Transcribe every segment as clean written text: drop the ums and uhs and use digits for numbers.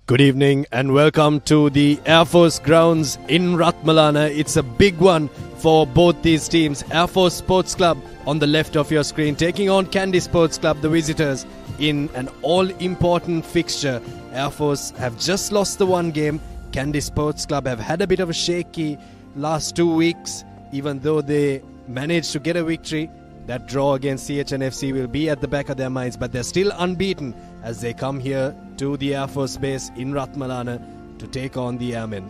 Good evening and welcome to the Air Force grounds in Rathmalana. It's a big one for both these teams. Air Force Sports Club on the left of your screen taking on Kandy Sports Club, the visitors, in an all-important fixture. Air Force have just lost the one game. Kandy Sports Club have had a bit of a shaky last 2 weeks, even though they managed to get a victory. That draw against CHNFC will be at the back of their minds, but they're still unbeaten as they come here to the Air Force base in Rathmalana to take on the Airmen.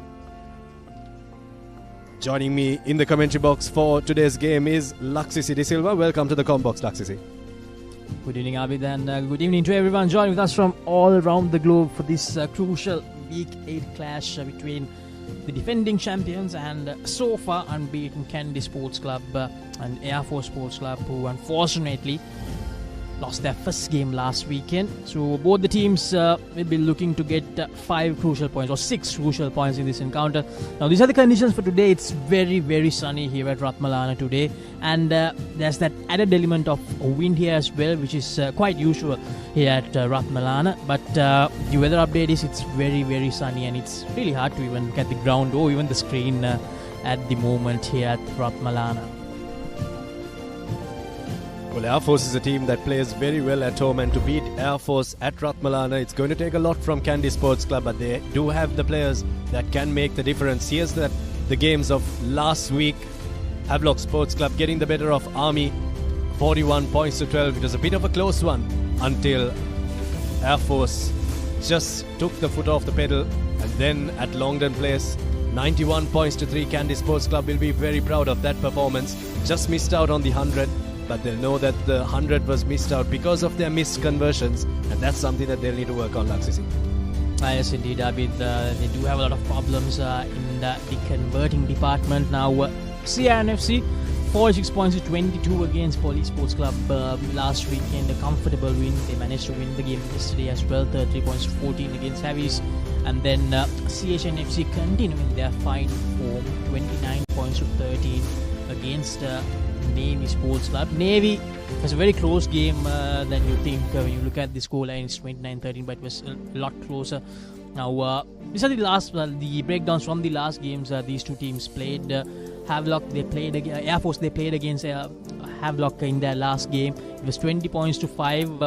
Joining me in the commentary box for today's game is Laksisi De Silva. Welcome to the Combox, Laksisi. Good evening, Abid, and good evening to everyone joining with us from all around the globe for this crucial Week 8 clash between the defending champions and so far unbeaten Kandy Sports Club and Air Force Sports Club, who unfortunately lost their first game last weekend. So both the teams will be looking to get 5 crucial points or 6 crucial points in this encounter. Now these are the conditions for today. It's very, very sunny here at Rathmalana today, and there's that added element of wind here as well, which is quite usual here at Rathmalana. But the weather update is it's very, very sunny, and it's really hard to even look at the ground or even the screen at the moment here at Rathmalana. Well, Air Force is a team that plays very well at home, and to beat Air Force at Rathmalana, it's going to take a lot from Kandy Sports Club, but they do have the players that can make the difference. Here's the games of last week. Havelock Sports Club getting the better of Army, 41 points to 12. It was a bit of a close one until Air Force just took the foot off the pedal, and then at Longdon Place, 91 points to 3. Kandy Sports Club will be very proud of that performance. Just missed out on the 100. But they'll know that the 100 was missed out because of their missed conversions, and that's something that they'll need to work on, Laksisi. Yes, indeed, Abid. They do have a lot of problems in the converting department. Now, CRNFC, 46 points to 22 against Police Sports Club last weekend. A comfortable win. They managed to win the game yesterday as well, 33 points to 14 against Havis. And then CHNFC continuing their fine form, 29 points to 13 against Navy Sports Club. Navy was a very close game than you think when you look at the scoreline. It's 29-13, but it was a lot closer. Now, these are the breakdowns from the last games these two teams played. Havelock, they played Air Force, they played against Havelock in their last game. It was 20 points to 5.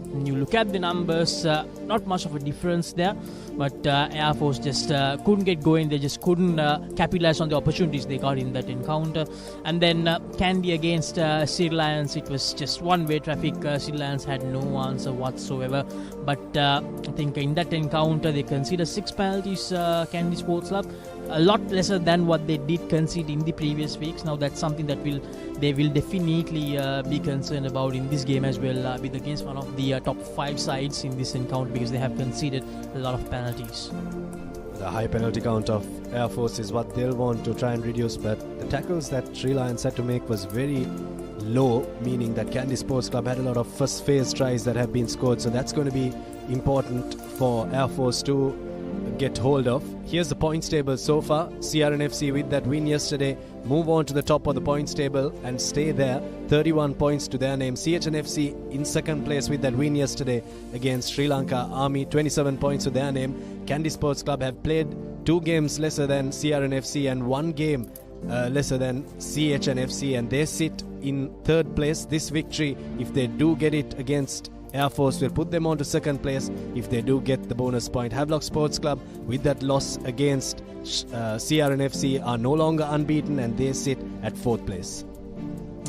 When you look at the numbers, not much of a difference there, but Air Force just couldn't get going. They just couldn't capitalize on the opportunities they got in that encounter. And then Kandy against Sri Lions, it was just one-way traffic. Sri Lions had no answer whatsoever. But I think in that encounter, they conceded 6 penalties, Kandy Sports Club. A lot lesser than what they did concede in the previous weeks. Now that's something that they will definitely be concerned about in this game as well, with against one of the top 5 sides in this encounter, because they have conceded a lot of penalties. The high penalty count of Air Force is what they'll want to try and reduce, but the tackles that Sri Lions had to make was very low, meaning that Kandy Sports Club had a lot of first phase tries that have been scored, so that's going to be important for Air Force to get hold of. Here's the points table so far. CRNFC with that win yesterday move on to the top of the points table and stay there, 31 points to their name. CHNFC in second place with that win yesterday against Sri Lanka Army, 27 points to their name. Kandy Sports Club have played 2 games lesser than CRNFC and 1 game lesser than CHNFC, and they sit in third place. This victory, if they do get it against Air Force, will put them on to second place if they do get the bonus point. Havelock Sports Club, with that loss against CRNFC, are no longer unbeaten, and they sit at 4th place.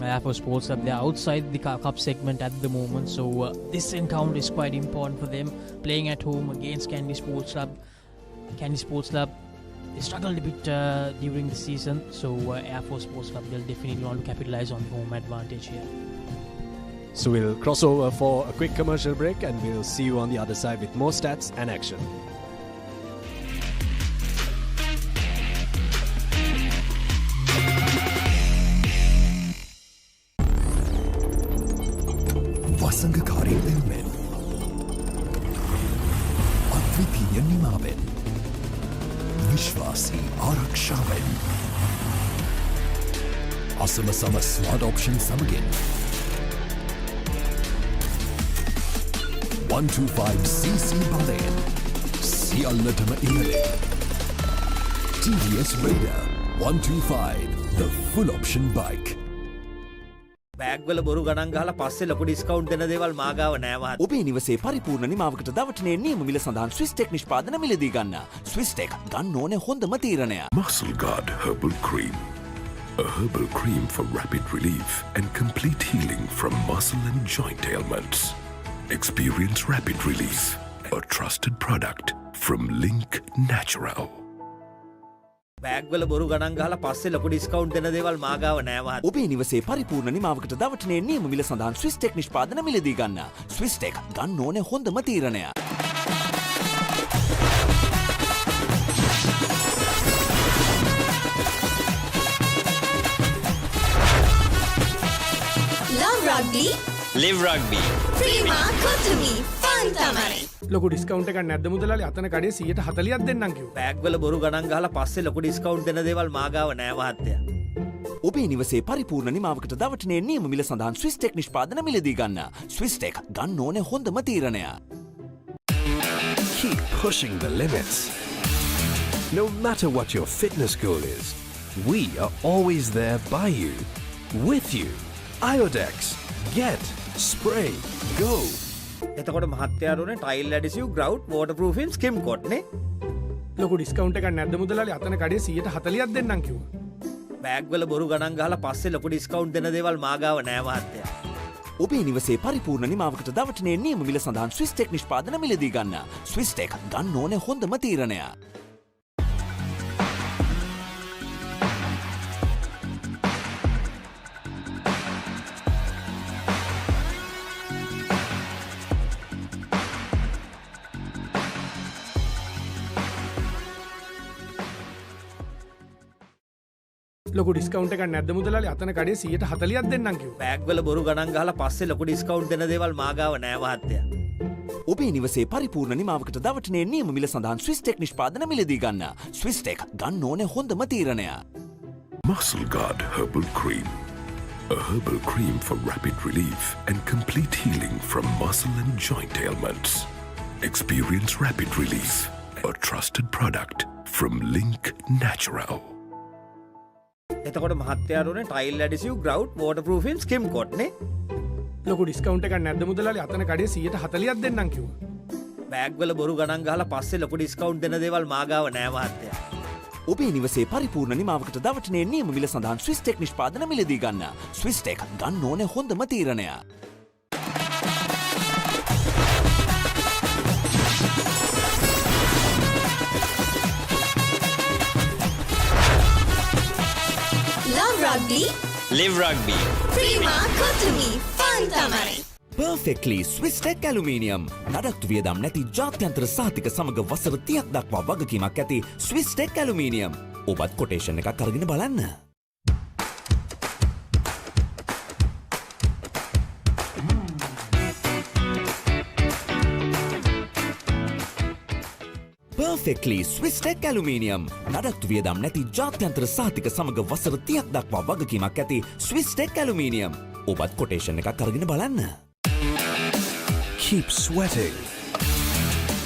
Air Force Sports Club, they're outside the cup segment at the moment, so this encounter is quite important for them. Playing at home against Kandy Sports Club. Kandy Sports Club, they struggled a bit during the season, so Air Force Sports Club will definitely want to capitalize on the home advantage here. So we'll cross over for a quick commercial break, and we'll see you on the other side with more stats and action. වසඟකාරී වෙනුවෙන් අද්විතීය නිමාවෙන් විශ්වාසී ආරක්ෂාවෙන් අසමසම smart option සමගින් 125cc බලයෙන් සියල්ලටම ඉහළින්. TVS Raider 125, the full option bike. බෑග්වල බොරු ගණන් ගහලා පස්සේ ලොකු discount දෙන දේවල් මාගාව නෑ මහත්තයා. ඔබේ නිවසේ පරිපූර්ණ නිමාවකට දවටනේ නියම මිල සඳහන් ස්විස් ටෙක් නිෂ්පාදන මිලදී ගන්න. ස්විස් ටෙක් ගන්න ඕනේ හොඳම තීරණය. Muscle Guard Herbal Cream. A herbal cream for rapid relief and complete healing from muscle and joint ailments. Experience rapid relief. A trusted product from Link Natural. බෑග්වල බොරු ගණන් ගහලා පස්සේ ලොකු ඩිස්කවුන්ට් දෙන දේවල් මාගාව නෑ මහත්තයා. ඔබේ නිවසේ පරිපූර්ණ නිමාවකට දවටනේ නියම මිල සඳහන් ස්විස් ටෙක් නිෂ්පාදන මිලදී ගන්න. ස්විස් ටෙක් ගන්න ඕනේ හොඳම තීරණය. Love rugby, live rugby. Prima Kotumi, fun tamari. ලොකු ඩිස්කවුන්ට් එකක් නැද්ද මුදලාලි? අතන කඩේ 140ක් දෙන්නම් කිව්වා. බෑග්වල බොරු ගණන් ගහලා පස්සේ ලොකු ඩිස්කවුන්ට් දෙන දේවල් මාගාව නෑ මහත්තයා. ඔබේ නිවසේ පරිපූර්ණ නිමාවකට දවටනේ නියම මිල සඳහන් ස්විස් ටෙක් නිෂ්පාදන මිලදී ගන්න. ස්විස් ටෙක් ගන්න ඕනේ හොඳම තීරණය. Keep pushing the limits. No matter what your fitness goal is, we are always there by you, with you. Iodex. Get, spray, go. එතකොට මහත්තයාට උනේ ටයිල් ඇඩිසිව් ග්‍රවුට් වෝටර්ප්‍රූෆින් ස්කිම් කොට් නේ. ලොකු ඩිස්කවුන්ට් එකක් නැද්ද මුදලාලි? අතන කඩේ 140ක් දෙන්නම් කිව්වා. බෑග්වල බොරු ගණන් ගහලා පස්සේ ලොකු ඩිස්කවුන්ට් දෙන දේවල් මාගාව නෑ මහත්තයා. ඔබේ නිවසේ පරිපූර්ණ නිමාවකට දවටනේ නියම මිල සඳහන් ස්විස් ටෙක් නිෂ්පාදන මිලදී ගන්න. ස්විස් ටෙක් ගන්න ඕනේ හොඳම තීරණය. ලොකු ඩිස්කවුන්ට් එකක් නැද්ද මුදලාලි? අතන කඩේ 140ක් දෙන්නම් කිව්වා. බෑග්වල බොරු ගණන් ගහලා පස්සේ ලොකු ඩිස්කවුන්ට් දෙන දේවල් මාගාව නෑ මහත්තයා. ඔබේ නිවසේ පරිපූර්ණ නිමාවකට දවටනේ නියම මිල සඳහන් ස්විස් ටෙක් නිෂ්පාදන මිලදී ගන්න. ස්විස් ටෙක් ගන්න ඕනේ හොඳම තීරණය. Muscle Guard Herbal Cream. A herbal cream for rapid relief and complete healing from muscle and joint ailments. Experience rapid relief. A trusted product from Link Natural. එතකොට මහත්තයාට උනේ ටයිල් ඇඩිසිව් ග්‍රවුට් වෝටර්ප්‍රූෆින් ස්කිම් කොට් නේ. ලොකු ඩිස්කවුන්ට් එකක් නැද්ද මුදලාලි? අතන කඩේ 140ක් දෙන්නම් කිව්වා. බෑග්වල බොරු ගණන් ගහලා පස්සේ ලොකු ඩිස්කවුන්ට් දෙන දේවල් මාගාව නෑ මහත්තයා. ඔබේ නිවසේ පරිපූර්ණ නිමාවකට දවටනේ නියම මිල සඳහන් ස්විස් ටෙක් නිෂ්පාදන මිලදී ගන්න. ස්විස් ටෙක් ගන්න ඕනේ හොඳම තීරණය. Love rugby, Live rugby. Prima Kotumi, fun tamari. Perfectly Swiss Tech Aluminium. නඩත්තු වියදම් නැති ජාත්‍යන්තර සහතික සමග වසර 30ක් දක්වා වගකීමක් ඇති Swiss Tech Aluminium. ඔබත් කොටේෂන් එකක් අරගෙන බලන්න. Perfectly Swiss Tech Aluminium. නඩත්තු වියදම් නැති ජාත්‍යන්තර සහතික සමග වසර 30ක් දක්වා වගකීමක් ඇති Swiss Tech Aluminium. ඔබත් කොටේෂන් එකක් අරගෙන බලන්න. Keep sweating.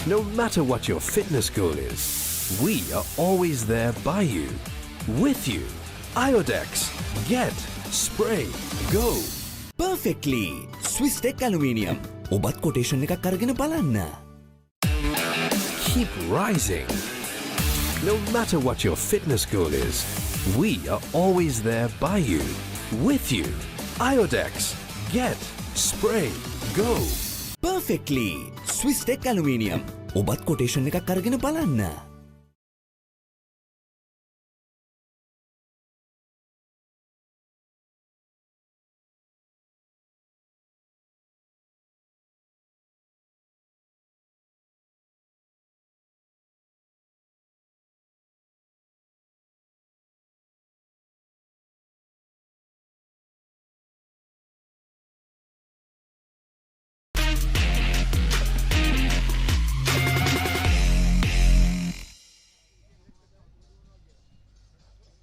No matter what your fitness goal is, we are always there by you, with you. Iodex. Get, spray, go. Perfectly Swiss Tech Aluminium. ඔබත් කොටේෂන් එකක් අරගෙන බලන්න. Keep rising. No matter what your fitness goal is, we are always there by you, with you. Iodex. Get, spray, go. Perfectly Swiss Tech Aluminium. ඔබත් quotation එකක් අරගෙන බලන්න.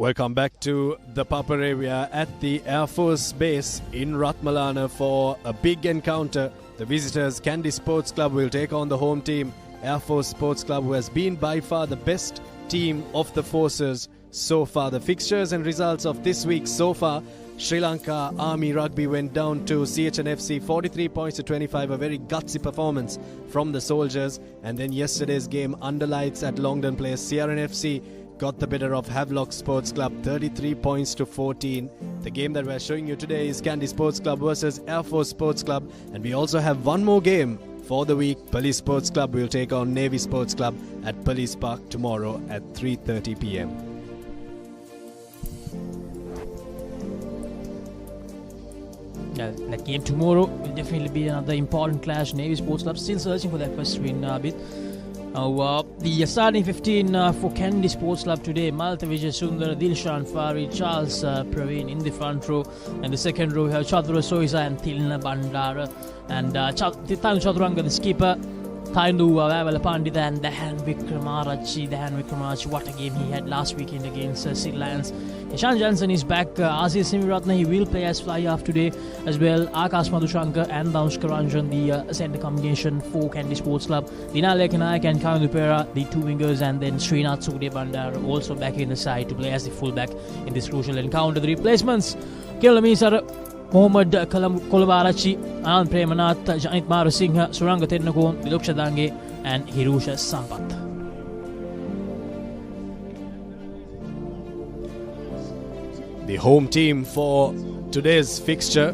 Welcome back to the Papare. We are at the Air Force Base in Rathmalana for a big encounter. The visitors, Kandy Sports Club, will take on the home team, Air Force Sports Club, who has been by far the best team of the forces so far. The fixtures and results of this week so far: Sri Lanka Army Rugby went down to CHNFC 43 points to 25, a very gutsy performance from the soldiers. And then yesterday's game under lights at Longdon Place, CRNFC got the better of Havelock Sports Club 33 points to 14. The game that we're showing you today is Kandy Sports Club versus Air Force Sports Club, and we also have one more game for the week. Police Sports Club will take on Navy Sports Club at Police Park tomorrow at 3:30 p.m. Yeah, that game tomorrow will definitely be another important clash. Navy Sports Club still searching for that first win bit. The starting 15 for Kandy Sports Club today: Malta Vijay Sundar, Dilshan Farid, Charles Praveen in the front row. And the second row we have Chadura Soisa and Tilna Bandara. And Tanu Chaduranga, the skipper, Taindu Vavala Pandita, and Dahan Vikramarach. What a game he had last weekend against Sea Lions. Ishan Johnson is back. Aziz Simiratna, he will play as fly half today as well. Akash Madhushankar and Danushka Ranjan, the centre combination for Kandy Sports Club. Dina Lekanayak and Kandy Pera, the two wingers, and then Srinath Sudhe Bandar also back in the side to play as the fullback in this crucial encounter. The replacements: Kelamisar, Mohammad Kolabarachi, Anand Premanath, Janit Marasinghe, Suranga Tennakon, Viluksha Dange, and Hirusha Sampath. The home team for today's fixture: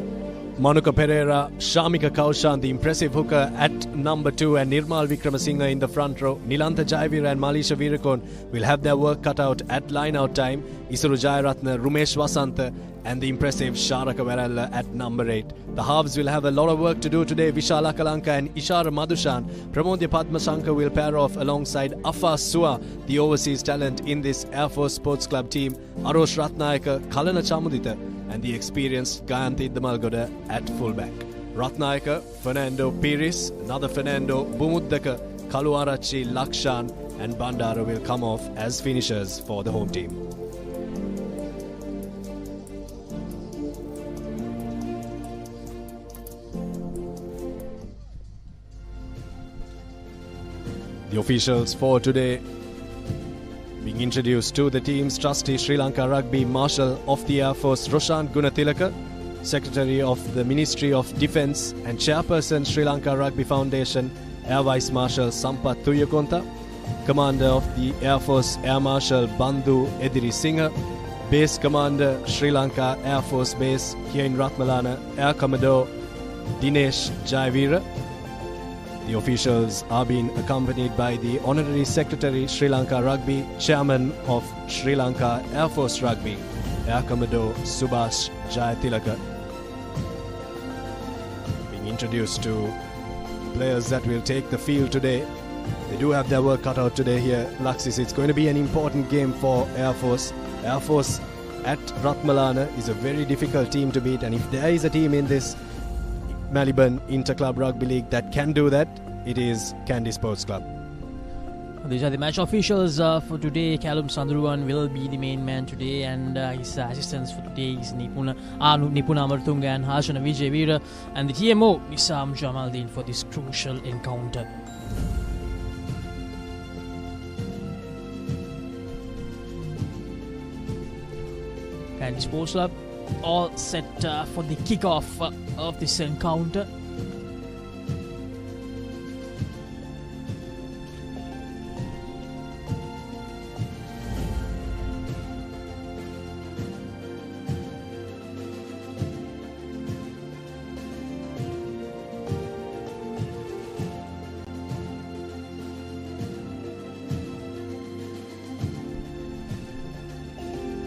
Manuka Pereira, Shamika Kaushan, the impressive hooker at number 2, and Nirmal Vikramasinghe in the front row. Nilantha Jayavira and Malisha Virakon will have their work cut out at line-out time. Isuru Jayaratna, Rumesh Vasantha, and the impressive Sharaka Varalla at number 8. The halves will have a lot of work to do today. Vishala Kalanka and Ishara Madhushan. Pramodya Padmashankar will pair off alongside Afa Sua, the overseas talent in this Air Force Sports Club team. Arosh Ratnayaka, Kalana Chamudita, and the experienced Gayanthi Damalgoda at fullback. Ratnayaka, Fernando Piris, another Fernando Bumuddaka, Kaluarachi, Lakshan, and Bandara will come off as finishers for the home team. The officials for today being introduced to the teams: Trustee Sri Lanka Rugby, Marshal of the Air Force Roshan Gunatilaka, Secretary of the Ministry of Defence and Chairperson Sri Lanka Rugby Foundation Air Vice Marshal Sampath Thuyakonta, Commander of the Air Force Air Marshal Bandhu Ediri Singha, Base Commander Sri Lanka Air Force Base here in Rathmalana, Air Commodore Dinesh Jayavira. The officials are being accompanied by the Honorary Secretary Sri Lanka Rugby, Chairman of Sri Lanka Air Force Rugby, Air Commodore Subhash Jayatilaka. Being introduced to players that will take the field today. They do have their work cut out today here, Laxis. It's going to be an important game for Air Force. Air Force at Rathmalana is a very difficult team to beat, and if there is a team in this Maliban Inter-Club Rugby League that can do that, it is Kandy Sports Club. These are the match officials for today. Callum Sandruwan will be the main man today, and his assistants for today is Nipuna Amartunga and Harshana Vijay Veera, and the TMO Nisam Jamaldeen for this crucial encounter. Kandy Sports Club all set for the kickoff of this encounter.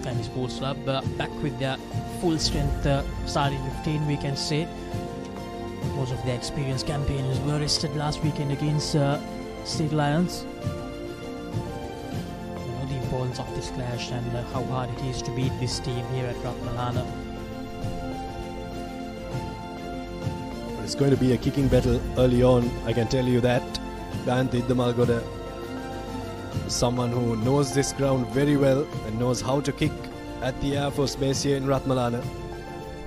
Kandy Sports Club back with their full strength starting 15, we can say. Most of their experienced campaigners were rested last weekend against State Lions. You know the importance of this clash and how hard it is to beat this team here at Rathmalana. It's going to be a kicking battle early on, I can tell you that. Gayanthi Damalgoda, someone who knows this ground very well and knows how to kick at the Air Force Base here in Rathmalana.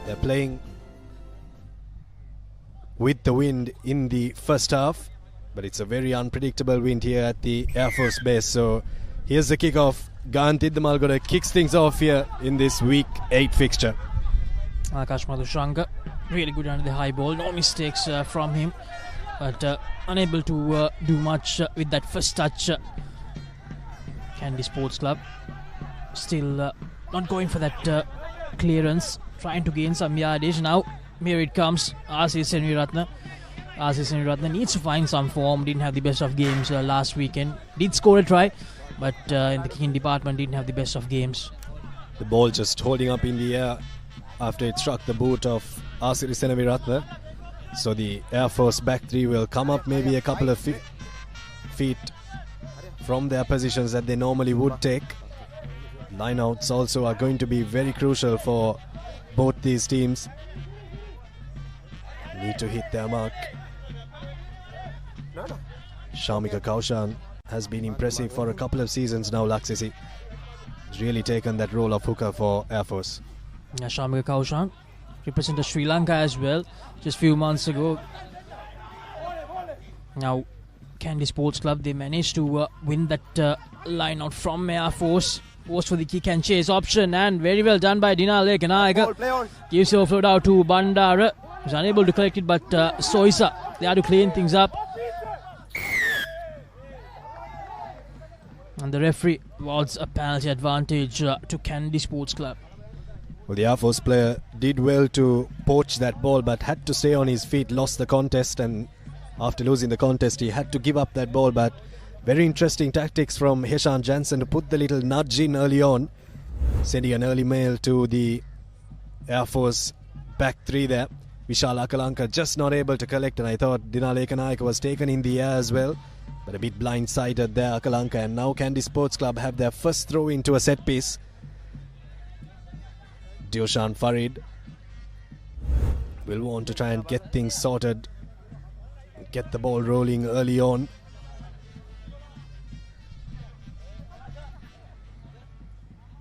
They're playing with the wind in the first half. But it's a very unpredictable wind here at the Air Force Base. So here's the kickoff. Gant Iddamalgoda kicks things off here in this week 8 fixture. Akash Madhushanka, really good under the high ball. No mistakes from him. But unable to do much with that first touch. Kandy Sports Club still not going for that clearance. Trying to gain some yardage. Now here it comes. RC Senviratne needs to find some form. Didn't have the best of games last weekend. Did score a try, but in the kicking department didn't have the best of games. The ball just holding up in the air after it struck the boot of RC Senviratne. So the Air Force back three will come up maybe a couple of feet from their positions that they normally would take. Lineouts also are going to be very crucial for both these teams. Need to hit their mark. Shamika Kaushan has been impressive for a couple of seasons now. Laksisi has really taken that role of hooker for Air Force. Yeah, Shamika Kaushan represented Sri Lanka as well just a few months ago. Now Kandy Sports Club, they managed to win that line out from Air Force. Force for the kick and chase option, and very well done by Dinale Kanayaka. Gives your float out to Bandara. He's unable to collect it, but Soisa, they had to clean things up. And the referee awards a penalty advantage to Kandy Sports Club. Well, the Air Force player did well to poach that ball, but had to stay on his feet, lost the contest, and after losing the contest, he had to give up that ball. But very interesting tactics from Heshan Jansen to put the little nudge in early on, sending an early mail to the Air Force back three there. Vishal Akalanka just not able to collect, and I thought Dinale Kanayaka was taken in the air as well, but a bit blindsided there, Akalanka. And now Kandy Sports Club have their first throw into a set piece. Dioshan Farid will want to try and get things sorted, get the ball rolling early on.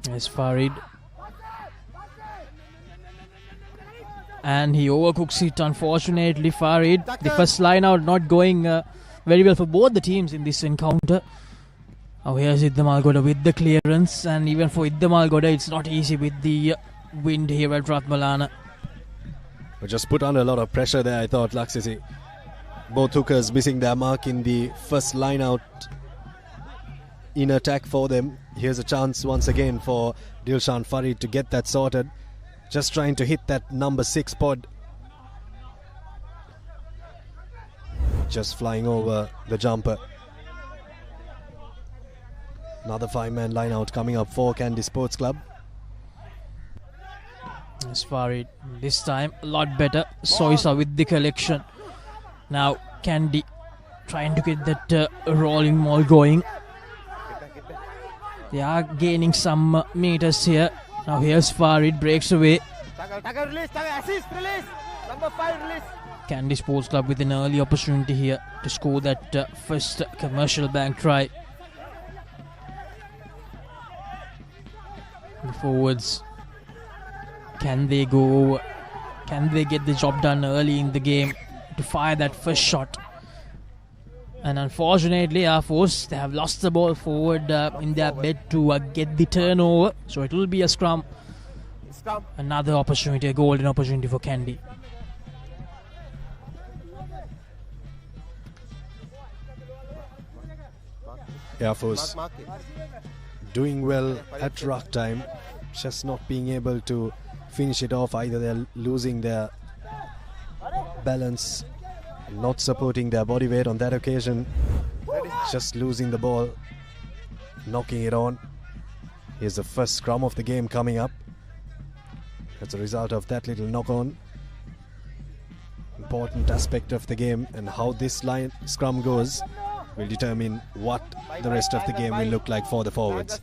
There's Farid. And he overcooks it, unfortunately, Farid. The first line out not going very well for both the teams in this encounter. Now here's Iddamalgoda with the clearance, and even for Iddamalgoda it's not easy with the wind here at Rathmalana. But just put on a lot of pressure there, I thought, Laksisi. Both hookers missing their mark in the first line out in attack for them. Here's a chance once again for Dilshan Farid to get that sorted. Just trying to hit that number 6 pod. Just flying over the jumper. Another 5-man line out coming up for Kandy Sports Club. As Farid, this time a lot better. Soisa with the collection. Now Kandy trying to get that rolling ball going. They are gaining some meters here. Now here's Farid, breaks away. Kandy Sports Club with an early opportunity here to score that first commercial bank try. The forwards, can they go? Can they get the job done early in the game to fire that first shot? And unfortunately, Air Force, they have lost the ball forward in their bid to get the turnover. So it will be a scrum. Another opportunity, a golden opportunity for Kandy. Air Force doing well at ruck time, just not being able to finish it off. Either they're losing their balance, not supporting their body weight on that occasion, just losing the ball, knocking it on. Here's the first scrum of the game coming up. As a result of that little knock on. Important aspect of the game, and how this line scrum goes will determine what the rest of the game will look like for the forwards.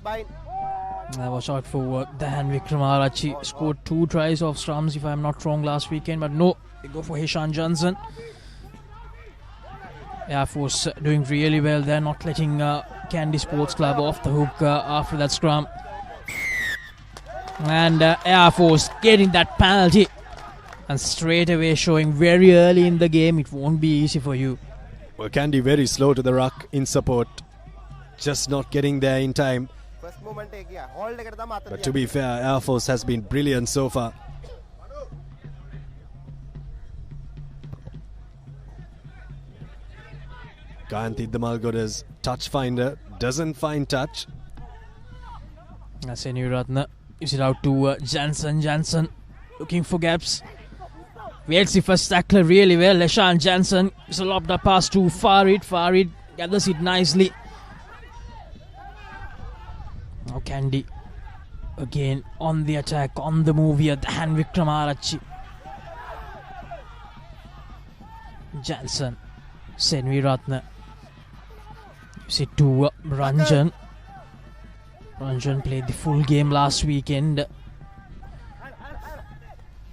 Watch out for Dan Vikramarachi. Scored 2 tries off scrums, if I'm not wrong, last weekend, but no, they go for Heshan Johnson. Air Force doing really well. They're not letting Kandy Sports Club off the hook after that scrum. And Air Force getting that penalty, and straight away showing very early in the game it won't be easy for you. Well, Kandy very slow to the ruck in support. Just not getting there in time. But to be fair, Air Force has been brilliant so far. Kandy Damalgoda's touch finder doesn't find touch. Ratna is it out to Jansen looking for gaps. Waits the first tackler really well. Leshan Jansen is a lobbed up pass to Farid gathers it nicely. Now Kandy again on the attack, on the move here. Dan Wickramarachchi. Jansen, Senviratna. See to Ranjan. Ranjan played the full game last weekend.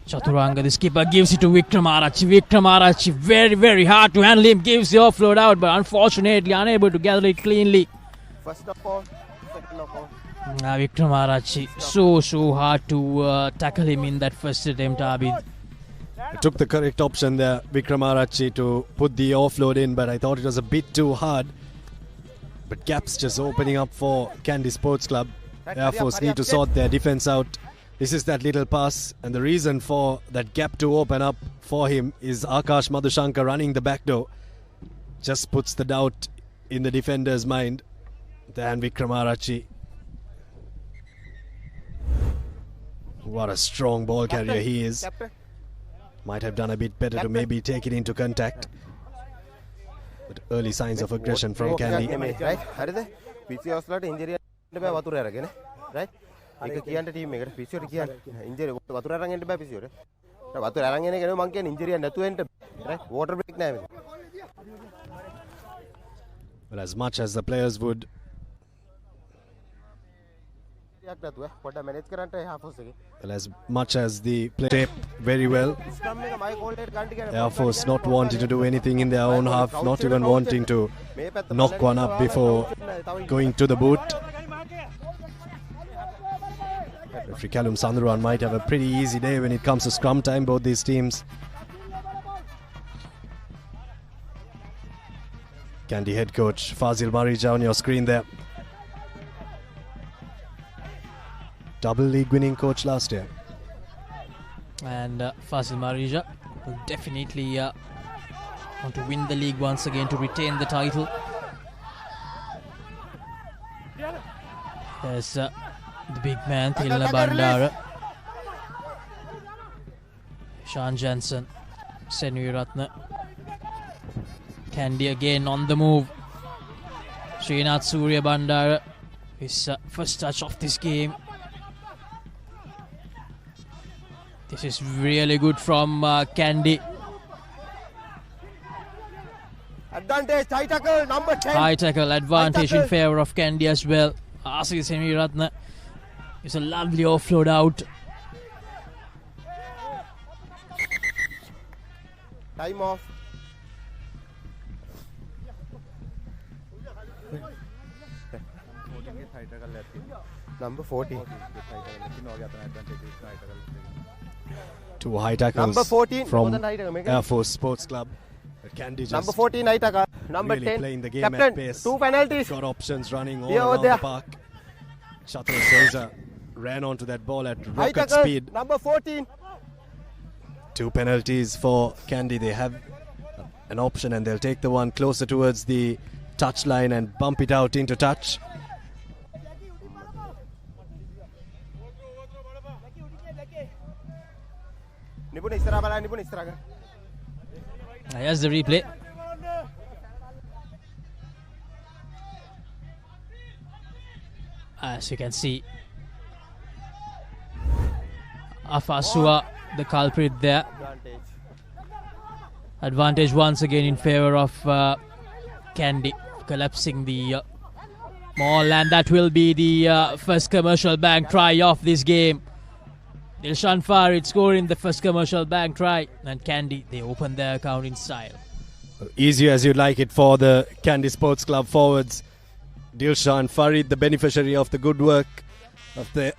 Chaturanga, the skipper, gives it to Wickramarachchi. Wickramarachchi, very, very hard to handle him. Gives the offload out, but unfortunately unable to gather it cleanly. First of all, second of all. Wickramarachchi, so hard to tackle him in that first attempt, Abid. It took the correct option there, Wickramarachchi, to put the offload in, but I thought it was a bit too hard. But gaps just opening up for Kandy Sports Club. Air Force need to sort their defense out. This is that little pass, and the reason for that gap to open up for him is Akash Madhushankar running the back door. Just puts the doubt in the defender's mind. Dan Wickramarachchi. What a strong ball carrier he is. Might have done a bit better to maybe take it into contact. But early signs of aggression from Kandy. Right? Right? team injury right? Water break now. Well, as much as the players would as much as the play tape very well, Air Force not wanting to do anything in their own half, not even wanting to knock one up before going to the boot. Referee Callum Sandhuran might have a pretty easy day when it comes to scrum time, both these teams. Kandy head coach Fazil Marija on your screen there. Double league winning coach last year. And Fazil Marija will definitely want to win the league once again to retain the title. There's the big man, Thilna Bandara. Sean Jansen, Senviratna. Kandy again on the move. Srinath Surya Bandara, his first touch of this game. This is really good from Kandy. Advantage, high tackle, number 10. High tackle advantage in favour of Kandy as well. Asking Senviratna. It's a lovely offload out. Time off. Number 14. Two high tackles number 14 from Air Force Sports Club. Kandy just number 14 high tackle. Number really 10. playing the game Captain, at pace. 2 penalties. Got options running all around the park. Shatra Souza ran onto that ball at rocket speed. Number 14. 2 penalties for Kandy. They have an option and they'll take the one closer towards the touch line and bump it out into touch. Here's the replay. As you can see, Afasua, the culprit there. Advantage once again in favour of Kandy, collapsing the maul, and that will be the first commercial bank try of this game. Dilshan Farid scoring the first commercial bank try, and Kandy, they open their account in style. Easier as you'd like it for the Kandy Sports Club forwards. Dilshan Farid, the beneficiary of the good work of the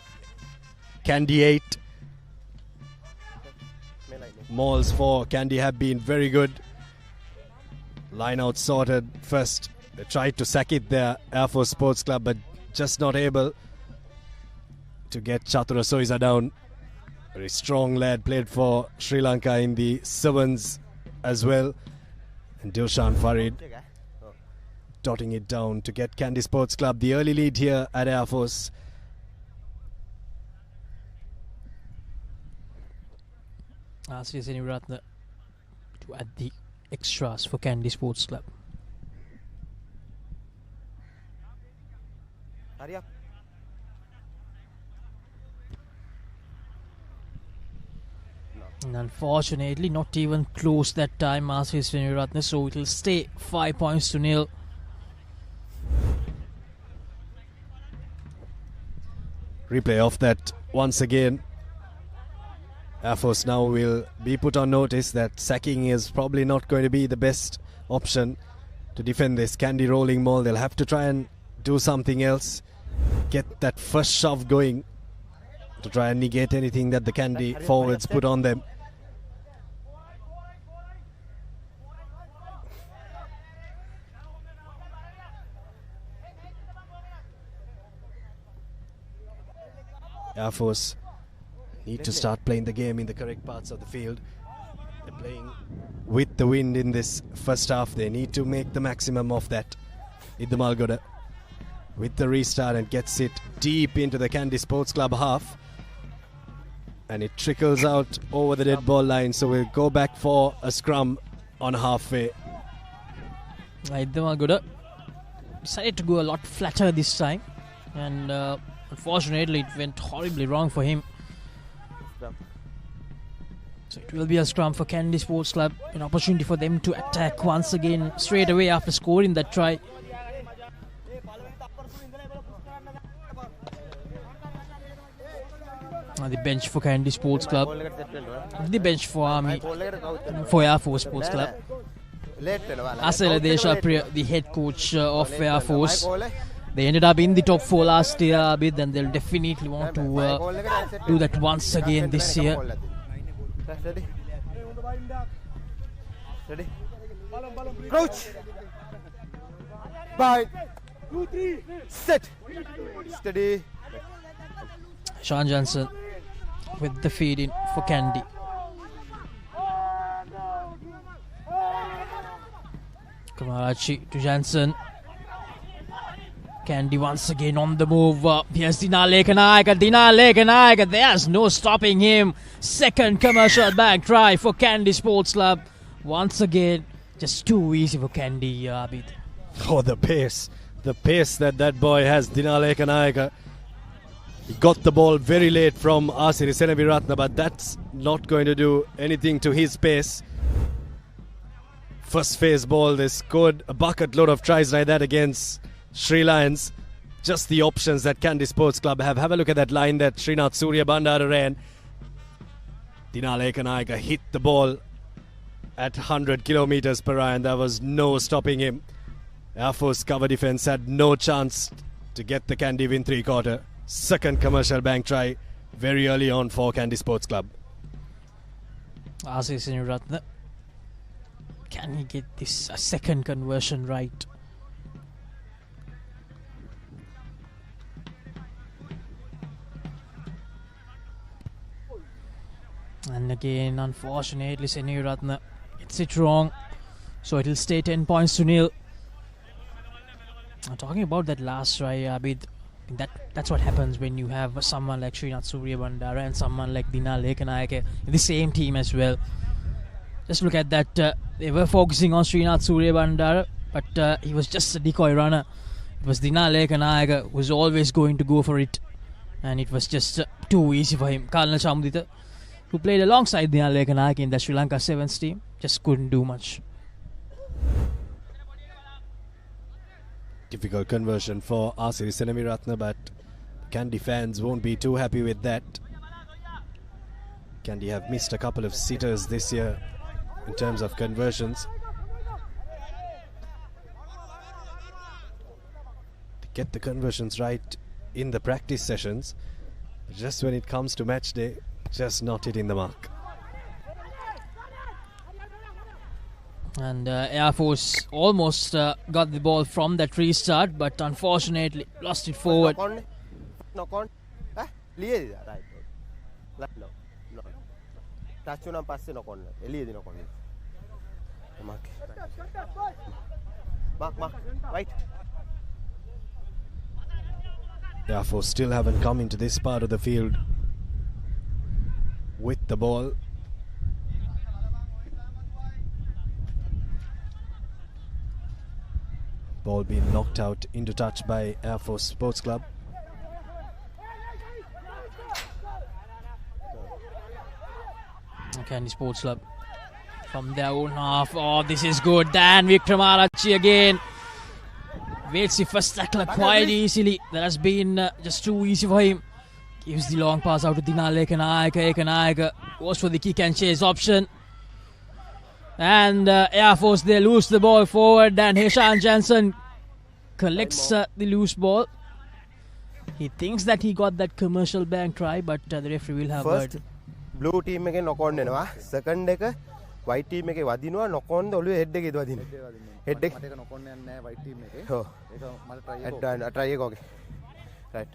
Kandy 8. Mauls for Kandy have been very good. line out sorted. First, they tried to sack it there, Air Force Sports Club, but just not able to get Chatura Soiza down. Very strong lad, played for Sri Lanka in the sevens as well. And Dilshan Farid dotting it down to get Kandy Sports Club the early lead here at Air Force. Asri Seniratna to add the extras for Kandy Sports Club. Hurry up. And unfortunately, not even close that time, Asri Seniratna, so it will stay 5-0. Replay of that once again. Air Force now will be put on notice that sacking is probably not going to be the best option to defend this Kandy rolling maul. They'll have to try and do something else, get that first shove going to try and negate anything that the Kandy forwards put on them. Air Force need to start playing the game in the correct parts of the field. They're playing with the wind in this first half. They need to make the maximum of that. Iddamalgoda with the restart and gets it deep into the Kandy Sports Club half. And it trickles out over the dead ball line. So we'll go back for a scrum on halfway. Iddamalgoda decided to go a lot flatter this time. And unfortunately, it went horribly wrong for him. So it will be a scrum for Kandy Sports Club. An opportunity for them to attack once again straight away after scoring that try. The bench for Kandy Sports Club. The bench for Army. For Air Force Sports Club. Asela Deshapriya, the head coach of Air Force. They ended up in the top 4 last year, Abid, and they'll definitely want to do that once again this year. Ready? Ready? Crouch! Bite! 2, 3, set! Steady! Sean Johnson with the feed in for Kandy. Kamarachi to Johnson. Kandy once again on the move. Here's Dinale Kanayaka. There's no stopping him. Second commercial back try for Kandy Sports Club. Once again, just too easy for Kandy, Abid. Oh, the pace. The pace that boy has, Dinale Kanayaka. He got the ball very late from Asiri Senaviratna, but that's not going to do anything to his pace. First phase ball, they scored a bucket load of tries like that against Sri Lions. Just the options that Kandy Sports Club have. Have a look at that line that Srinath Surya Bandara ran. Dinale Kanayaka hit the ball at 100 kilometers per hour and there was no stopping him. Air Force cover defense had no chance to get the Kandy win 3/4. Second commercial bank try very early on for Kandy Sports Club. Asri Seniratna. Can he get this second conversion right? And again, unfortunately, Seniratna gets it wrong. So it'll stay 10-0. Talking about that last try, Abid, that's what happens when you have someone like Srinath Surya Bandara and someone like Dinale Kanayaka in the same team as well. Just look at that. They were focusing on Srinath Surya Bandara, but he was just a decoy runner. It was Dinale Kanayaka who was always going to go for it. And it was just too easy for him. Kalna Chamudita, who played alongside Dinale Kanayaka in the Sri Lanka Sevens team, just couldn't do much. Difficult conversion for Asiri Senaviratna, but Kandy fans won't be too happy with that. Kandy have missed a couple of sitters this year in terms of conversions. To get the conversions right in the practice sessions, just when it comes to match day, just not hitting the mark. And Air Force almost got the ball from that restart, but unfortunately lost it forward. Knock on. Right. No. Touch on pass knock on. Knock on. Mark. Right. Air Force still haven't come into this part of the field with the ball. Ball being knocked out into touch by Air Force Sports Club. Kandy Sports Club from their own half. Oh, this is good. Dan Wickramarachchi again. Waits the first tackler quite easily. That has been just too easy for him. Gives the long pass out to Dialog Ekanayaka. Goes for the kick and chase option. And Air Force, they lose the ball forward. And Heshan Jansen collects the loose ball. He thinks that he got that commercial bank try, but the referee will have first heard. Blue team එක knock on වෙනවා. Second එක white team එකේ වදිනවා knock on ද ඔළුවේ head එකේ වදිනවා. Head එක මට knock on යන්නේ නැහැ white team එකේ. ඔව්. ඒක මට try එක ඕකේ. Right.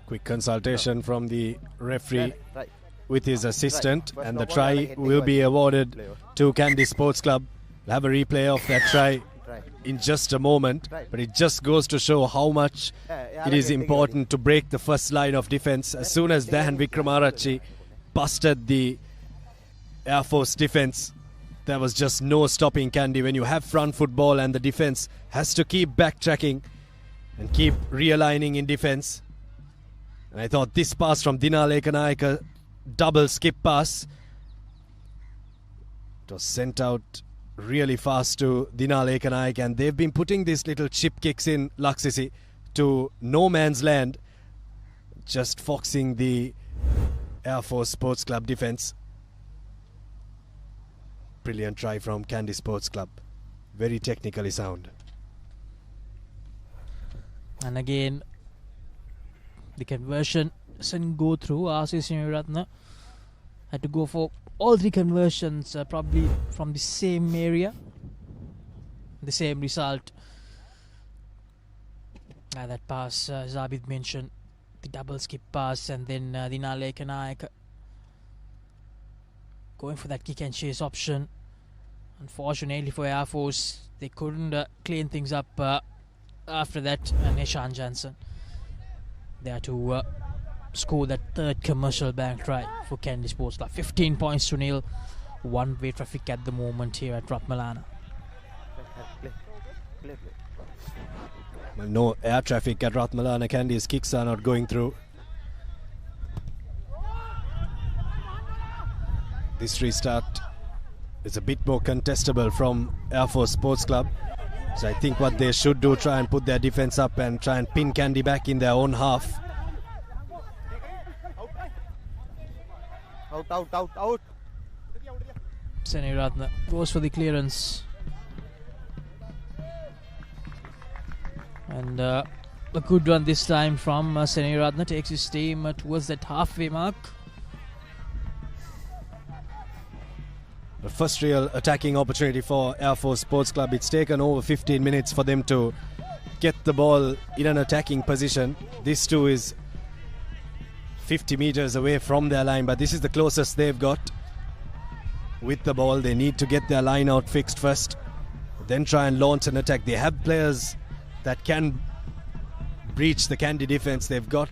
Quick consultation from the referee Right. with his assistant, and the try will be awarded to Kandy Sports Club. We'll have a replay of that try in just a moment, but it just goes to show how much it is important to break the first line of defense. As soon as Dan Wickramarachchi busted the Air Force defense, there was just no stopping Kandy. When you have front football and the defense has to keep backtracking and keep realigning in defense. And I thought this pass from Dialog Ekanayaka, double skip pass, it was sent out really fast to Dialog Ekanayaka, and they've been putting these little chip kicks in Laksisi to no man's land, just foxing the Air Force Sports Club defense. Brilliant try from Kandy Sports Club, very technically sound. And again, the conversion doesn't go through. RC Seniratna had to go for all three conversions, probably from the same area, the same result. That pass, Zabid mentioned, the double skip pass, and then Dialog Ekanayaka going for that kick and chase option. Unfortunately for Air Force, they couldn't clean things up after that. And Heshan Jansen there to score that third commercial bank try for Kandy Sports Club. 15 points to nil. One-way traffic at the moment here at Rathmalana. Well, no air traffic at Rathmalana. Kandy's kicks are not going through. This restart is a bit more contestable from Air Force Sports Club. So I think what they should do, try and put their defense up and try and pin Kandy back in their own half. Out. Seniratna goes for the clearance. And a good one this time from Seniratna, takes his team towards that halfway mark. The first real attacking opportunity for Air Force Sports Club. It's taken over 15 minutes for them to get the ball in an attacking position. This too is 50 meters away from their line, but this is the closest they've got with the ball. They need to get their line out fixed first, then try and launch an attack. They have players that can breach the Kandy defense. They've got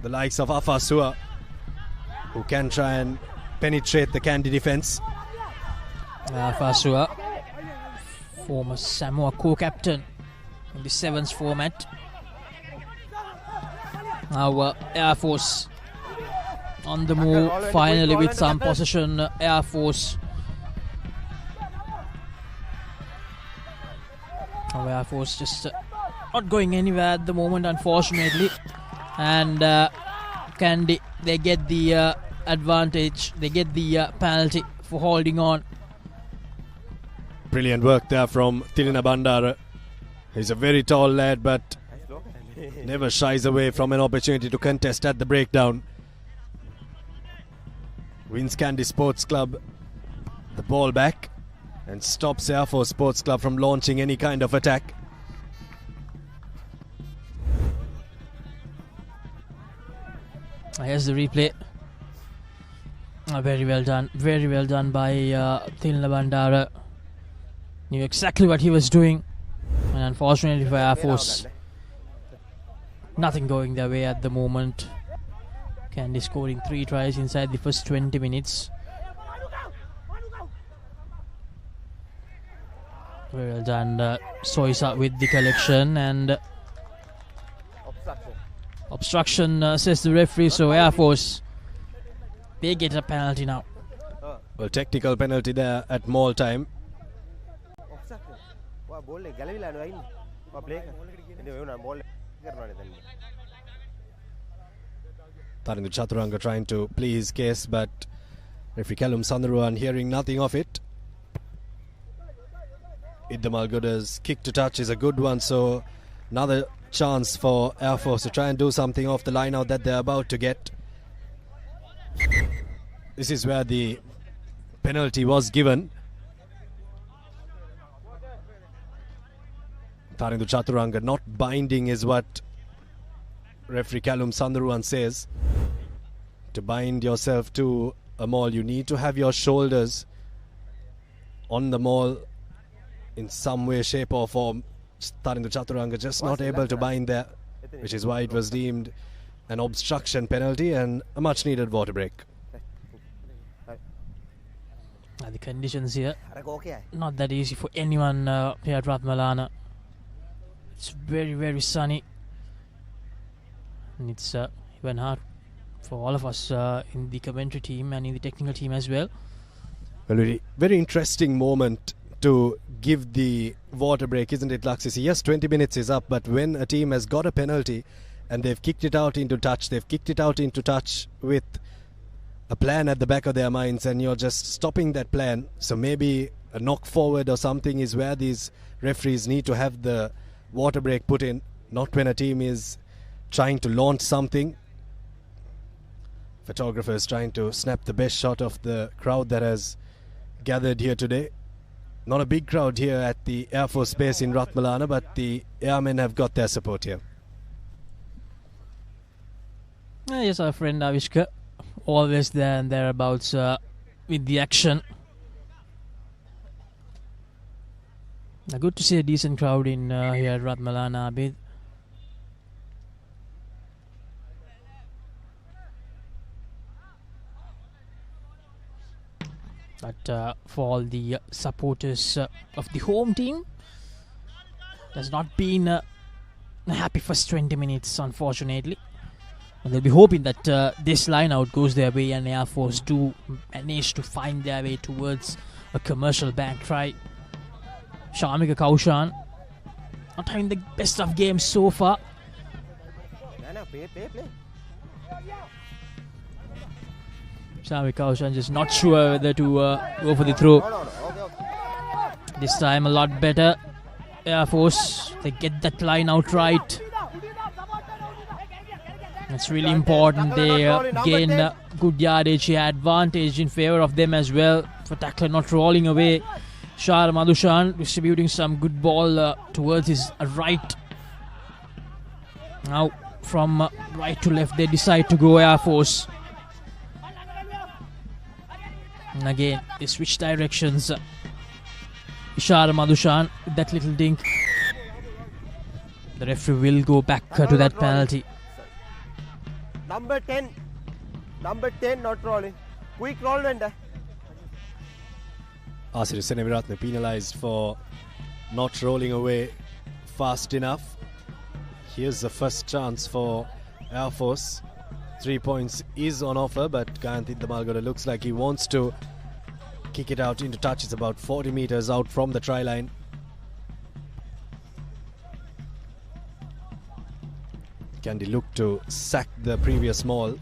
the likes of Afasua, who can try and penetrate the Kandy defense. Afasua, former Samoa co-captain in the sevens format. Now Air Force on the move finally with some possession. Air Force. Air Force just not going anywhere at the moment, unfortunately. And Kandy, they get the advantage. They get the penalty for holding on. Brilliant work there from Tilina Bandara. He's a very tall lad, but never shies away from an opportunity to contest at the breakdown. Wins Kandy Sports Club the ball back and stops Air Force Sports Club from launching any kind of attack. Here's the replay. Very well done by Thilna Bandara. Knew exactly what he was doing, and unfortunately for Air Force, nothing going their way at the moment. Kandy scoring 3 tries inside the first 20 minutes. Very well done, Soisa with the collection, and obstruction says the referee, so Air Force, they get a penalty now. Well, technical penalty there at maul time. Tharindu Chaturanga trying to plead his case, but referee Callum Sandharuwan hearing nothing of it. Iddamalgoda's kick to touch is a good one, so another chance for Air Force to try and do something off the line out that they're about to get. This is where the penalty was given. Tharindu Chaturanga not binding is what referee Callum Sandharuwan says. To bind yourself to a maul, you need to have your shoulders on the maul in some way, shape or form. Tharindu Chaturanga just not able to bind there, which is why it was deemed an obstruction penalty and a much needed water break. The conditions here, not that easy for anyone here at Rathmalana. It's very sunny, and it's even hard for all of us in the commentary team and in the technical team as well. Well, very interesting moment to give the water break, isn't it, Laksisi? Yes, 20 minutes is up, but when a team has got a penalty and they've kicked it out into touch, with a plan at the back of their minds, and you're just stopping that plan. So maybe a knock forward or something is where these referees need to have the water break put in, not when a team is trying to launch something. Photographers trying to snap the best shot of the crowd that has gathered here today. Not a big crowd here at the Air Force base in Rathmalana, but the airmen have got their support here. Yes, our friend Avishka, always there and thereabouts with the action. Good to see a decent crowd in here at Rathmalana, Abid. But for all the supporters of the home team, it has not been a happy first 20 minutes, unfortunately. And they'll be hoping that this line out goes their way and Air Force do manage to find their way towards a commercial bank try. Shamika Kaushan not having the best of games so far. Shamika Kaushan just not sure whether to go for the throw. This time a lot better. Air Force, they get that line out right. It's really important they gain good yardage here, advantage in favor of them as well, for tackler not rolling away. Shah Madhushan distributing some good ball towards his right. Now from right to left they decide to go Air Force. And again they switch directions. Shah Madhushan with that little dink. The referee will go back to that penalty. Number 10 not rolling. Quick roll vendor. Asiru Seneviratne penalised for not rolling away fast enough. Here's the first chance for Air Force. 3 points is on offer, but Kandy Iddamalgoda looks like he wants to kick it out into touch. It's about 40 metres out from the try line. Kandy looked to sack the previous maul.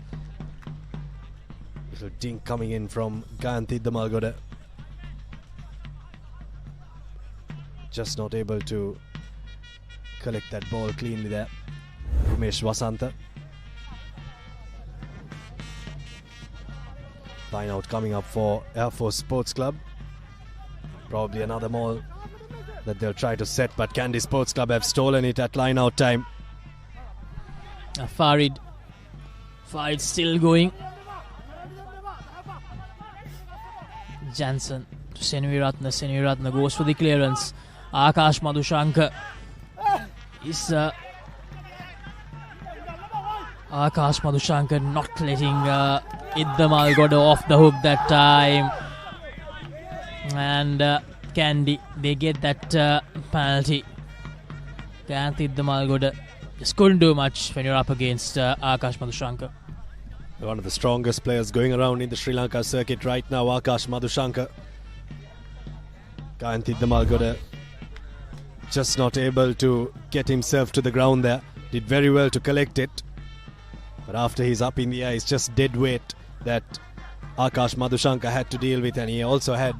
Little dink coming in from Kandy Iddamalgoda. Just not able to collect that ball cleanly there. Umesh Vasanta. Line out coming up for Air Force Sports Club. Probably another maul that they'll try to set, but Kandy Sports Club have stolen it at line out time. Farid still going. Jansen to Senviratna goes for the clearance. Akash Madhushankar is Akash Madhushankar not letting Idda Malgoda off the hook that time, and Kandy, they get that penalty. Idda Malgoda just couldn't do much when you're up against Akash Madhushankar. One of the strongest players going around in the Sri Lanka circuit right now, Akash Madhushankar. Idda Malgoda just not able to get himself to the ground there. Did very well to collect it, but after he's up in the air, it's just dead weight that Akash Madhushankar had to deal with, and he also had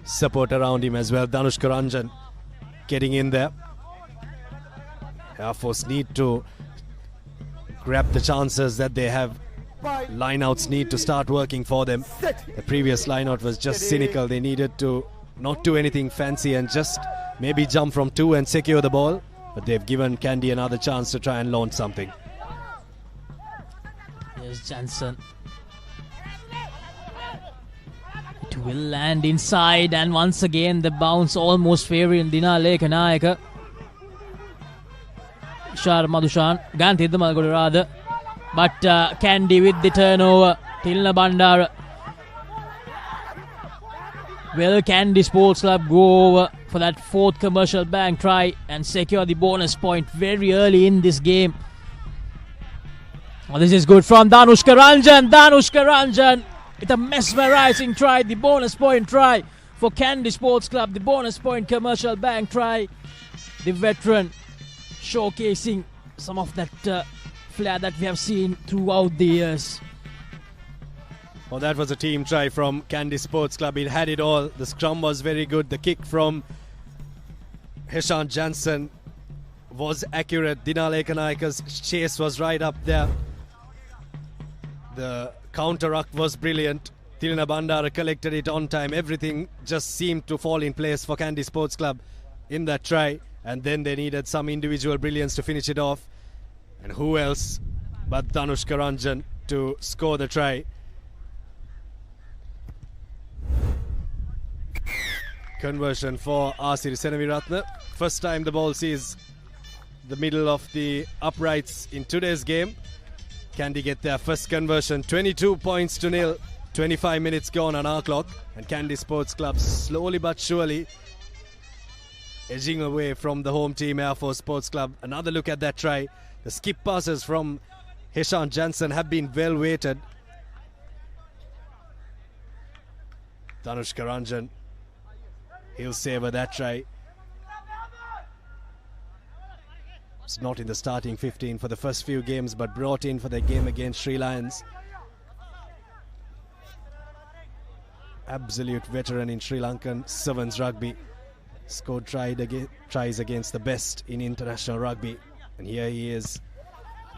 support around him as well. Dhanush Karanjan getting in there. Air Force need to grab the chances that they have. Lineouts need to start working for them. The previous lineout was just cynical. They needed to not do anything fancy and just maybe jump from 2 and secure the ball, but they've given Kandy another chance to try and launch something. There's Jansen. It will land inside, and once again the bounce almost favoring Dinaleka Nayaka. Shar Madhushan, Ganthi the Malgoda rather, but Kandy with the turnover. Tilna Bandara. Will Kandy Sports Club go over for that 4th commercial bank try and secure the bonus point very early in this game? Oh, this is good from Dhanushka Ranjan with a mesmerizing try, the bonus point try for Kandy Sports Club, the bonus point commercial bank try. The veteran showcasing some of that flair that we have seen throughout the years. Well, that was a team try from Kandy Sports Club. It had it all. The scrum was very good. The kick from Heshan Jansen was accurate. Dinaleka Nayaka's chase was right up there. The counter-ruck was brilliant. Tilna Bandara collected it on time. Everything just seemed to fall in place for Kandy Sports Club in that try. And then they needed some individual brilliance to finish it off. And who else but Dhanush Karanjan to score the try. Conversion for RC Senaviratne. First time the ball sees the middle of the uprights in today's game. Kandy get their first conversion. 22 points to nil. 25 minutes gone on our clock. And Kandy Sports Club slowly but surely edging away from the home team, Air Force Sports Club. Another look at that try. The skip passes from Heshan Jansen have been well weighted. Dhanush Karanjan, he'll savor that try. It's not in the starting 15 for the first few games, but brought in for the game against Sri Lions. Absolute veteran in Sri Lankan Sevens rugby. Scored tries against the best in international rugby. And here he is,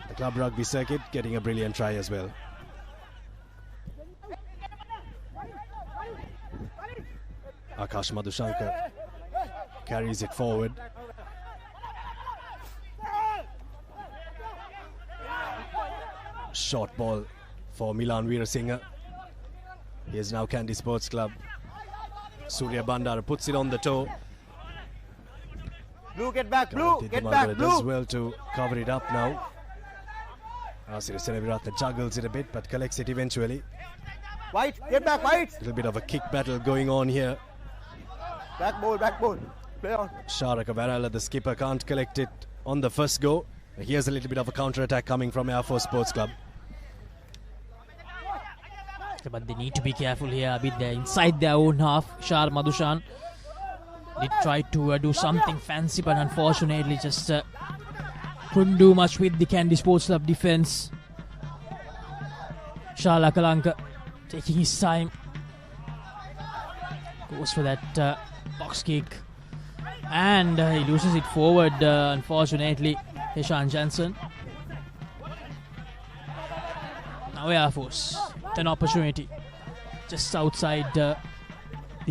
the club rugby circuit, getting a brilliant try as well. Akash Madhushankar carries it forward. Short ball for Milan Veerasinghe. Here's now Kandy Sports Club. Surya Bandara puts it on the toe. Blue, get back, Blue, get back, Blue. Does well to cover it up now. Asir Senaviratne juggles it a bit but collects it eventually. White, get back, White. A little bit of a kick battle going on here. Back ball, play on. Sharaka Varala, the skipper, can't collect it on the first go. Here's a little bit of a counter-attack coming from Air Force Sports Club. But they need to be careful here a bit. They're inside their own half. Shar Madhushan did try to do something fancy, but unfortunately just couldn't do much with the Kandy Sports Club defense. Shala Kalanka taking his time. Goes for that box kick. And he loses it forward, unfortunately. Heshan Jansen. Now Air Force, an opportunity just outside the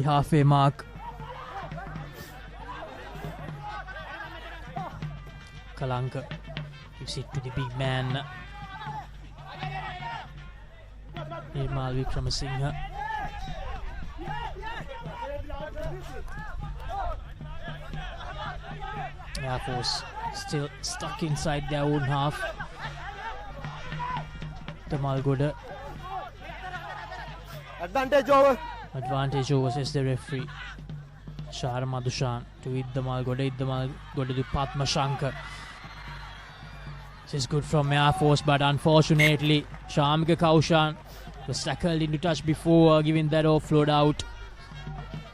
halfway mark. Kalanka gives it to the big man Nirmal Wickramasinghe. Air Force still stuck inside their own half. Damalgoda. Advantage over. Advantage over, says the referee. Shara Madushan to Iddamalgoda to Padma Shankar. This is good from Air Force, but unfortunately Shamika Kaushan was tackled into touch before giving that offload out.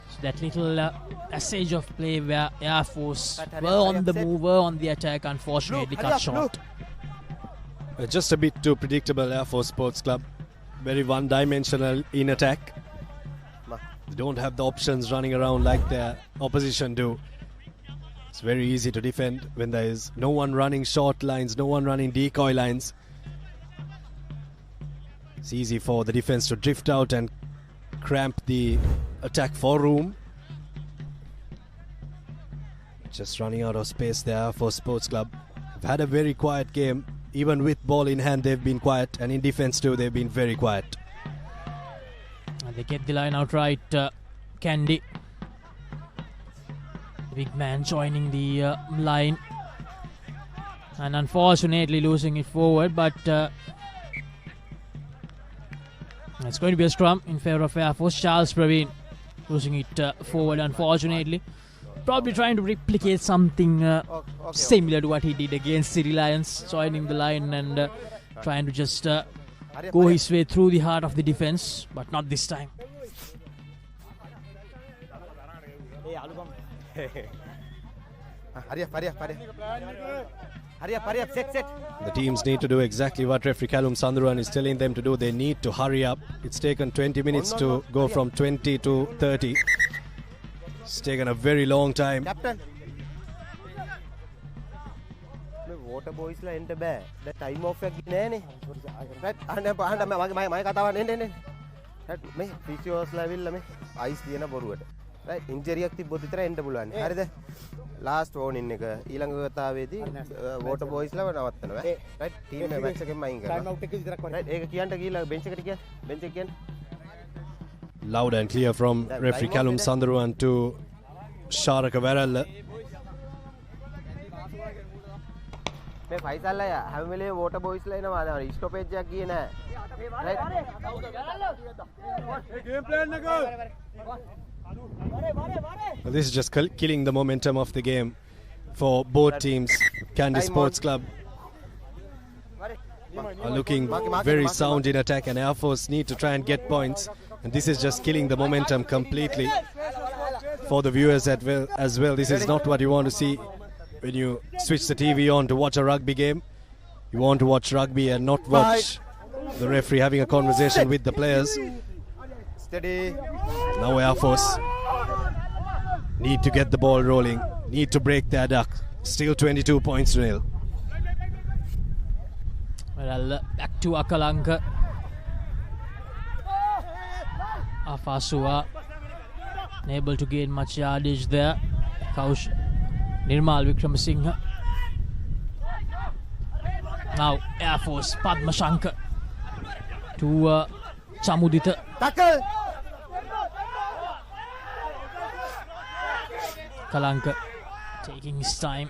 So that little passage of play where Air Force were on the move, were on the attack, unfortunately cut short. Just a bit too predictable, Air Force Sports Club. Very one-dimensional in attack. They don't have the options running around like their opposition do. It's very easy to defend when there is no one running short lines, no one running decoy lines. It's easy for the defense to drift out and cramp the attack for room. Just running out of space there for Sports Club. They've had a very quiet game. Even with ball in hand, they've been quiet, and in defense too, they've been very quiet. And they get the line out right. Kandy, the big man, joining the line, and unfortunately losing it forward. But it's going to be a scrum in favour of Air Force. Charles Praveen losing it forward, unfortunately. Probably trying to replicate something similar to what he did against City Lions, joining the line and trying to just go his way through the heart of the defense, but not this time. The teams need to do exactly what referee Callum Sandhuran is telling them to do. They need to hurry up. It's taken 20 minutes to go from 20 to 30. It's taken a very long time. Captain. Water boys la enter bෑ. The time off එක නෑ නේ. Right. අහන්න මගේ කතාව නෙන්න. Right. මේ physios la ඇවිල්ලා මේ ice දින බොරුවට. Right. Injury එකක් තිබ්බොත් විතර එන්න පුළුවන්. හරිද? Last warning එක ඊළඟ කතාවේදී water boys ලා නවත්තනවා. Right. Team match එකෙන් මයින් කරනවා. Time out එක විතරක් වරයි. Right. ඒක කියන්න ගිහලා bench එකට කියන්න. Bench එක කියන්න. Loud and clear from referee Callum Sandhuran to Sharaka Varalla. මේ ෆයිසල් අය හැම වෙලේ වෝටර් බොයිස් ලා එනවා දැන් ස්ටොපේජ් එකක් ගියේ නෑ රයිට් ගේම් ප්ලෑන් එක This is just killing the momentum of the game for both teams. Kandy Sports Club are looking very sound in attack, and Air Force need to try and get points, and this is just killing the momentum completely for the viewers as well. This is not what you want to see when you switch the TV on to watch a rugby game. You want to watch rugby and not watch the referee having a conversation with the players. Steady. Now Air Force need to get the ball rolling, need to break their duck. Still 22 points to nil. Well, back to Akalanka. Afasua unable to gain much yardage there. Nirmal Wickramasinghe. Now Air Force, Padma Shankar to Chamudita. Tackle! Kalanka taking his time.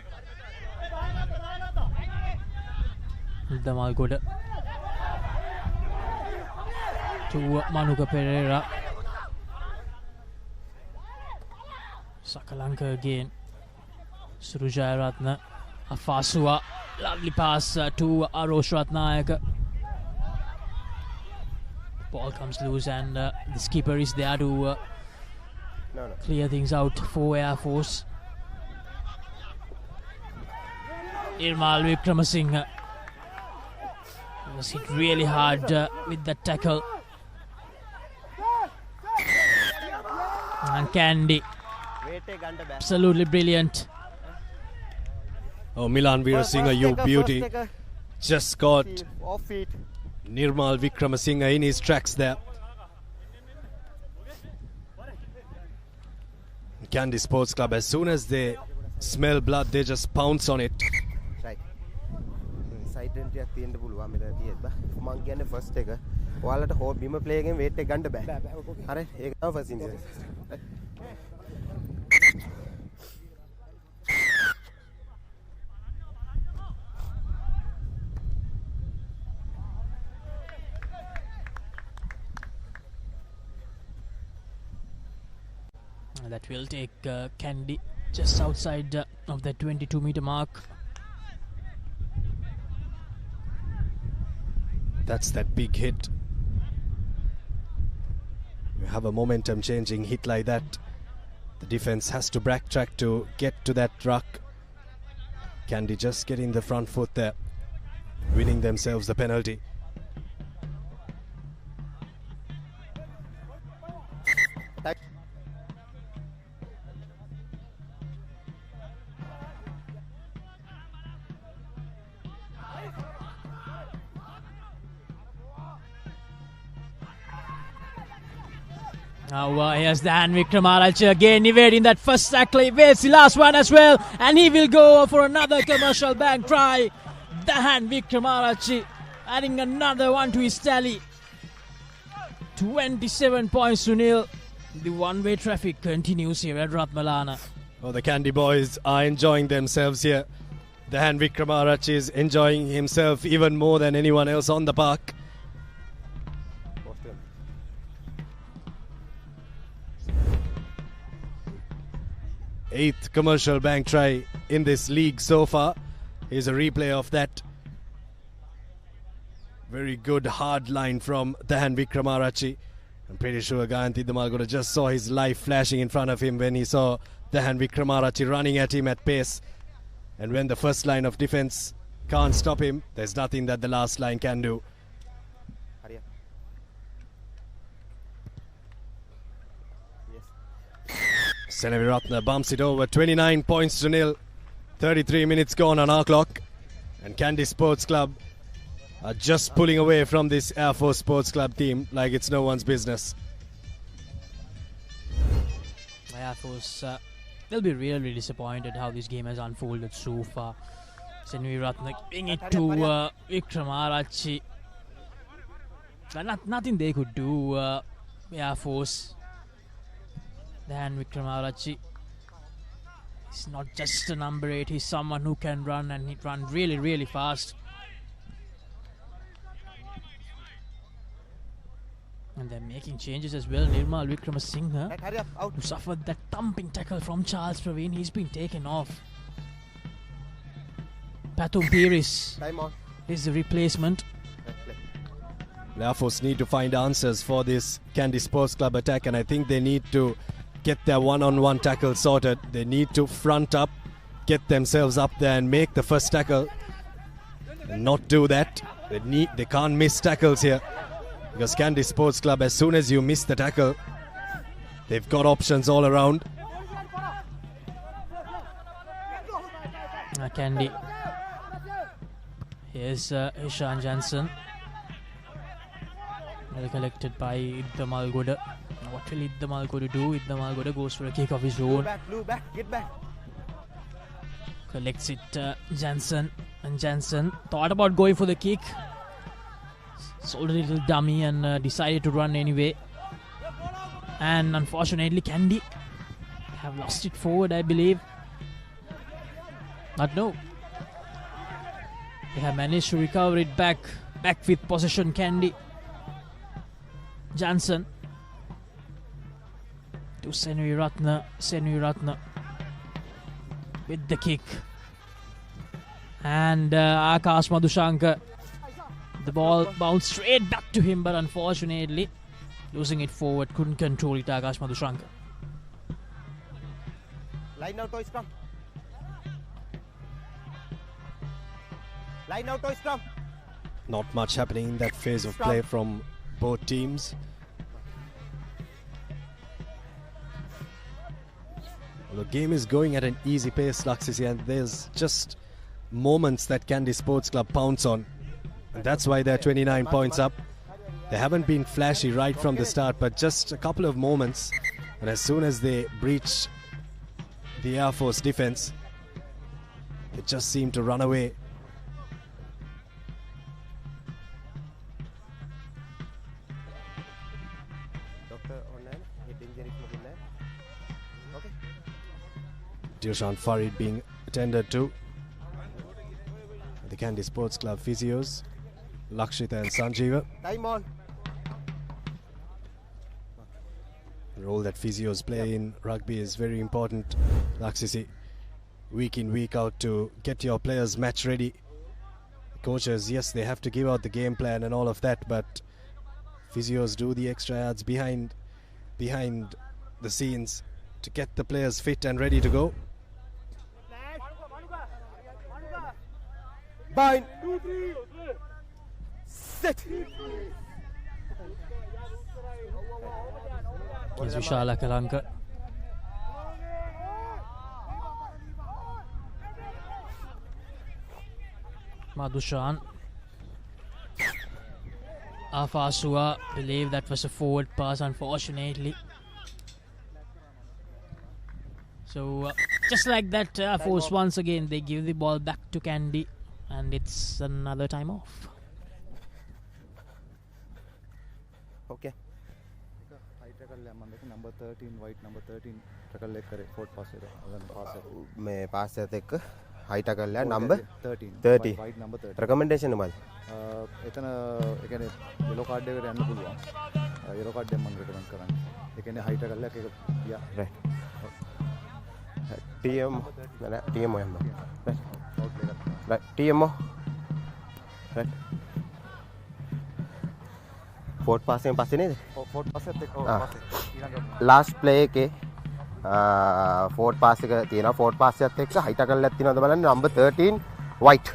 Damalgoda to Manuka Pereira. Sakalanka again. Surujaya Ratna. Afasua. Lovely pass to Arosh Ratnayaka. Ball comes loose, and the skipper is there to clear things out for Air Force. Nirmal Wickramasinghe was hit really hard with that tackle. And Kandy, absolutely brilliant. Oh, Milan Veerasinghe, you beauty. Just got Nirmal Wickramasinghe in his tracks there. Kandy Sports Club, as soon as they smell blood, they just pounce on it. uncertainty එකක් තියෙන්න පුළුවන් මෙතන තියෙද්දා. මම කියන්නේ first එක ඔයාලට හෝ බිම ප්ලේ එකෙන් weight එක ගන්න බෑ. හරි ඒක තමයි first incident. That will take Kandy just outside of the 22-meter mark. That's that big hit. You have a momentum changing hit like that. The defense has to backtrack to get to that ruck. Kandy just getting the front foot there, winning themselves the penalty. Now here's Dan Vikramarach again evading that first tackle. He evades the last one as well, and he will go for another commercial bank try. Dan Vikramarach adding another one to his tally. 27 points to nil. The one-way traffic continues here at Rathmalana. Oh, the Kandy boys are enjoying themselves here. Dan Vikramarach is enjoying himself even more than anyone else on the park. Eighth commercial bank try in this league so far. Here's a replay of that. Very good hard line from Dan Vikramarach. I'm pretty sure Gayanthi Damalgoda just saw his life flashing in front of him when he saw Dan Vikramarach running at him at pace. And when the first line of defense can't stop him, there's nothing that the last line can do. Senavi Ratna bumps it over, 29 points to nil. 33 minutes gone on our clock. And Kandy Sports Club are just pulling away from this Air Force Sports Club team like it's no one's business. Air Force, they'll be really disappointed how this game has unfolded so far. Senavi Ratna giving it to Vikramarach. Nothing they could do, Air Force. Dan Vikramarach is not just a number 8, he's someone who can run, and he run really, really fast. And they're making changes as well. Nirmal Vikramasinghe, who suffered that thumping tackle from Charles Praveen, he's been taken off. Patum Piris is the replacement. Air Force need to find answers for this Kandy Sports Club attack, and I think they need to get their one-on-one tackle sorted. They need to front up, get themselves up there and make the first tackle. And not do that. They can't miss tackles here. Because Kandy Sports Club, as soon as you miss the tackle, they've got options all around. Kandy. Here's Ishan Jansen. Well collected by Iddamalgoda. What will Iddamalgoda do? Iddamalgoda goes for a kick of his own. Get back. Collects it, Jansen. And Jansen thought about going for the kick. Sold a little dummy and decided to run anyway. And unfortunately, Kandy have lost it forward, I believe. But no. They have managed to recover it back with possession, Kandy. Jansen to Senavi Ratna with the kick, and Akash Madhushankar, the ball bounced straight back to him, but unfortunately losing it forward, couldn't control it. Akash Madhushankar. Line out to scrum. Line out to scrum. Not much happening in that phase of play from both teams. The game is going at an easy pace, Laksisi, and there's just moments that Kandy Sports Club pounce on. And that's why they're 29 points up. They haven't been flashy right from the start, but just a couple of moments. And as soon as they breach the Air Force defense, they just seem to run away. Okay. Dilshan Farid being attended to. The Kandy Sports Club physios, Lakshita and Sanjeeva. Time on. The role that physios play in rugby is very important, Lakshisi. Week in, week out to get your players match ready. Coaches, yes, they have to give out the game plan and all of that, but physios do the extra yards behind the scenes to get the players fit and ready to go. Bind. 2, 3. Set. Here's Vishala Kalanka. Madhushan. Afasua, believe that was a forward pass, unfortunately. So, just like that, Force once again, they give the ball back to Kandy, and it's another time off. Okay. Number 13, white number 13, tackle leg करे, forward pass है, मैं pass है तक high tackle है number 30, white number 30. Recommendation है माल. इतना एक ने yellow card देकर रहने बुलवा, yellow card दे मन recommend कराने, एक ने high tackle है कि या right. TM TMO है माल. Right. TMO. Right. Forward pass में pass नहीं थे. Forward pass है तक. Last play के forward pass එක තියෙනවා. Forward pass එකත් එක්ක high tackle එකක් තියෙනවද බලන්න. Number 13 white.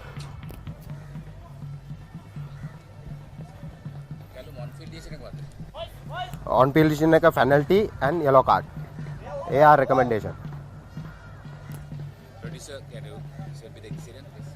On field decision එක penalty and yellow card. AR recommendation. Producer, can you show me the incident, please?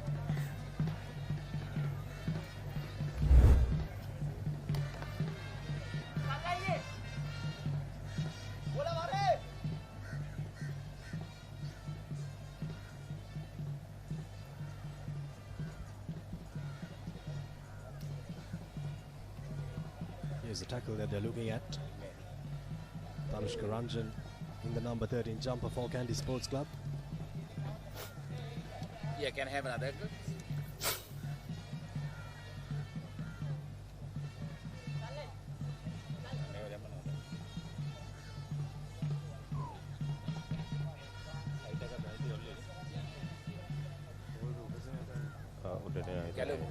Here's the tackle that they're looking at. Tanushka Ranjan in the number 13 jumper for Kandy Sports Club. Yeah, can I have another?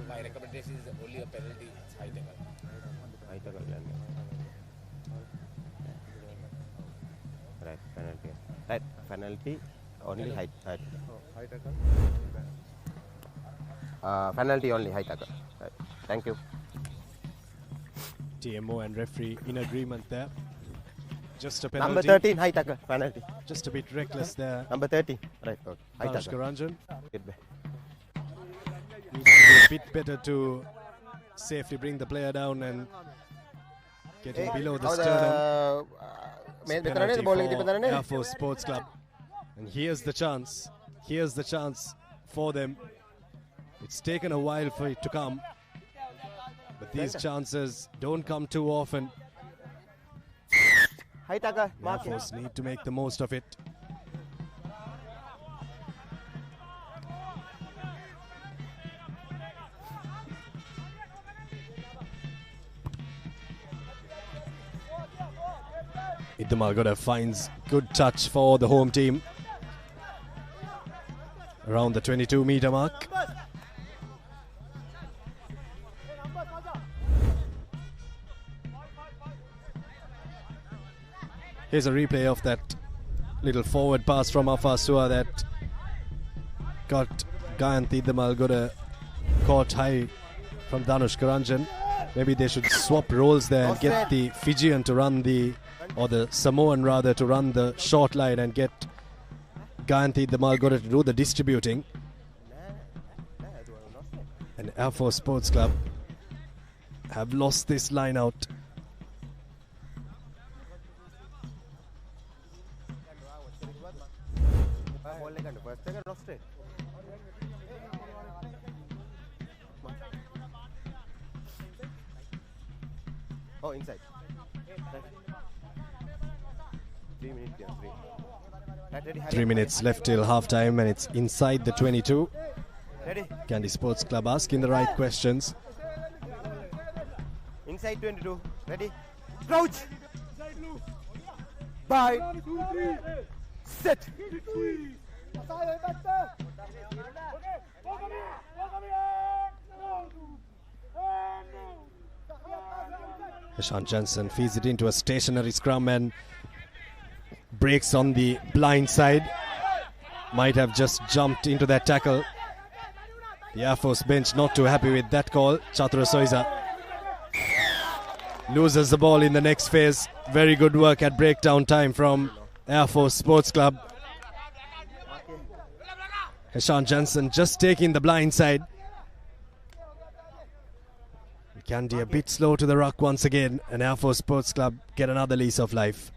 My recommendation is only a penalty high tackle. High tackle. Right, penalty. Right, penalty only high tackle. High tackle. Penalty only high tackle. Right. Thank you. TMO and referee in agreement there. Just a penalty. Number 13 high tackle penalty. Just a bit reckless there. Number 13. Right. Okay. High Tanushka tackle. Ranjan. Get back. Needs to be a bit better to safely bring the player down and get him below the sternum. Penalty for Air Force Sports Club. And here's the chance. Here's the chance for them. It's taken a while for it to come. But these chances don't come too often. High tackle. Air Force need to make the most of it. Iddamalgoda finds good touch for the home team. Around the 22-meter mark. Here's a replay of that little forward pass from Afasua that got Gayanthi Iddamalgoda caught high from Danushka Ranjan. Maybe they should swap roles there and get the Fijian to run or the Samoan rather, to run the short line and get Gayanthi Iddamalgoda to do the distributing. And Air Force Sports Club have lost this line out. Oh, inside. 3 minutes left till half time, and it's inside the 22. Kandy Sports Club asking the right questions. Inside 22. Ready? Crouch. Bye. Set. Heshan Johnson feeds it into a stationary scrum and breaks on the blind side. Might have just jumped into that tackle. The Air Force bench not too happy with that call. Chatura Soiza loses the ball in the next phase. Very good work at breakdown time from Air Force Sports Club. Heshan Johnson just taking the blind side. Kandy a bit slow to the ruck once again, and Air Force Sports Club get another lease of life.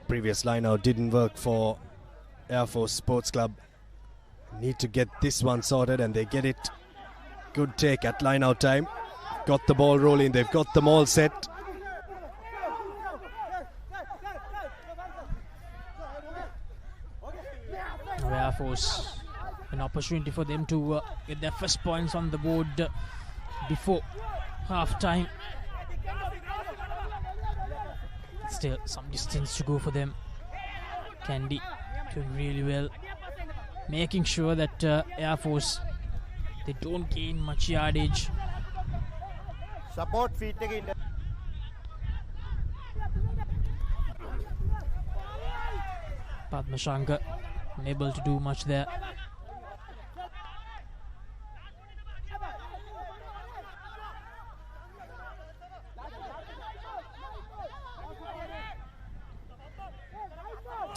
Previous line out didn't work for Air Force Sports Club. Need to get this one sorted, and they get it. Good take at line out time. Got the ball rolling. They've got them all set. Air Force, an opportunity for them to get their first points on the board before half time. Still some distance to go for them. Kandy doing really well, making sure that Air Force, they don't gain much yardage. Support feet again. Padma Shankar unable to do much there.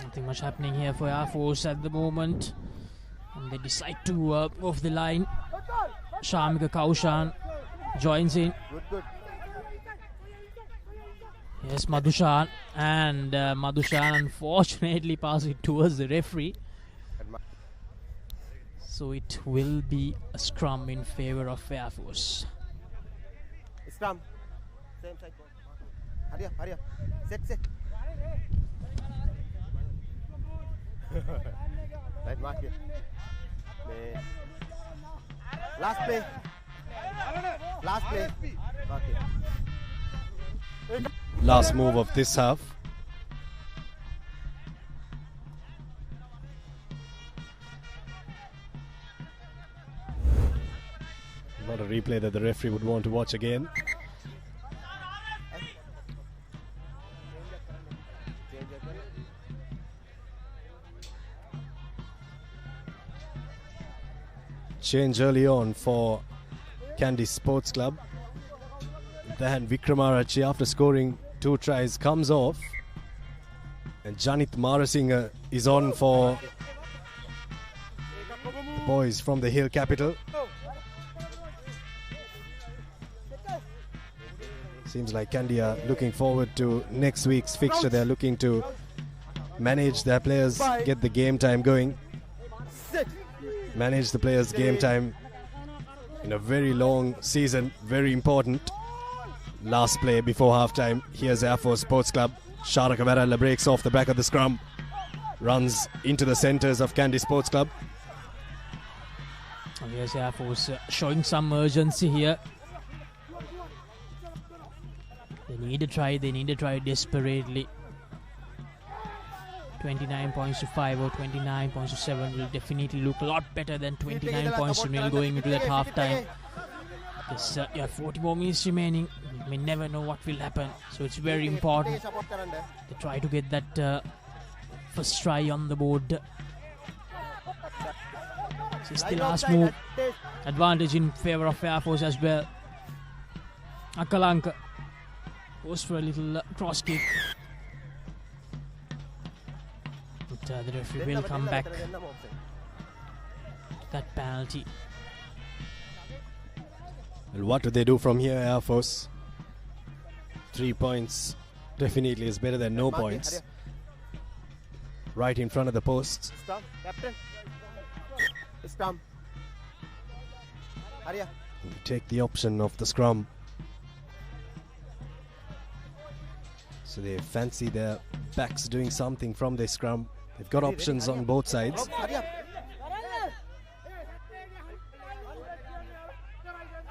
Nothing much happening here for Air Force at the moment, and they decide to go off the line. Shamika Kaushan joins in. Good. Yes, Madhushan, and Madhushan unfortunately passes it towards the referee. So it will be a scrum in favor of Air Force. Scrum. Same side. Hurry up. Set. Right, mark here. Last play. Mark here. Last move of this half. Not a replay that the referee would want to watch again. Change early on for Kandy Sports Club. Then Vikramarachi, after scoring 2 tries, comes off, and Janit Marasinghe is on for the boys from the Hill Capital. Seems like Kandy are looking forward to next week's fixture. They're looking to manage their players, get the game time going. Manage the players' game time in a very long season, very important. Last play before halftime. Here's Air Force Sports Club. Sharaka Varela breaks off the back of the scrum, runs into the centres of Kandy Sports Club. Yes, Air Force showing some urgency here. They need to try desperately. 29 points to 5 or 29 points to 7 will definitely look a lot better than 29 points to nil going into that half time. Because you have 40 more minutes remaining. You may never know what will happen. So it's very important to try to get that first try on the board. This is the last move. Advantage in favour of Air Force as well. Akalanka goes for a little cross kick. But the referee will come back. that penalty. And what do they do from here, Air Force? 3 points definitely is better than no points. Right in front of the posts. Scrum, captain. Scrum. Hurry up. Take the option of the scrum. So they fancy their backs doing something from the scrum. They've got options on both sides. Hurry up.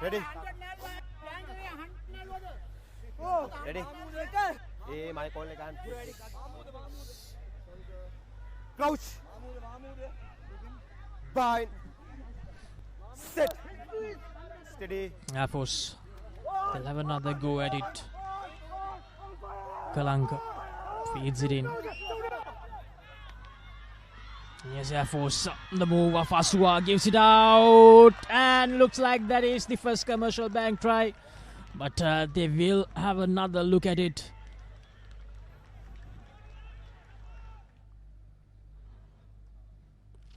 Ready? Ready? Hey, my call again. Crouch. Bind. Sit. Steady. Air Force, they'll have another go at it. Kalanka feeds it in. Yes, Air Force, the move of Asua gives it out, and looks like that is the first commercial bank try, but they will have another look at it.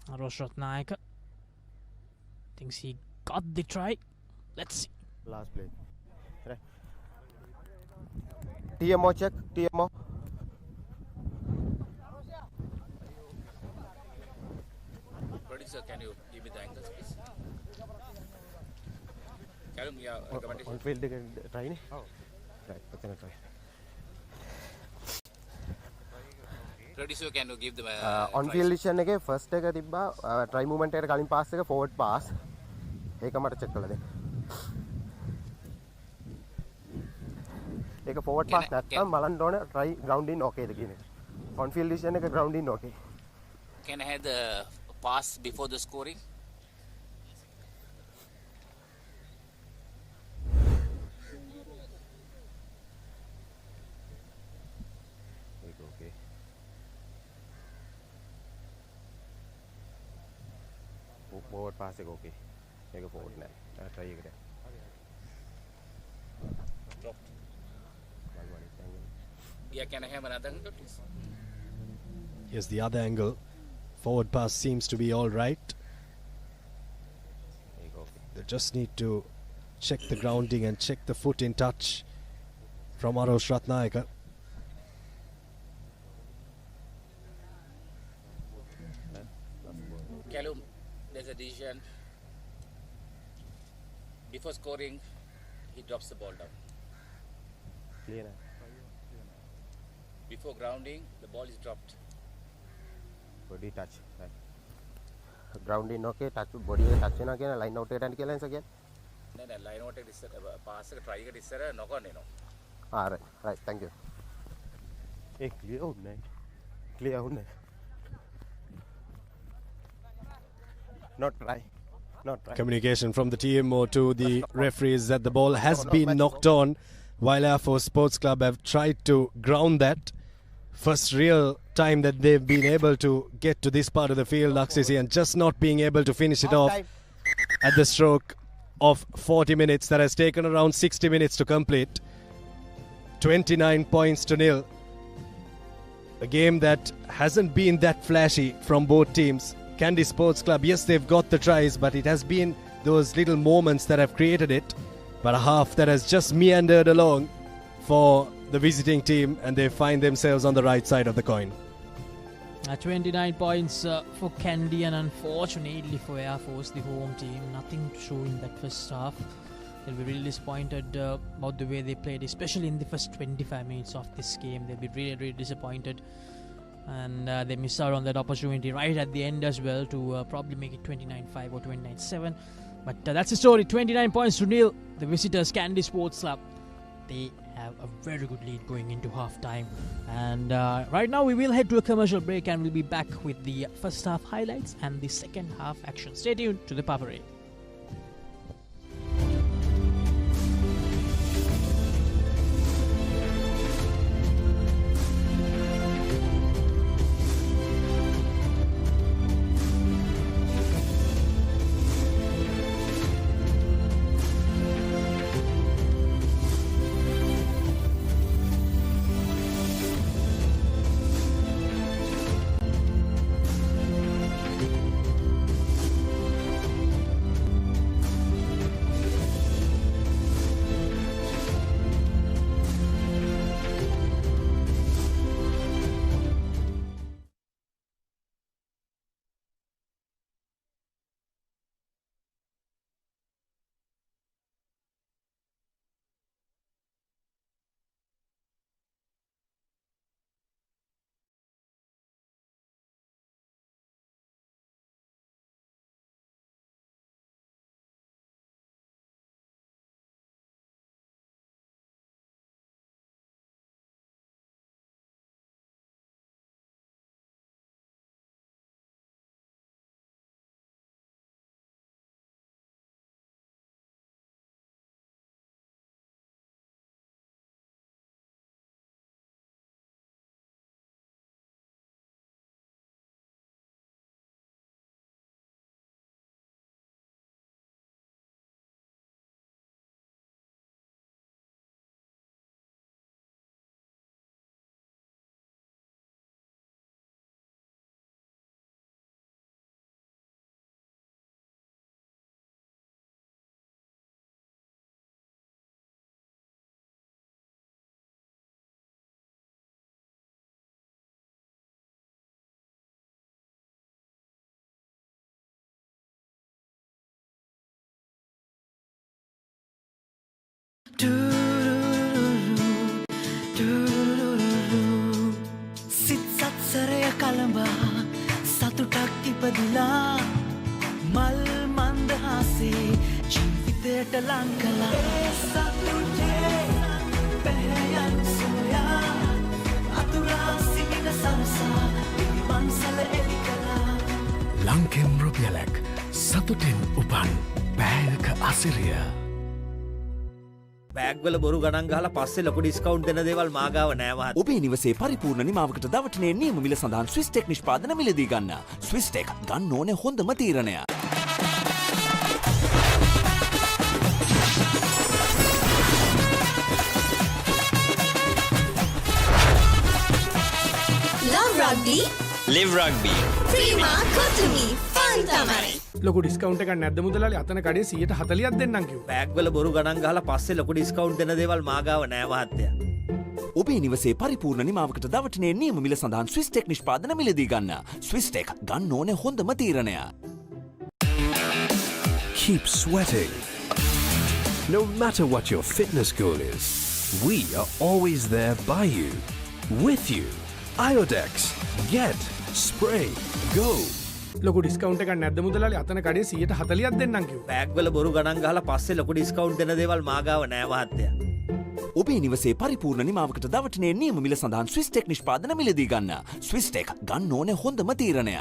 Rathmalana thinks he got the try. Let's see. Last play. Right. TMO check. TMO. Producer, can you give me the angles, please? Callum, On field try ni? Oh. Right, let's try. Producer, can you give them on field decision එකේ first එක තිබ්බා try movement එකට කලින් pass එක forward pass. ඒක මට check කරලා දෙන්න. ඒක forward pass නැත්නම් බලන්න ඕනේ try ground in okay ද කියන එක. On field decision එක ground in okay. Can I have the pass before the scoring? Okay. Forward pass එක okay. ඒක forward නෑ. try එකට. Dropped. Yeah, can I have another angle, please? Here's the other angle. Forward pass seems to be all right. They just need to check the grounding and check the foot in touch from Arosh Rathmalana. Callum, there's a decision. Before scoring, he drops the ball down. Clear. Before grounding, the ball is dropped. Body touch. Right. Grounding okay, touch body touch වෙනවා කියන line out එකට යන්න කියලා නේද කියන්නේ? නෑ line out එකට ඉස්සර pass එක try එකට ඉස්සර knock on එනවා. Right, thank you. Clear වුණේ. Clear වුණේ. Not try. Communication from the TMO to the referees that the ball has been knocked on, while Air Force Sports Club have tried to ground that. First real time that they've been able to get to this part of the field, Laksisi, and just not being able to finish it off at the stroke of 40 minutes. That has taken around 60 minutes to complete. 29 points to nil. A game that hasn't been that flashy from both teams. Kandy Sports Club, yes, they've got the tries, but it has been those little moments that have created it. But a half that has just meandered along for the visiting team, and they find themselves on the right side of the coin. 29 points for Kandy, and unfortunately for Air Force, the home team, nothing to show in that first half. They'll be really disappointed about the way they played, especially in the first 25 minutes of this game. They'll be really disappointed, and they miss out on that opportunity right at the end as well to probably make it 29-5 or 29-7. But that's the story. 29 points to nil. The visitors, Kandy Sports Club, they have a very good lead going into half-time. And right now we will head to a commercial break, and we'll be back with the first half highlights and the second half action. Stay tuned to the Papare. සිත් සත්සරය කළඹා සතුටක් ඉපදිලා මල් මන්දහසේ ජීවිතයට ලං කළා සතුටේ පැහැයන් සොයා අතුරා සිහින සරසා පිළිවන්සල එලි කළා ලංකෙම් රුපියලක් සතුටෙන් උපන් බෑයක අසිරිය බෑග්වල බොරු ගණන් ගහලා පස්සේ ලොකු ඩිස්කවුන්ට් දෙන දේවල් මාගාව නෑ මහත්තයා. ඔබේ නිවසේ පරිපූර්ණ නිමාවකට දවටනේ නියම මිල සඳහන් ස්විස්ටෙක් නිෂ්පාදන මිලදී ගන්න. ස්විස්ටෙක් ගන්න ඕනේ හොඳම තීරණය. Love Rugby. Live Rugby. Prima Kotumi. Fun Tamari. ලොකු ඩිස්කවුන්ට් එකක් නැද්ද මුදලාලි අතන කඩේ 140ක් දෙන්නම් කිව්වා. බෑග්වල බොරු ගණන් ගහලා පස්සේ ලොකු ඩිස්කවුන්ට් දෙන දේවල් මාගාව නෑ මහත්තයා. ඔබේ නිවසේ පරිපූර්ණ නිමාවකට දවටනේ නියම මිල සඳහන් ස්විස්ටෙක් නිෂ්පාදන මිලදී ගන්න. ස්විස්ටෙක් ගන්න ඕනේ හොඳම තීරණය. Keep sweating. No matter what your fitness goal is, we are always there by you, with you. Iodex. Get, spray, go. ලොකු ඩිස්කවුන්ට් එකක් නැද්ද මුදලාලි අතන කඩේ 140ක් දෙන්නම් කිව්වා. බෑග්වල බොරු ගණන් ගහලා පස්සේ ලොකු ඩිස්කවුන්ට් දෙන දේවල් මාගාව නෑ මහත්තයා. ඔබේ නිවසේ පරිපූර්ණ නිමාවකට දවටනේ නියම මිල සඳහන් ස්විස්ටෙක් නිෂ්පාදන මිලදී ගන්න. ස්විස්ටෙක් ගන්න ඕනේ හොඳම තීරණය.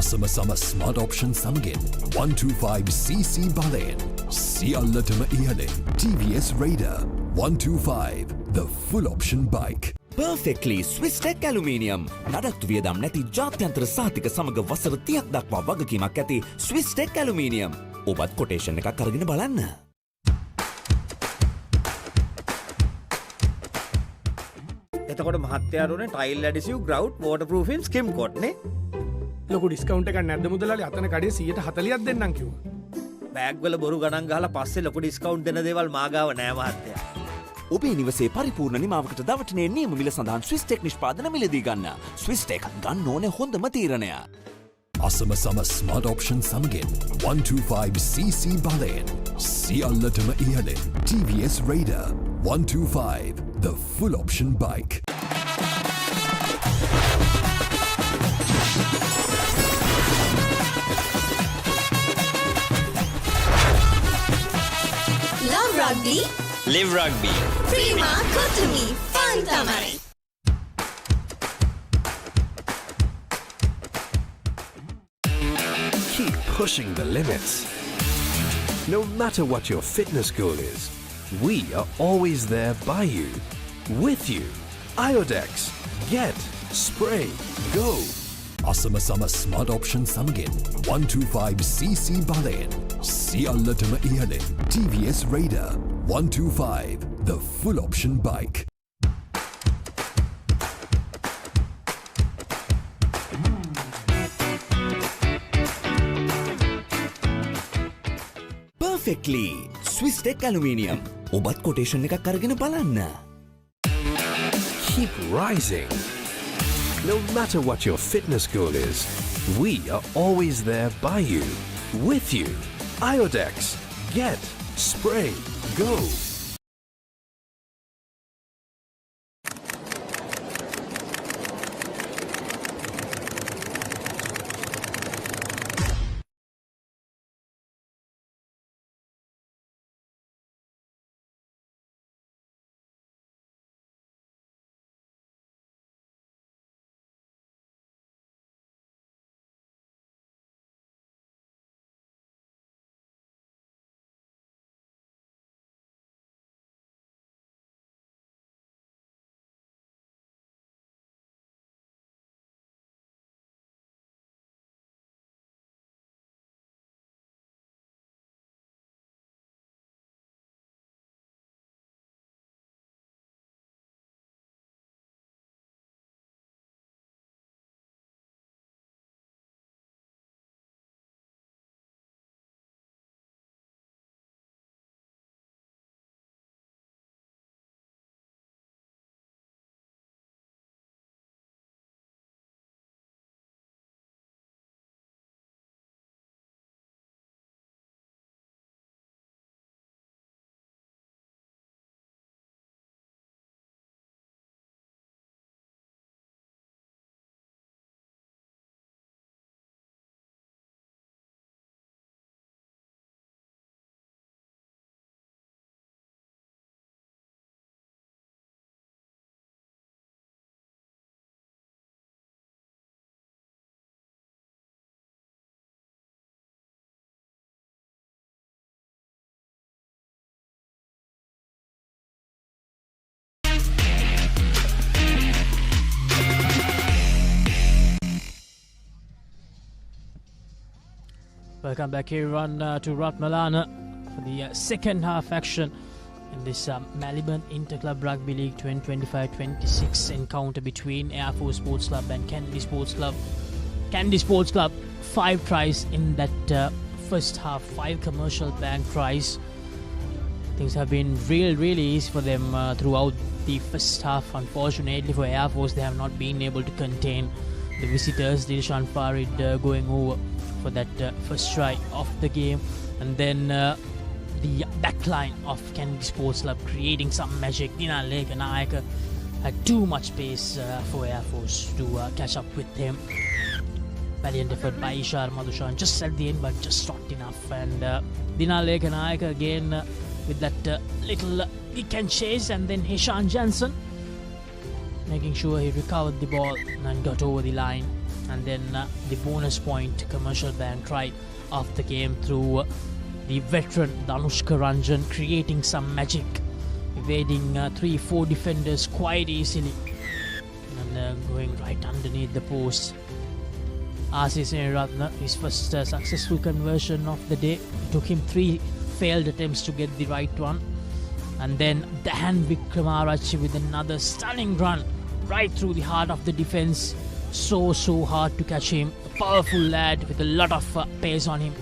අසම සම ස්මාර්ට් ඔප්ෂන් සමගින් 125cc බලයෙන් සියල්ලටම ඉහළින් TVS Raider 125 the full option bike. Perfectly Swisstech aluminium නඩත්තු වියදම් නැති ජාත්‍යන්තර සාතික සමග වසර 30ක් දක්වා වගකීමක් ඇති ස්විස්ටෙක් ඇලුමිනියම්. ඔබත් කොටේෂන් එකක් අරගෙන බලන්න. එතකොට මහත්තයාරුනේ ටයිල් ඇඩිසිව් ග්‍රවුට් වෝටර්ප්‍රූෆින් ස්කිම් කොට් නේ. ලොකු ඩිස්කවුන්ට් එකක් නැද්ද මුදලාලි අතන කඩේ 140ක් දෙන්නම් කිව්වා. බෑග්වල බොරු ගණන් ගහලා පස්සේ ලොකු ඩිස්කවුන්ට් දෙන දේවල් මාගාව නෑ මහත්තයා. ඔබේ නිවසේ පරිපූර්ණ නිමාවකට දවටනේ නියම මිල සඳහන් ස්විස්ටෙක් නිෂ්පාදන මිලදී ගන්න. ස්විස්ටෙක් ගන්න ඕනේ හොඳම තීරණය. අසම සම ස්මාර්ට් ඔප්ෂන් සමගින් 125cc බලයෙන් සියල්ලටම ඉහළින් TVS Raider 125 the full option bike. Love Rugby. Live Rugby. Prima Kotumi. Fun Tamari. Keep pushing the limits. No matter what your fitness goal is, we are always there by you, with you. Iodex. Get, spray, go. අසම සම smart option සමගින් 125cc බලයෙන් සියල්ලටම ඉහළින් TVS Raider 125 the full option bike. Perfectly Swisstech aluminium. ඔබත් quotation එකක් අරගෙන බලන්න. Keep rising. No matter what your fitness goal is, we are always there by you, with you. Iodex. Get, spray, go. Welcome back here on to Rathmalana for the second half action in this Maliban Inter-Club Rugby League 2025-26 encounter between Air Force Sports Club and Kandy Sports Club. Kandy Sports Club, 5 tries in that first half, 5 commercial bank tries. Things have been really easy for them throughout the first half. Unfortunately for Air Force, they have not been able to contain the visitors. Dilshan Farid going over for that first try of the game, and then the backline of Kandy Sports Club creating some magic. Dialog ViU had too much space for Air Force to catch up with him. Valiant effort by Ishar Madhushan just at the end, but just not enough. And Dialog ViU again with that little kick and chase, and then Hishan Jansen making sure he recovered the ball and got over the line. And then the bonus point commercial bank try of the game through the veteran Danushka Ranjan, creating some magic, evading 3-4 defenders quite easily and going right underneath the post. R.C. Seniratna, his first successful conversion of the day. It took him 3 failed attempts to get the right one. And then Dan Vikramarachi with another stunning run right through the heart of the defense. So hard to catch him. A powerful lad with a lot of pace on him.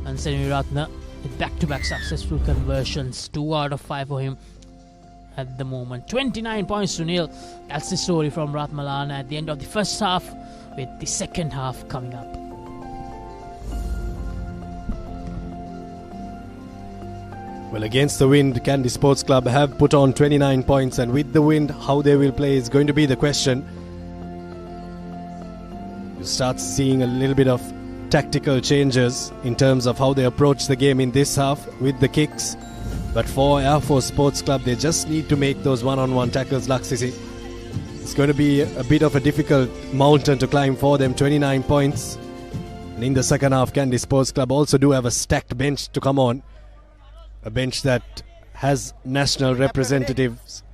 And Seniratna with back-to-back successful conversions, 2 out of 5 for him at the moment. 29 points to nil. That's the story from Rathmalana at the end of the first half, with the second half coming up. Well, against the wind, Kandy Sports Club have put on 29 points, and with the wind, how they will play is going to be the question. You start seeing a little bit of tactical changes in terms of how they approach the game in this half with the kicks. But for Air Force Sports Club, they just need to make those one-on-one tackles, Laksisi. It's going to be a bit of a difficult mountain to climb for them, 29 points. And in the second half, Kandy Sports Club also do have a stacked bench to come on. A bench that has national representatives.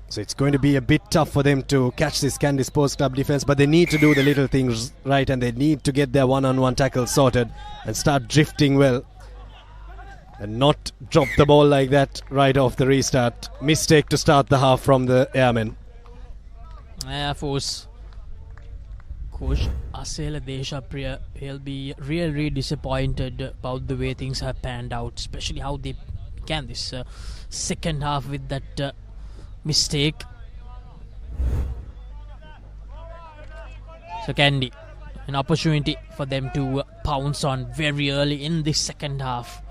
So it's going to be a bit tough for them to catch this Kandy Sports Club defense, but they need to do the little things right, and they need to get their one-on-one tackle sorted and start drifting well and not drop the ball like that right off the restart. Mistake to start the half from the Airmen. Air Force coach Asela Deshapriya, he'll be really disappointed about the way things have panned out, especially how they began this second half with that mistake. So Kandy, an opportunity for them to pounce on very early in the second half.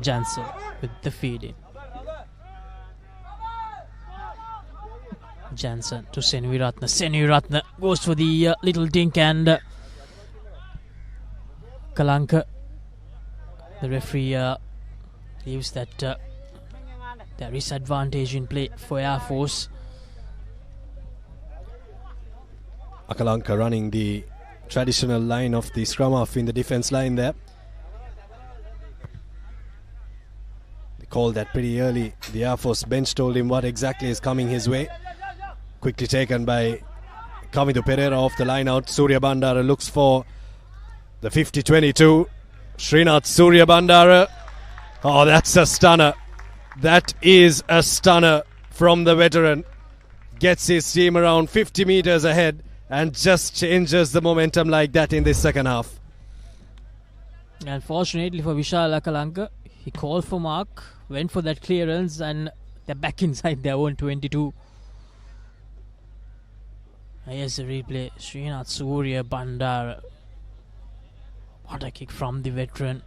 Jansen with the feed in. Jansen to Seniratna. Seniratna goes for the little dink, and Kalanka, the referee, leaves that there is advantage in play for Air Force. Akalanka running the traditional line of the scrum half in the defense line there. They called that pretty early. The Air Force bench told him what exactly is coming his way. Quickly taken by Kamidu Pereira off the line out. Surya Bandara looks for the 50-22. Srinath Surya Bandara. Oh, that's a stunner. That is a stunner from the veteran. Gets his team around 50 meters ahead and just changes the momentum like that in this second half. Unfortunately for Vishal Akalanka, he called for mark, went for that clearance, and they're back inside their own 22. Here's the replay. Srinath Surya Bandara. What a kick from the veteran.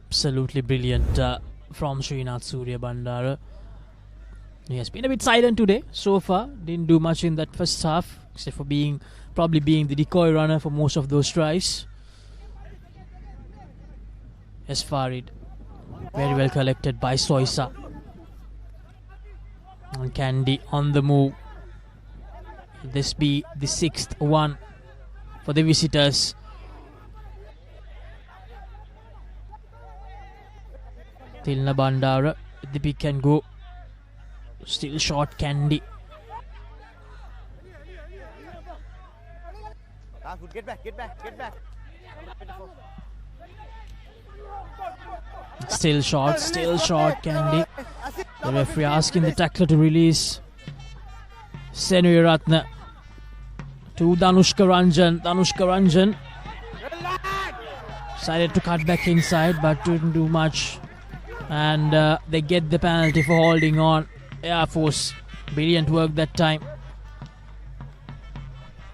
Absolutely brilliant from Srinath Surya Bandara. He has been a bit silent today so far. Didn't do much in that first half, except for probably being the decoy runner for most of those tries. Yes, Farid. Very well collected by Soisa. And Kandy on the move. This be the 6th one for the visitors. Tilna Bandara, the pick and go. Still short Kandy. Get back, get back, get back. Still short Kandy. The referee asking the tackler to release Senuiratna to Danushka Ranjan. Decided to cut back inside but didn't do much. And they get the penalty for holding on. Air Force, brilliant work that time.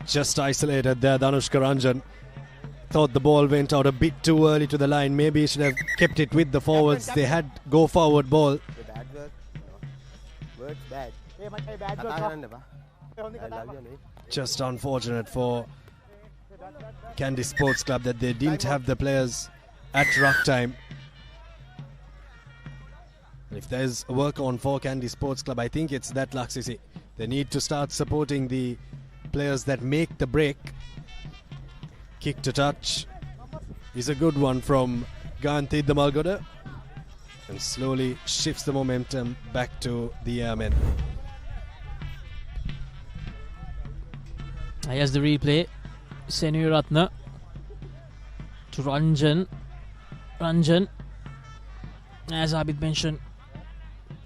Just isolated there, Danushka Ranjan. Thought the ball went out a bit too early to the line. Maybe he should have kept it with the forwards. They had go forward ball. Bad work. Work's bad. Just unfortunate for Kandy Sports Club that they didn't have the players at ruck time. If there's work on for Kandy Sports Club, I think it's that, Laksisi. They need to start supporting the players that make the break. Kick to touch is a good one from Ganthi Damalgoda and slowly shifts the momentum back to the airmen. Here's the replay. Senuiratna to Ranjan. As Abid mentioned,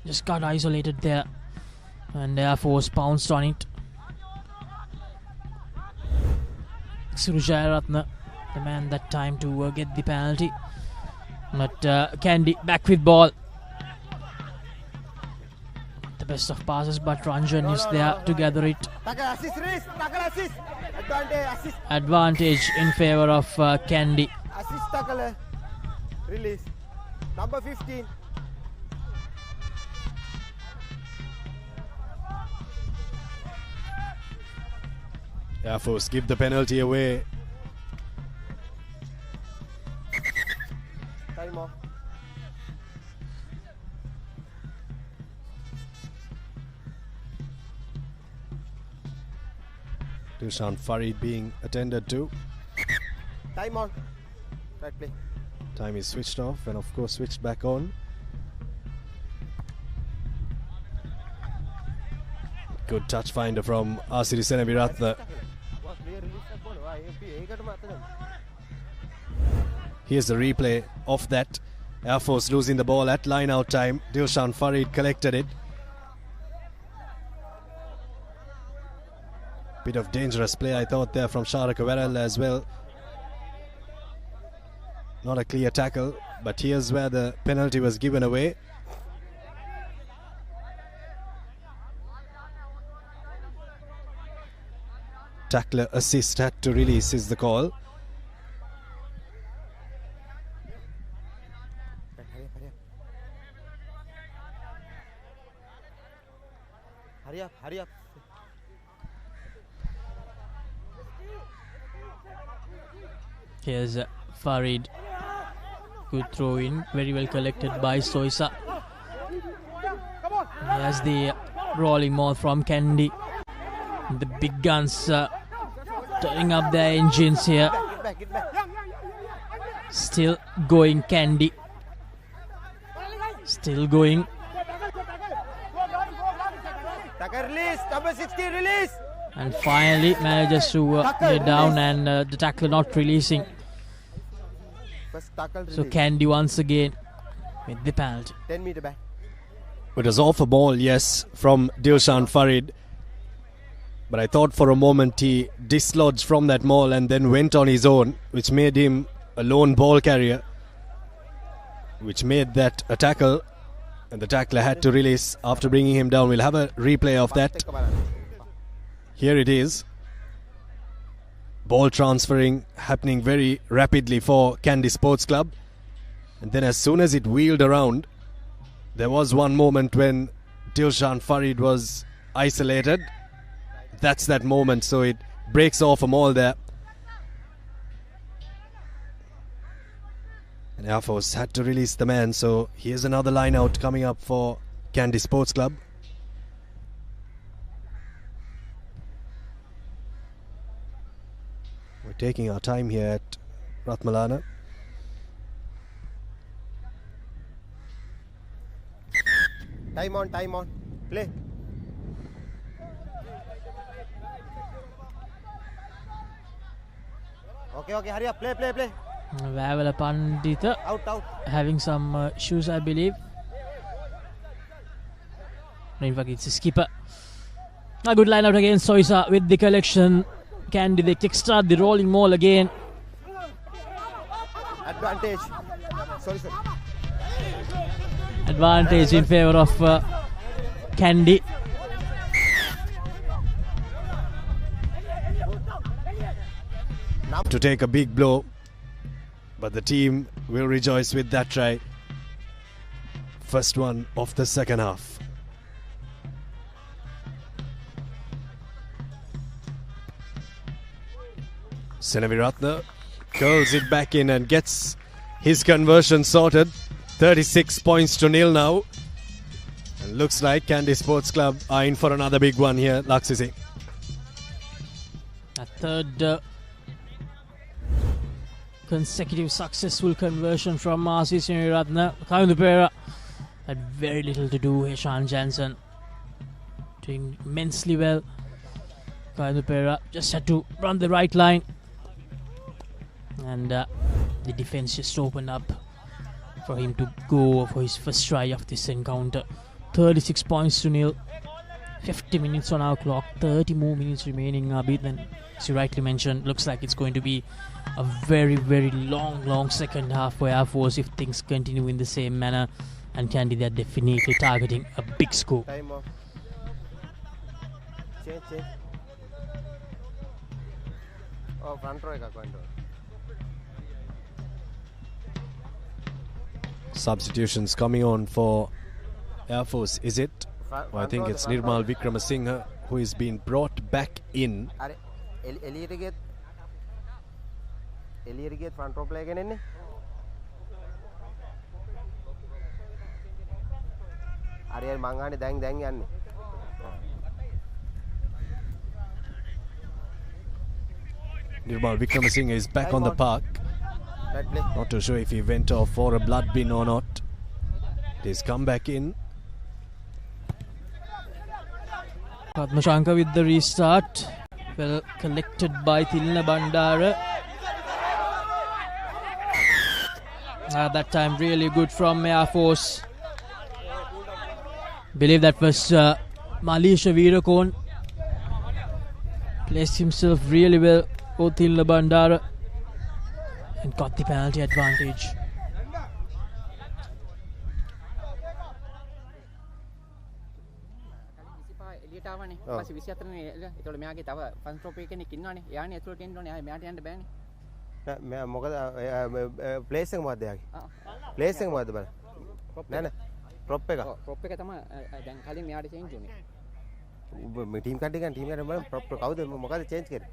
just got isolated there and Air Force pounced on it. Surujayaratna, the man that time to get the penalty. But Kandy back with ball. The best of passes, but Ranjan is there to gather it. Advantage in favor of Kandy. Assist tackle. Release. Number 15. Air Force give the penalty away. Time off. Dilshan Farid being attended to. Time on. Right play. Time is switched off and of course switched back on. Good touch finder from Asiri Senaviratna. Here's the replay of that. Air Force losing the ball at line out time. Dilshan Farid collected it. Bit of dangerous play I thought there from Sharaka Verel as well. Not a clear tackle, but here's where the penalty was given away. Tackler assist had to release is the call. Hurry up. Here's Farid. Good throw in, very well collected by Soisa. Here's the rolling maul from Kandy. The big guns turning up their engines here. Get back. Still going Kandy. Still going. Tackle release. Number 16 release. And finally manages to get down and the tackler not releasing. So Kandy once again with the penalty. 10 meter back. It was off a ball, yes, from Dilshan Farid. But I thought for a moment he dislodged from that maul and then went on his own, which made him a lone ball carrier, which made that a tackle, and the tackler had to release after bringing him down. We'll have a replay of that. Here it is. Ball transferring happening very rapidly for Kandy Sports Club. And then as soon as it wheeled around, there was one moment when Dilshan Farid was isolated. That's that moment, so it breaks off a maul there. And Air Force had to release the man, so here's another line out coming up for Kandy Sports Club. We're taking our time here at Rathmalana. Time on. Play. Okay, hurry up. Play. Vavala Pandita Out. having some issues, I believe. In fact, it's a skipper. A good line out again. Soisa with the collection. Kandy, they kickstart the rolling maul again. Advantage. Sorry. Advantage in favor of Kandy. To take a big blow, but the team will rejoice with that try. First one of the second half. Senaviratne curls it back in and gets his conversion sorted. 36 points to nil now. And looks like Kandy Sports Club are in for another big one here, Laksisi. A third consecutive successful conversion from Marcy Senaviratne. ThePapare had very little to do. Sean Jansen doing immensely well. ThePapare just had to run the right line. And the defense just opened up for him to go for his first try of this encounter. 36 points to nil. 50 minutes on our clock. 30 more minutes remaining. Abid, then, as you rightly mentioned, looks like it's going to be a very, very long second half for Air Force if things continue in the same manner. And Kandy, they're definitely targeting a big score. Time off. Change. Oh, front row going to. Substitutions coming on for Air Force, is it? Well, I think it's Nirmal Vikramasinghe who is being brought back in. Elliot front row play again. Ariel Mangani dang yanni. Nirmal Vikramasinghe is back on the park. Not too sure if he went off for a blood bin or not. He's come back in. Padmashankar with the restart. Well collected by Thilna Bandara. That time really good from Air Force. Believe that was Malisha Veerakon. Placed himself really well for Thilna Bandara. And got the penalty advantage. Place එක මොකද්ද යාගේ? Place එක මොකද්ද බලන්න. නෑ prop එක. prop එක තමයි දැන් කලින් මෙයාට change උනේ. මේ team card එක ගන්න team card එක බලන්න prop කවුද මොකද්ද change කරේ?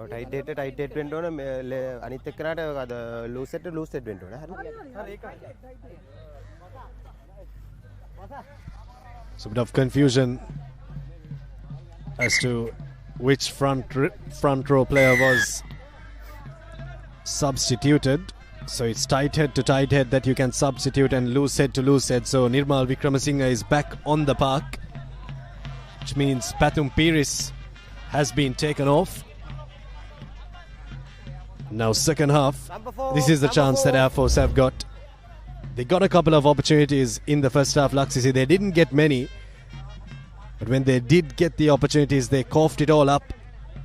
tight date වෙන්න ඕන අනිත් එක්කනට අද loose set වෙන්න ඕන හරි. So a bit of confusion as to which front row player was substituted. So it's tight head to tight head that you can substitute and loose head to loose head. So Nirmal Vikramasinghe is back on the park, which means Pathum Piris has been taken off. Now second half, this is the chance that Air Force have got. They got a couple of opportunities in the first half, Laksisi. They didn't get many, but when they did get the opportunities, they coughed it all up.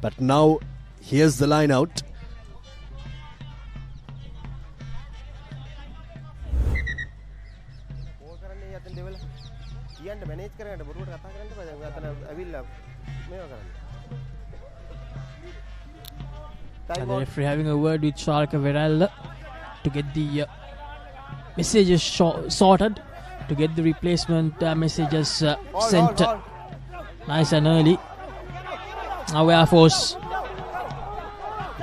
But now, here's the line out. And the referee having a word with Sharka Veralda to get the messages sorted, to get the replacement messages sent nice and early. Now Air Force,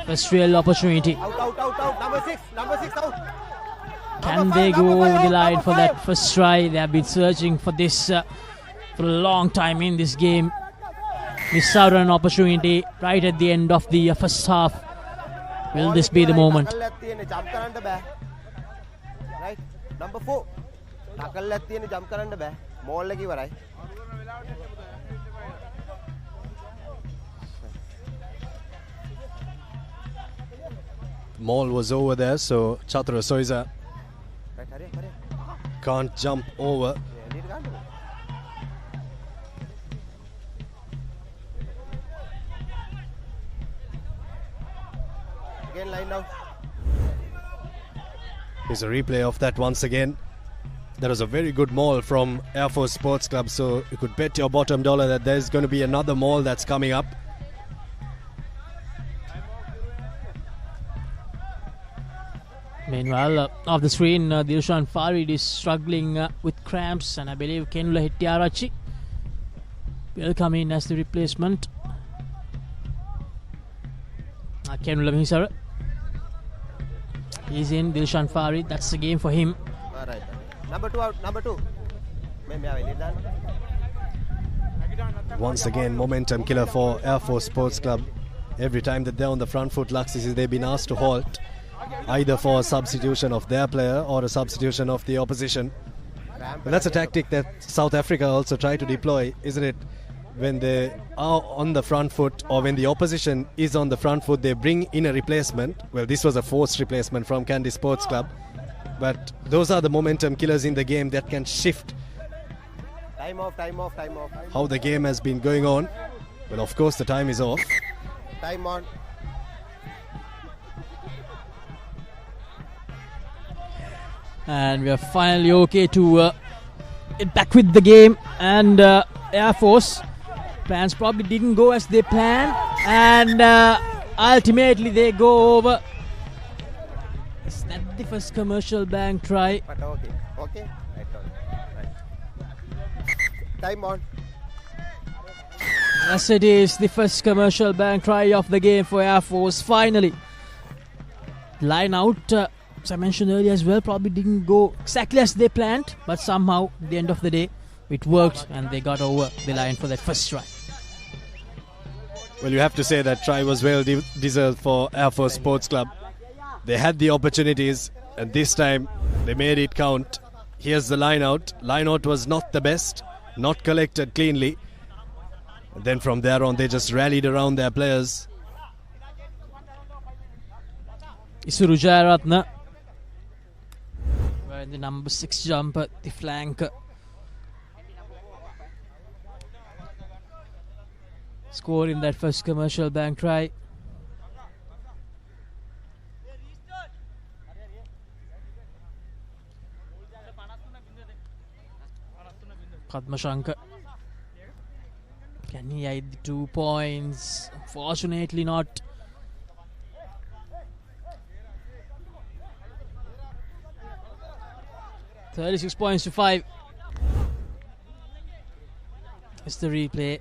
first real opportunity. Out. Number six out. Can they go over the line for that first try? They have been searching for this for a long time in this game. miss out on an opportunity right at the end of the first half. Will this be the moment? Right, number 4. Tackle at the jump කරන්න බෑ. Mall එක ඉවරයි. Maul was over there, so Chatra Soiza can't jump over. Again lined out. Here's a replay of that once again. That was a very good maul from Air Force Sports Club, so you could bet your bottom dollar that there's going to be another maul that's coming up. Meanwhile, off the screen, Dilshan Farid is struggling with cramps, and I believe Kenula Hettiarachi will come in as the replacement. Kenula Mihisara. He's in, Dilshan Farid. That's the game for him. All right. Number 2 out. Number 2. Once again, momentum killer for Air Force Sports Club. Every time that they're on the front foot, Luxus, they've been asked to halt, either for a substitution of their player or a substitution of the opposition. And that's a tactic that South Africa also try to deploy, isn't it? When they are on the front foot, or when the opposition is on the front foot, they bring in a replacement. Well, this was a forced replacement from Kandy Sports Club, but those are the momentum killers in the game that can shift Time off. how the game has been going on. Well, of course, the time is off. Time on. And we are finally okay to get back with the game. And Air Force plans probably didn't go as they planned, and ultimately they go over. Is that the first commercial bank try? But okay. Right. Time on. Yes, it is the first commercial bank try of the game for Air Force. Finally, line out, as I mentioned earlier as well, probably didn't go exactly as they planned, but somehow at the end of the day it worked and they got over the line for that first try. Well, you have to say that try was well deserved for Air Force Sports Club. They had the opportunities, and this time they made it count. Here's the line out. Line out was not the best, not collected cleanly. And then from there on, they just rallied around their players. Isuru Jayaratna wearing the number 6 jumper, the flank. Scored in that first commercial bank try. Padma Shankar. Can he add the 2 points? Fortunately not. £36 to 5. It's the replay.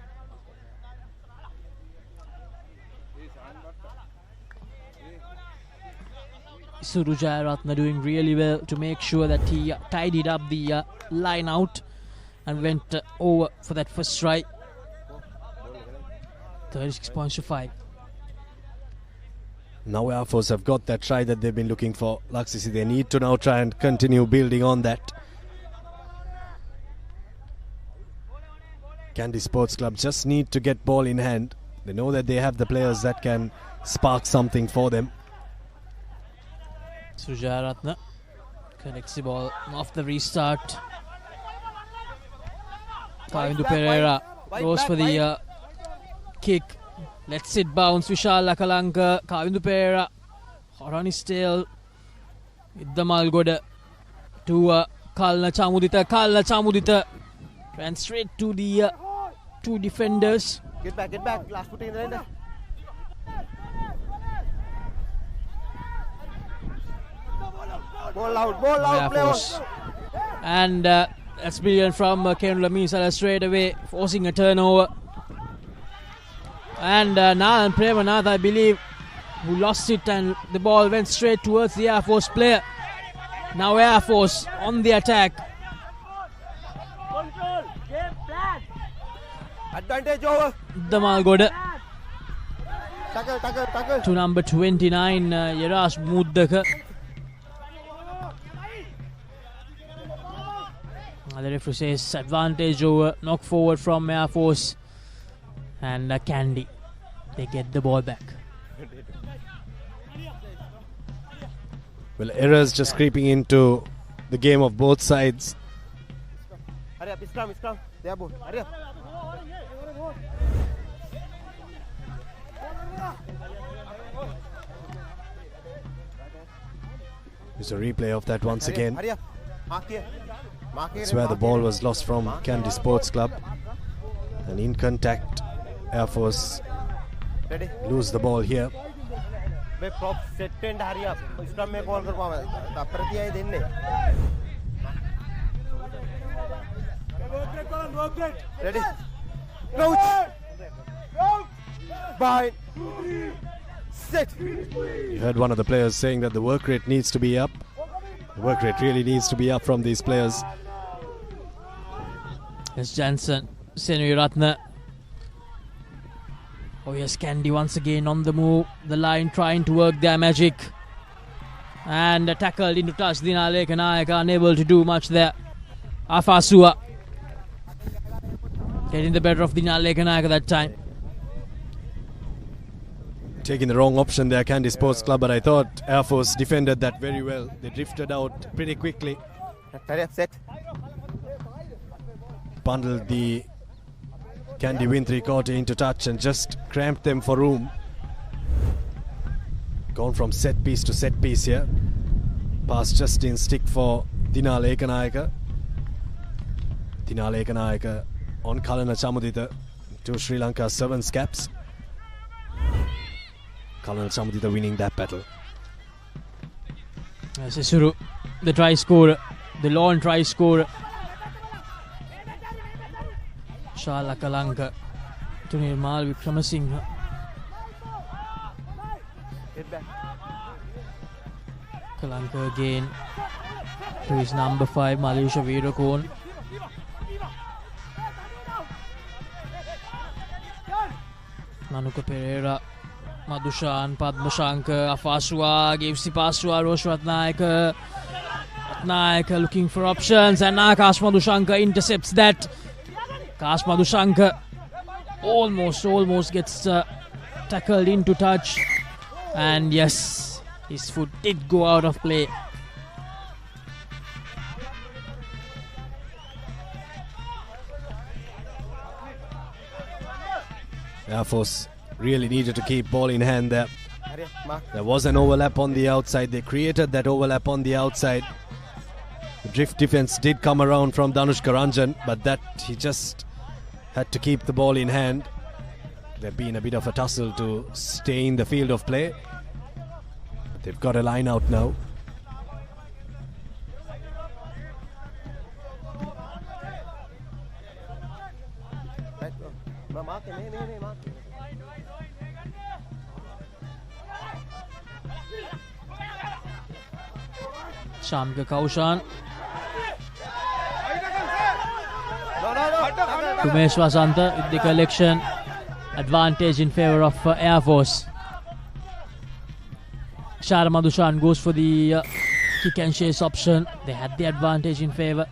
Isuru Jayaratna doing really well to make sure that he tidied up the line out and went over for that first try. 36 to 5. Now Air Force have got that try that they've been looking for. Luxus, they need to now try and continue building on that. Kandy Sports Club just need to get ball in hand. They know that they have the players that can spark something for them. Sujaratna connects the ball off the restart. Kavindu Pereira goes for the kick. Lets it bounce. Vishal Lakalanka. Kavindu Pereira hot on his tail. Iddamal Goda to Kalna Chamudita. Ran straight to the two defenders. Get back. Last foot in there. Ball out, play out. And that's brilliant from Kenula Misala straight away, forcing a turnover. And Nalan Premanath, I believe, who lost it, and the ball went straight towards the Air Force player. Now Air Force on the attack. Advantage over. Damalgoda Tackle. to number 29, Yarash Muddaka. The referee says advantage over, knock forward from Air Force, and Kandy. They get the ball back. Well, errors just creeping into the game of both sides. Hurry up, scrum. They are both. Hurry up. There's a replay of that once again. Hurry up. Mark here. It's where the ball was lost from Kandy Sports Club. And in contact, Air Force Ready? lose the ball here. Be prop set and hurry up. Scrum में call कर पावे. प्रति आए दिन ने. Ready? Crouch. Bind. Sit. You heard one of the players saying that the work rate needs to be up. The work rate really needs to be up from these players. It's Jansen, Senuratna. Oh yes, Kandy once again on the move. The line trying to work their magic. And tackled into touch. Dinale Kanayaka unable to do much there. Afasua getting the better of Dinale Kanayaka that time. Taking the wrong option there, Kandy Sports Club, but I thought Air Force defended that very well. They drifted out pretty quickly. Hurry up, set. Bundled the Kandy win three-quarter into touch and just cramped them for room. Gone from set piece to set piece here. Pass just in stick for Dinale Kanayaka. Dinale Kanayaka on Kalana Chamudita to Sri Lanka's 7 caps. Kalana Chamudita winning that battle. Sisuru, the try scorer, the lone try scorer. Shala Kalanka to Nirmal Vikramasinghe. Kalanka again to his number 5, Malaysia Veerakone. Nanuka Pereira, Madushan, Padmashankar, Afasua gives the pass to Arosh Ratnayaka. Ratnayaka looking for options, and now Kash Madushankar intercepts that. Kash Madushankar almost gets tackled into touch, and yes, his foot did go out of play. Air Force really needed to keep ball in hand there. There was an overlap on the outside. They created that overlap on the outside. The drift defense did come around from Danush Karanjan, but that he just had to keep the ball in hand. There'd been a bit of a tussle to stay in the field of play. But they've got a line out now. Shamka Kaushan. Umesh Vasanta with the collection. Advantage in favour of Air Force. Shara Madushan goes for the kick and chase option. They had the advantage in favour.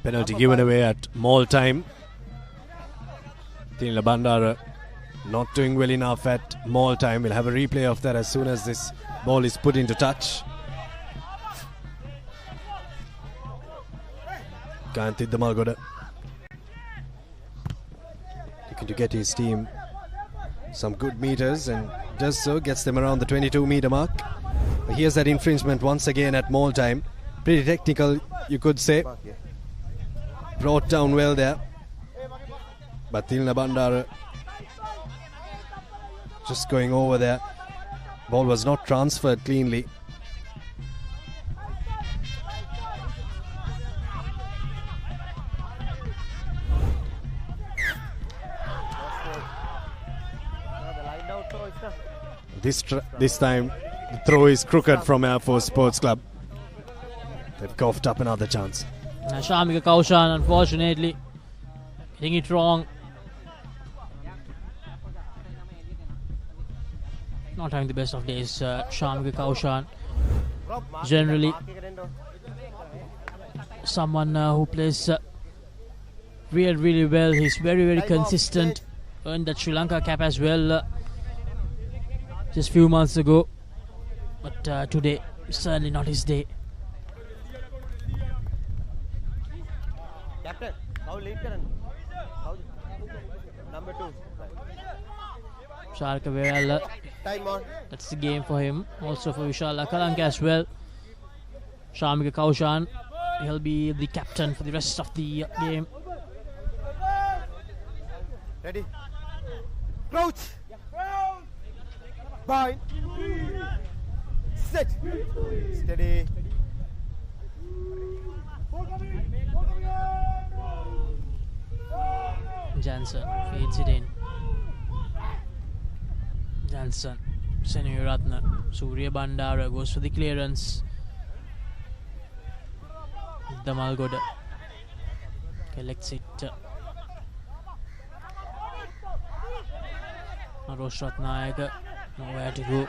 Penalty given away at maul time. Tinila Bandara not doing well enough at maul time. We'll have a replay of that as soon as this ball is put into touch. Kanthi Damalgoda looking to get his team some good meters, and does so, gets them around the 22 meter mark. Here's that infringement once again at maul time. Pretty technical, you could say. Brought down well there, but Tilna Bandara just going over there. Ball was not transferred cleanly. This time the throw is crooked from Air Force Sports Club. coughed up another chance. Shamika Kaushan, unfortunately, getting it wrong. Not having the best of days, Shamika Kaushan. Generally, someone who plays really well. He's very consistent. Earned that Sri Lanka cap as well just few months ago. But today, certainly not his day. Captain, how late number 2. Sharka Virala. Time on. That's the game for him. Also for Vishal Akalanka as well. Shamika Kaushan. He'll be the captain for the rest of the game. Ready? Crouch. Bind. Set. Steady. Jansen feeds it in. Jansen, Senurathna, Surya Bandara goes for the clearance. Damalgoda collects it. Arosh Ratnayaka, nowhere to go.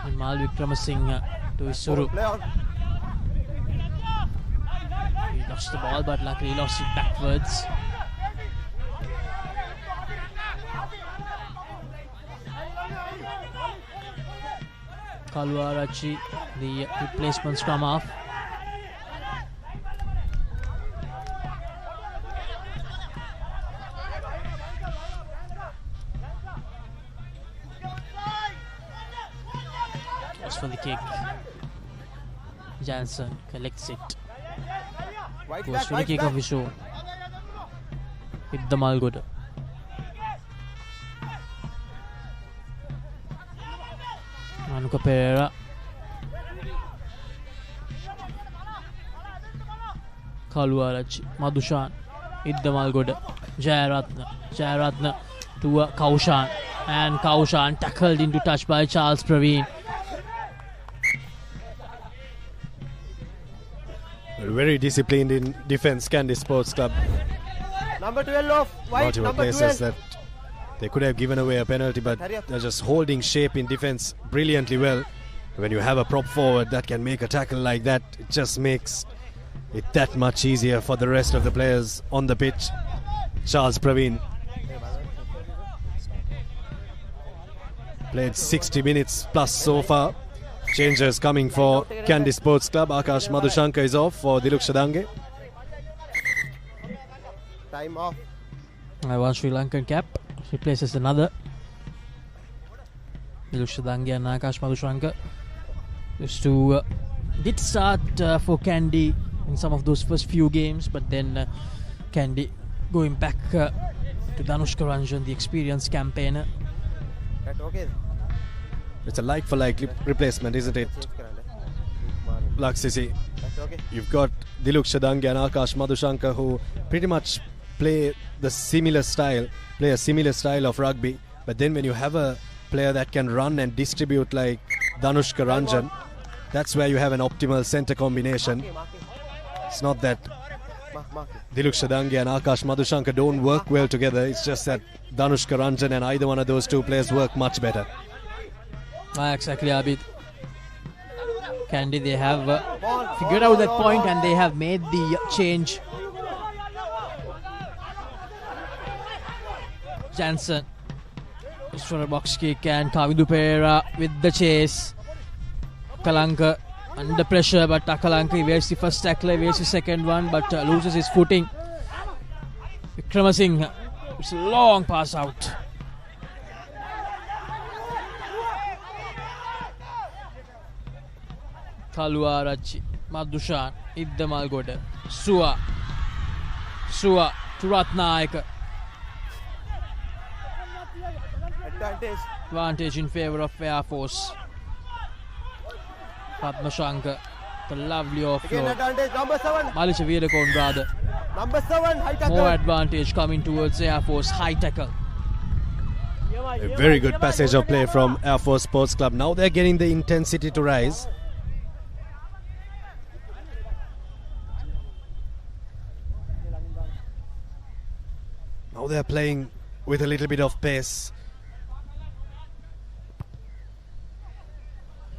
And Mal Vikramasinghe to Isuru. He lost the ball, but luckily lost it backwards. Kalwarachi, the replacement scrum half. Goes for the kick. Jansen collects it. Goes for the kick of his own. Hit the Malgoda. Anuka Pereira. Kaluarachi. Madhushan. Hit the Malgoda. Jayaratna to Kaushan. And Kaushan tackled into touch by Charles Praveen. Very disciplined in defense, Kandy Sports Club. Number 12 off. White. Multiple Number places 12. that they could have given away a penalty, but they're just holding shape in defense brilliantly well. When you have a prop forward that can make a tackle like that, it just makes it that much easier for the rest of the players on the pitch. Charles Praveen played 60 minutes plus so far. Changes coming for Kandy Sports Club. Akash Madhushanka is off for Diluk Shadange. Time off. One Sri Lankan cap replaces another. Diluk Shadange and Akash Madhushanka. Those two did start for Kandy in some of those first few games, but then Kandy going back to Danushka Ranjan, the experienced campaigner. Okay. It's a like-for-like replacement, isn't it? Laksisi. You've got Diluk Shadange and Akash Madhushanka who pretty much play a similar style of rugby. But then when you have a player that can run and distribute like Danushka Ranjan, that's where you have an optimal centre combination. It's not that Diluk Shadange and Akash Madhushanka don't work well together. It's just that Danushka Ranjan and either one of those two players work much better. Exactly, Abid. Kandy, they have figured out that point and they have made the change. Jansen is for a box kick and Kavidu Pereira with the chase. Akalanka under pressure, but Akalanka evades the first tackle, evades the second one, but loses his footing. Vikramasinghe, it's a long pass out. Kaluarachi, Madhushan, Iddamalgoda, Sua to Ratnayaka. Advantage in favour of Air Force. Padmashankar, the lovely offload. Malicha Veerakon rather. Number 7, high tackle. More advantage coming towards Air Force, high tackle. A very good passage of play from Air Force Sports Club. Now they're getting the intensity to rise. Now they're playing with a little bit of pace.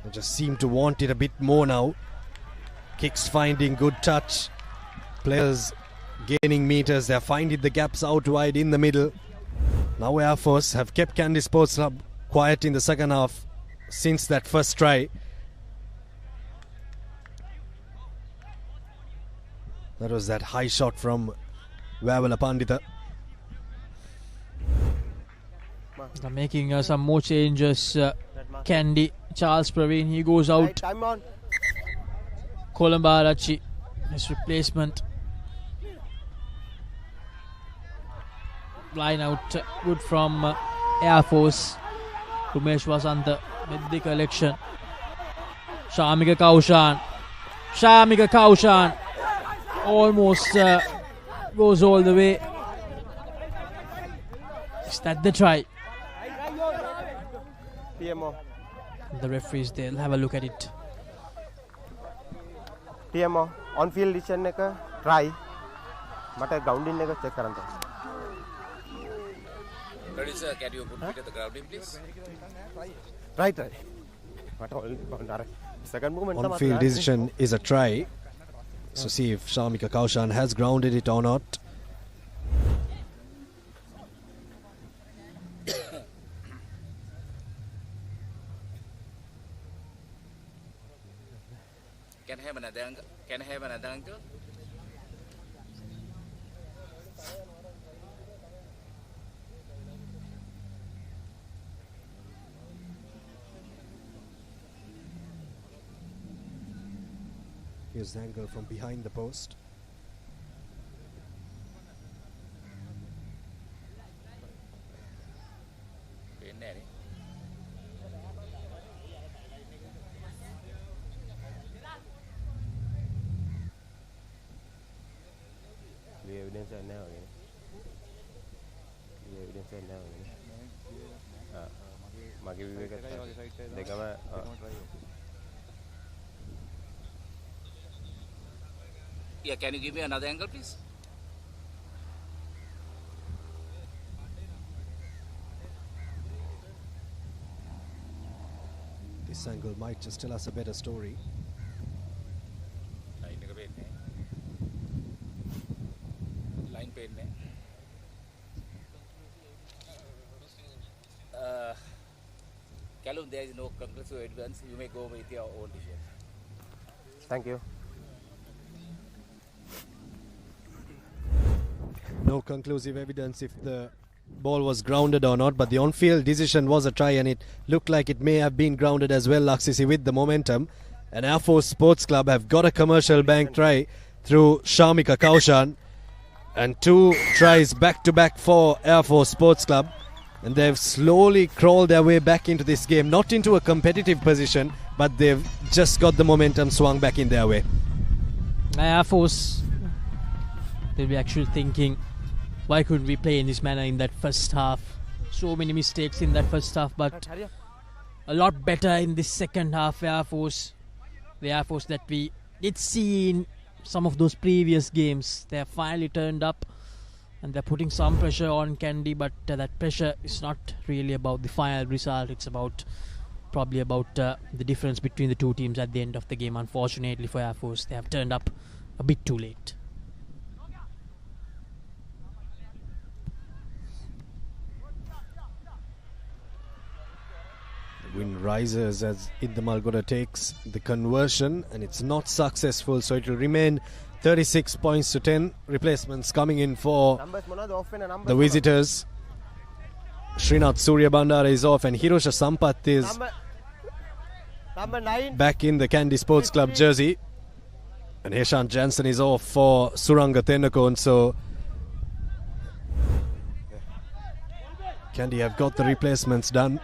They just seem to want it a bit more now. Kicks finding good touch. Players gaining meters. They're finding the gaps out wide in the middle. Now Air Force have kept Kandy Sports Club quiet in the second half since that first try. That was that high shot from Vavala Pandita. They're making some more changes. Kandy, Charles Praveen, he goes out. Time on. Kolambarachi, his replacement. Line out good from Air Force. Rumesh was under with the collection. Shamika Kaushan almost goes all the way. Is that the try? TMO. The referees, they'll have a look at it. TMO on field decision එක try මට grounding එක check කරන්න. Ready sir, can you put me to the grounding please? Right. Second movement. On field decision is a try. So see if Shamika Kaushan has grounded it or not. Can I have another angle? Can I have another angle? Here's the angle from behind the post. Evidence now. Evidence now. මගේ විවේක දෙකම Yeah, can you give me another angle please? This angle might just tell us a better story. Line pain. Callum, there is no conclusive evidence. You may go with your own decision. Thank you. No conclusive evidence if the ball was grounded or not, but the on-field decision was a try and it looked like it may have been grounded as well, Laksisi, with the momentum. And Air Force Sports Club have got a commercial bank try through Shamika Kaushan and 2 tries back-to-back for Air Force Sports Club. And they've slowly crawled their way back into this game, not into a competitive position, but they've just got the momentum swung back in their way. Air Force, they'll be actually thinking, why couldn't we play in this manner in that first half? So many mistakes in that first half, but a lot better in this second half. Air Force, the Air Force that we did see in some of those previous games, they have finally turned up and they're putting some pressure on Kandy, but that pressure is not really about the final result. It's probably about the difference between the two teams at the end of the game. Unfortunately for Air Force, they have turned up a bit too late. Win rises as Indamalgoda takes the conversion and it's not successful, so it will remain 36 points to 10. Replacements coming in for the visitors. Srinath Surya Bandara is off and Hirosha Sampath is back in the Kandy Sports Club jersey. And Heshant Jansen is off for Suranga Tennakon, so Kandy have got the replacements done.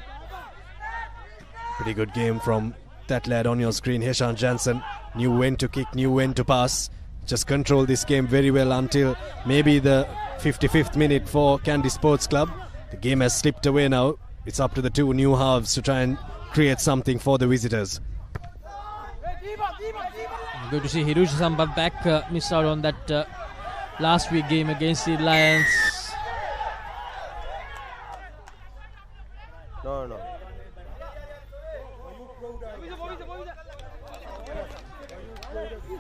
Pretty good game from that lad on your screen, Heshant Jansen. Knew when to kick, knew when to pass. Just controlled this game very well until maybe the 55th minute for Kandy Sports Club. The game has slipped away now. it's up to the two new halves to try and create something for the visitors. Good to see Hirush Sampath back. Missed out on that last week game against the Lions. No.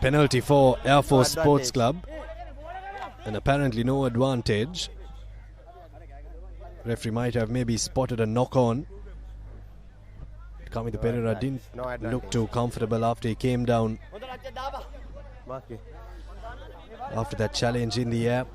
Penalty for Air Force Sports Club. And apparently no advantage. Referee might have maybe spotted a knock-on. Kamida Pereira didn't look too comfortable after he came down after that challenge in the air.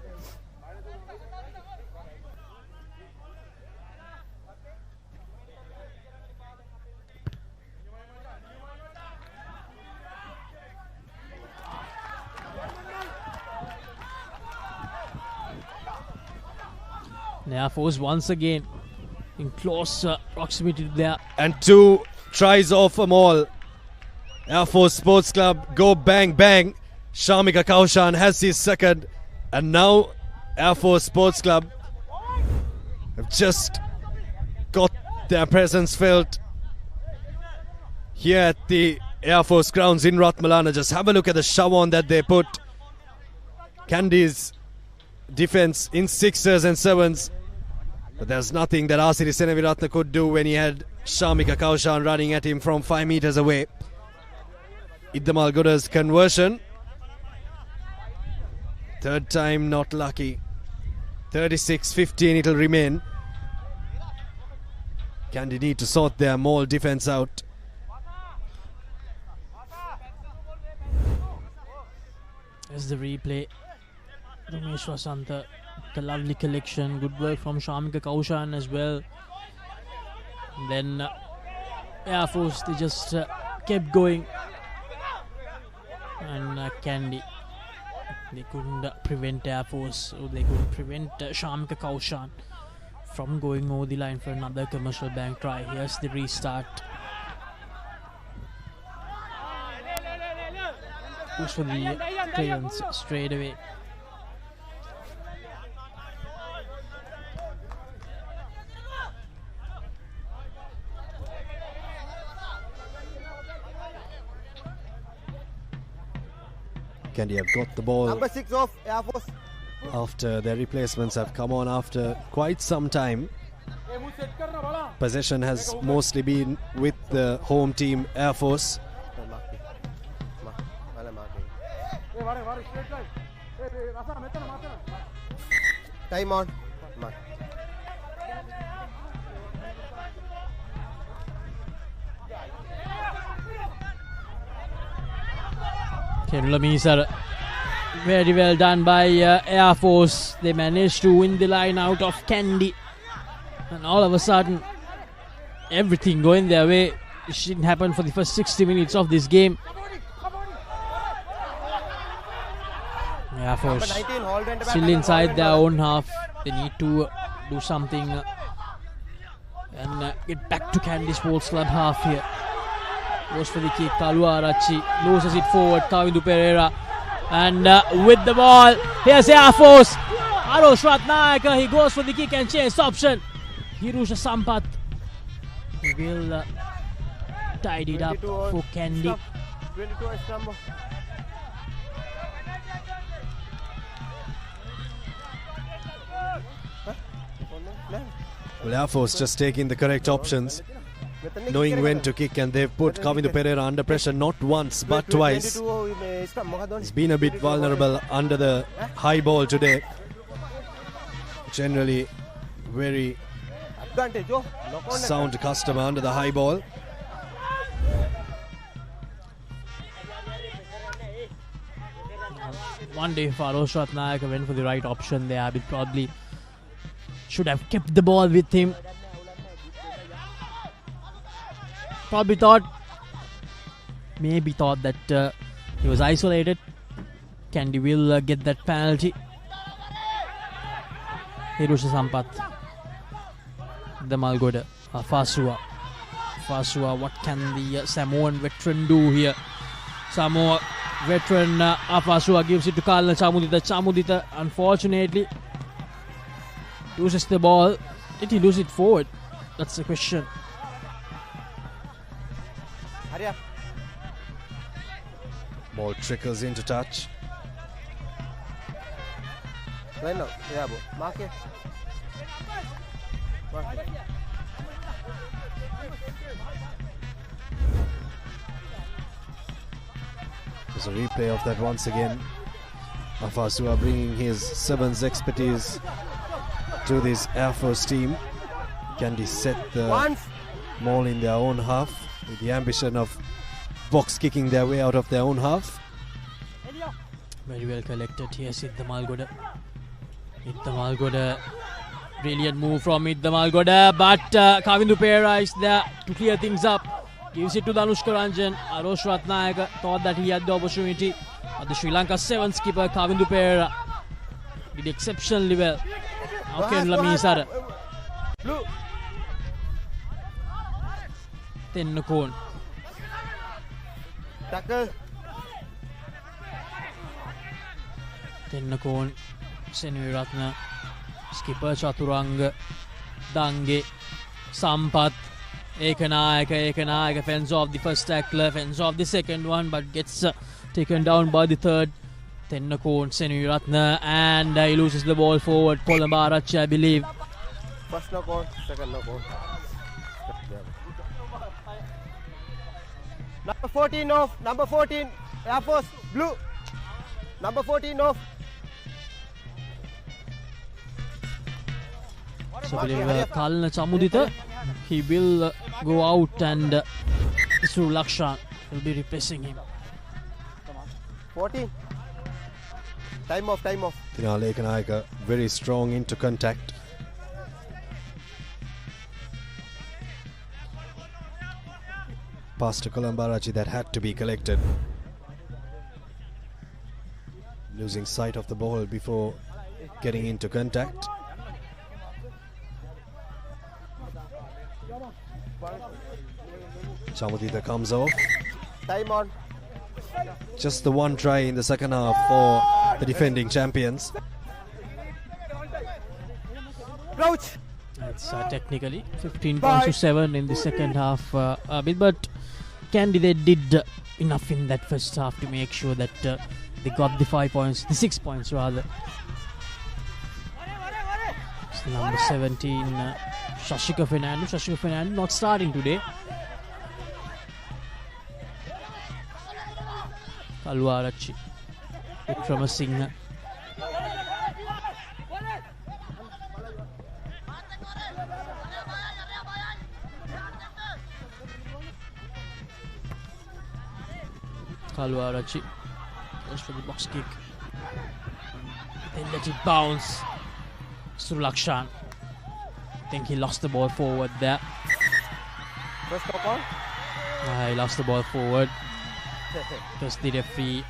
Air Force once again in close proximity to there. And 2 tries off them all. Air Force Sports Club go bang bang. Shamika Kaushan has his second. And now Air Force Sports Club have just got their presence felt here at the Air Force grounds in Rathmalana. Just have a look at the shove on that they put. Kandy's defense in 6s and 7s. But there's nothing that Asiri Senaviratna could do when he had Shamika Kaushan running at him from 5 meters away. Iddamal Guda's conversion. Third time not lucky. 36-15 it'll remain. Kandy need to sort their mall defense out. There's the replay. Ramesh Vasanta, the lovely collection. Good work from Shamika Kaushan as well. Then Air Force, they just kept going. And Kandy, they couldn't prevent Air Force, or they couldn't prevent Shamika Kaushan from going over the line for another commercial bank try. Here's the restart. Goes for the clearance straight away. Kandy have got the ball. Number 6 of Air Force. After their replacements have come on after quite some time. Possession has mostly been with the home team Air Force. Time on. Kerala very well done by Air Force. They managed to win the line out of Kandy. And all of a sudden, everything going their way. It didn't happen for the first 60 minutes of this game. Air Force still inside their own half. They need to do something and get back to Kandy Sports Club half here. Goes for the kick. Kalu Arachi loses it forward. Kavindu Pereira. And with the ball, here's Air Force. Arosh Ratnayaka, he goes for the kick and chase option. Hirusha Sampath will tidy it up for Kandy. 22 extra number. Well, Air Force just taking the correct options, knowing when to kick, and they've put Kavindu Pereira under pressure not once but twice. He's been a bit vulnerable under the high ball today. Generally very sound customer under the high ball. One day if Arosh Ratnayaka went for the right option there, Abid probably should have kept the ball with him. Maybe thought that he was isolated. Kandy will get that penalty. Hirusha Sampath. The Malgoda. Fasua, what can the Samoan veteran do here? Samoa veteran Afasua gives it to Kalna Chamudita. Chamudita, unfortunately, loses the ball. Did he lose it forward? That's the question. Hurry up. Ball trickles into touch. Right now. Yeah, bro. Mark it. Mark it. There's a replay of that once again. Afasua bringing his sevens expertise to this Air Force team. Kandy set the ball in their own half with the ambition of box kicking their way out of their own half. Very well collected here, Sidda Malgoda. Idda Malgoda, brilliant move from Idda Malgoda, but Kavindu Pera is there to clear things up. Gives it to Danushka Ranjan. Arosh Ratnayaka thought that he had the opportunity. But the Sri Lanka 7 skipper Kavindu Pera did exceptionally well. Now Ken Lamisara. Tennakon. Tackle. Tennakon. Senvi Ratna. Skipper Chaturanga. Dange. Sampath. Ekanayaka fends off the first tackler, fends off the second one, but gets taken down by the third. Tennakon, Senvi Ratna, and he loses the ball forward. Kolambarachi, I believe. First knock on, second knock on. Number 14 off, number 14, Air Force, blue. Number 14 off. So I believe Kalna Chamudita, he will go out and Isru Lakshan will be replacing him. 14. Time off, time off. Tinale Ekanayaka very strong into contact. Pass to Kolambarachi that had to be collected. Losing sight of the ball before getting into contact. Chamudita comes off. Time on. Just the one try in the second half for the defending champions. Crouch. It's technically 15 points to 7 in the second half. But Kandy, they did enough in that first half to make sure that they got the 5 points, the 6 points rather. It's the number 17, Shashika Fernando. Shashika Fernando not starting today. Kalwarachi, Vikramasinghe. Kalwarachi goes for the box kick. Then let it bounce. Sulakshan. I think he lost the ball forward there. First knock on. He lost the ball forward. Because the referee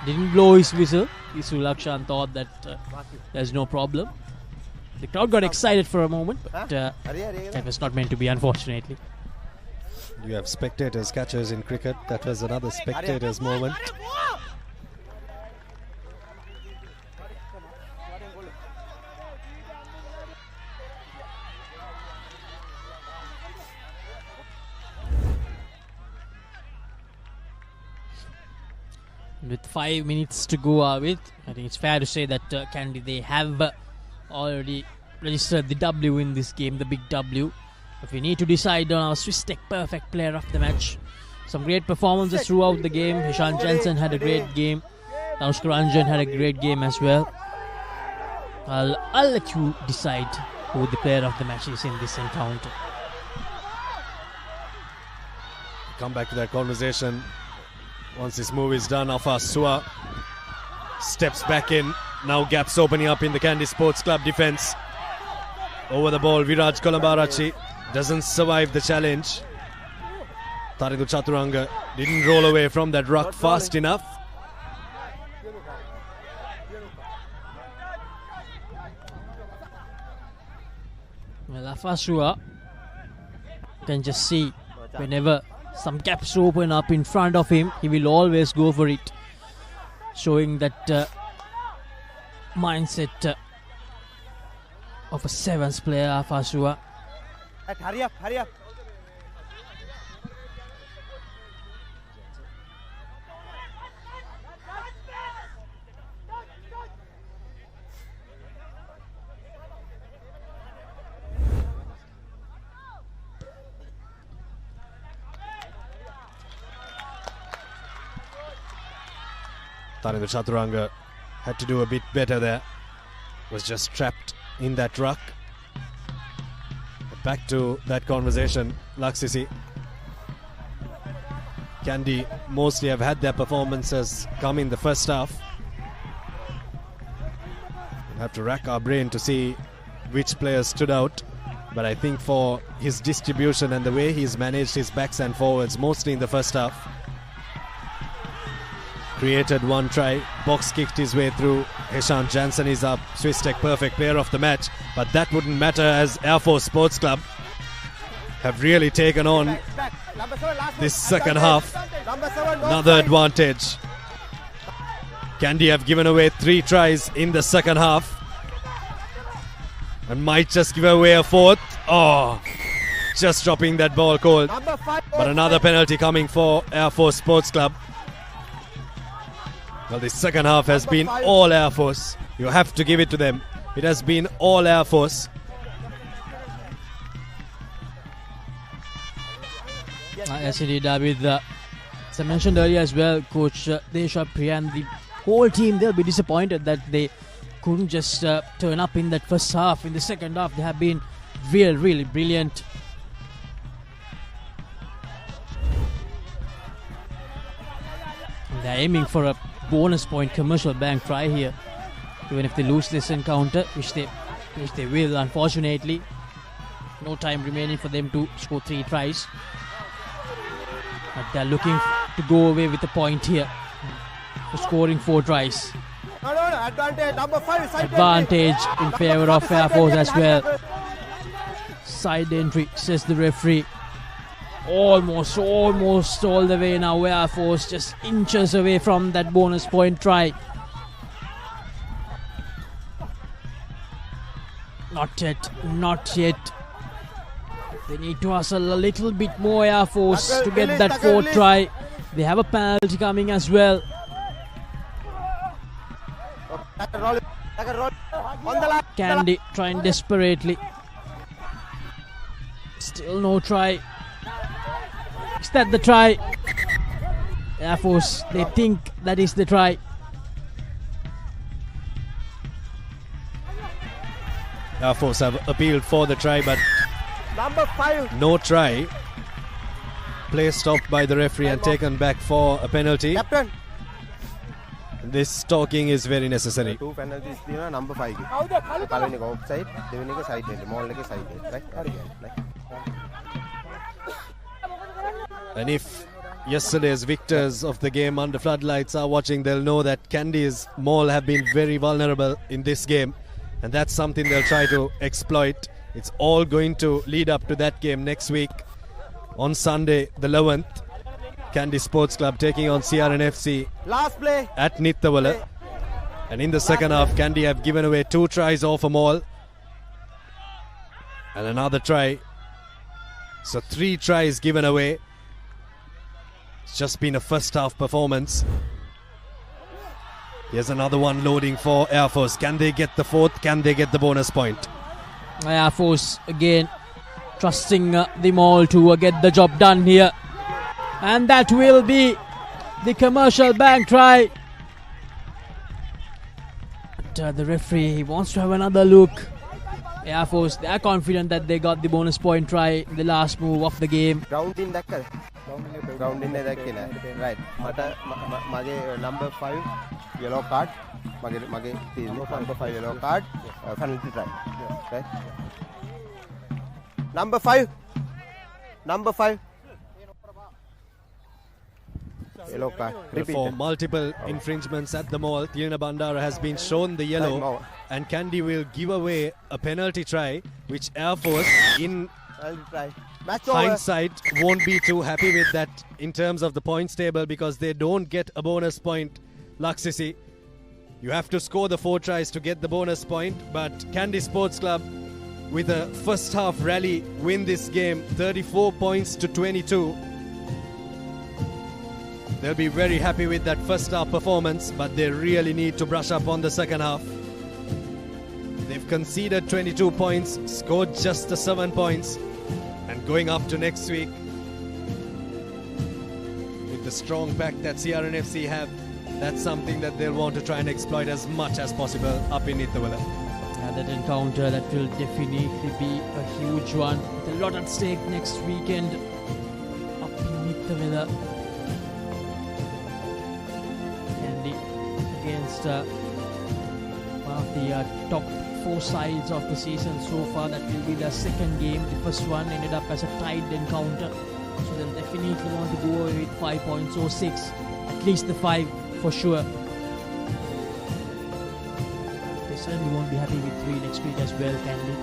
didn't blow his whistle. Sulakshan thought that there's no problem. The crowd got excited for a moment, but that was not meant to be, unfortunately. You have spectators, catchers in cricket. That was another spectators moment. With 5 minutes to go, I think it's fair to say that Kandy, they have already registered the W in this game, the big W. But we need to decide on our Swiss Tech perfect player of the match. Some great performances throughout the game. Hishan Jensen had a great game. Danushka Ranjan had a great game as well. I'll let you decide who the player of the match is in this encounter. Come back to that conversation. Once this move is done, Afasua steps back in. Now gaps opening up in the Kandy Sports Club defense. Over the ball, Viraj Kolambarachi doesn't survive the challenge. Taridu Chaturanga didn't roll away from that ruck fast enough. Well, Afasua can just see whenever some gaps open up in front of him, he will always go for it. Showing that mindset of a sevens player, Afasua. Hurry up, hurry up. Tharindra Chaturanga had to do a bit better there. Was just trapped in that ruck. But back to that conversation, Laksisi. Kandy mostly have had their performances come in the first half. We'll have to rack our brain to see which players stood out. But I think for his distribution and the way he's managed his backs and forwards, mostly in the first half, created one try, box kicked his way through. Heshant Jansen is up. Swiss Tech perfect player of the match. But that wouldn't matter as Air Force Sports Club have really taken on this second half. Another advantage. Kandy have given away 3 tries in the second half. And might just give away a 4th. Oh, just dropping that ball cold. But another penalty coming for Air Force Sports Club. Well, the second half has been all Air Force. You have to give it to them. It has been all Air Force. Yes, indeed, David. As I mentioned earlier as well, Coach Desha Priya and the whole team, they'll be disappointed that they couldn't just turn up in that first half. In the second half, they have been really brilliant. They're aiming for a bonus point commercial bank try here, even if they lose this encounter, which they will, unfortunately. No time remaining for them to score 3 tries, but they're looking to go away with a point here for scoring 4 tries. Advantage, number 5. Advantage in favor of Air Force as well. Side entry, says the referee. Almost all the way now. Air Force just inches away from that bonus point try. Not yet. They need to hustle a little bit more, Air Force, to get that 4th try. They have a penalty coming as well. Kandy trying desperately. Still no try. Is that the try? Air Force, they think that is the try. Air Force have appealed for the try, but number 5. No try. Play stopped by the referee and taken back for a penalty. Captain. This talking is very necessary. 2 penalties number 5. Palani go offside, devani ko side end, mall ke side end, right? And if yesterday's victors of the game under floodlights are watching, they'll know that Kandy's Mall have been very vulnerable in this game, and that's something they'll try to exploit. It's all going to lead up to that game next week on Sunday the 11th. Kandy Sports Club taking on CRN FC last play at Nithawala. And in the second half, Kandy have given away 2 tries off a Mall and another try. So 3 tries given away. It's just been a first half performance. Here's another one loading for Air Force. Can they get the 4th? Can they get the bonus point? Air Force again trusting the Mall to get the job done here. And that will be the commercial bank try. But the referee, he wants to have another look. Air Force, they are confident that they got the bonus point try in the last move of the game. Ground in that ground in that right. Mage number 5 yellow card. Mage number 5 yellow card. Penalty try. Right. Number 5. Yellow card. For multiple infringements at the Mall, Tirna Bandara has been shown the yellow, and Kandy will give away a penalty try, which Air Force in hindsight won't be too happy with that in terms of the points table, because they don't get a bonus point. Laksisi, you have to score the 4 tries to get the bonus point, but Kandy Sports Club with a first half rally win this game 34 points to 22. They'll be very happy with that first half performance, but they really need to brush up on the second half. They've conceded 22 points, scored just the 7 points, and going up to next week with the strong pack that CRNFC have, that's something that they'll want to try and exploit as much as possible up in Nithawala. That encounter that will definitely be a huge one, with a lot at stake next weekend up in Nithawala. Kandy against one of the top 4 sides of the season so far. That will be their second game. The first one ended up as a tied encounter, so they'll definitely want to go away with 5 points or 6, at least the 5 for sure. They certainly won't be happy with 3 next week as well, Kandy.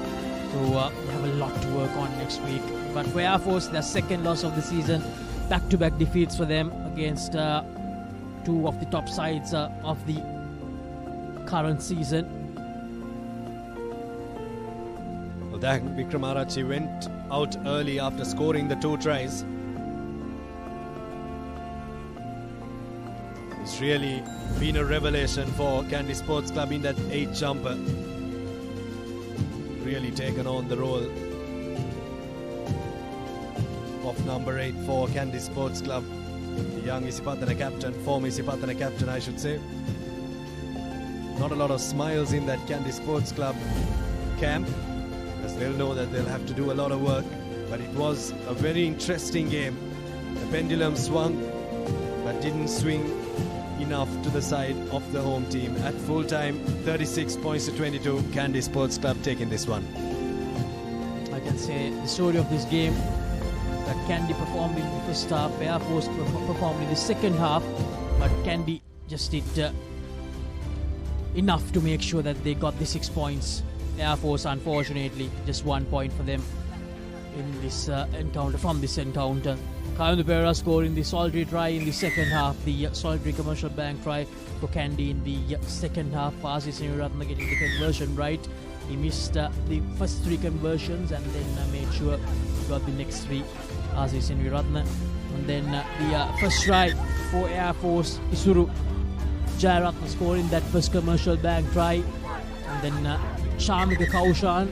So they have a lot to work on next week. But for Air Force, their second loss of the season, back-to-back defeats for them against 2 of the top sides of the current season. Well, Dahan Wickramaratne went out early after scoring the 2 tries. It's really been a revelation for Kandy Sports Club in that 8 jumper. Really taken on the role of number 8 for Kandy Sports Club. The young Isipatana captain, former Isipatana captain I should say. Not a lot of smiles in that Kandy Sports Club camp, as they'll know that they'll have to do a lot of work. But it was a very interesting game. The pendulum swung but didn't swing enough to the side of the home team. At full time, 36 points to 22, Kandy Sports Club taking this one. I can say the story of this game is that Kandy performed in the first half, Air Force performed in the second half, but Kandy just did enough to make sure that they got the 6 points. Air Force, unfortunately, just 1 point for them in this encounter. From this encounter, ThePapare scoring the solitary try in the second half, the solitary commercial bank try for Kandy in the second half. Aziz Seniratna getting the conversion right. He missed the first 3 conversions and then made sure he got the next 3. Aziz Seniratna, and then the first try for Air Force, Isuru Jayaratna scoring that first commercial bank try, and then Shamika Kaushan,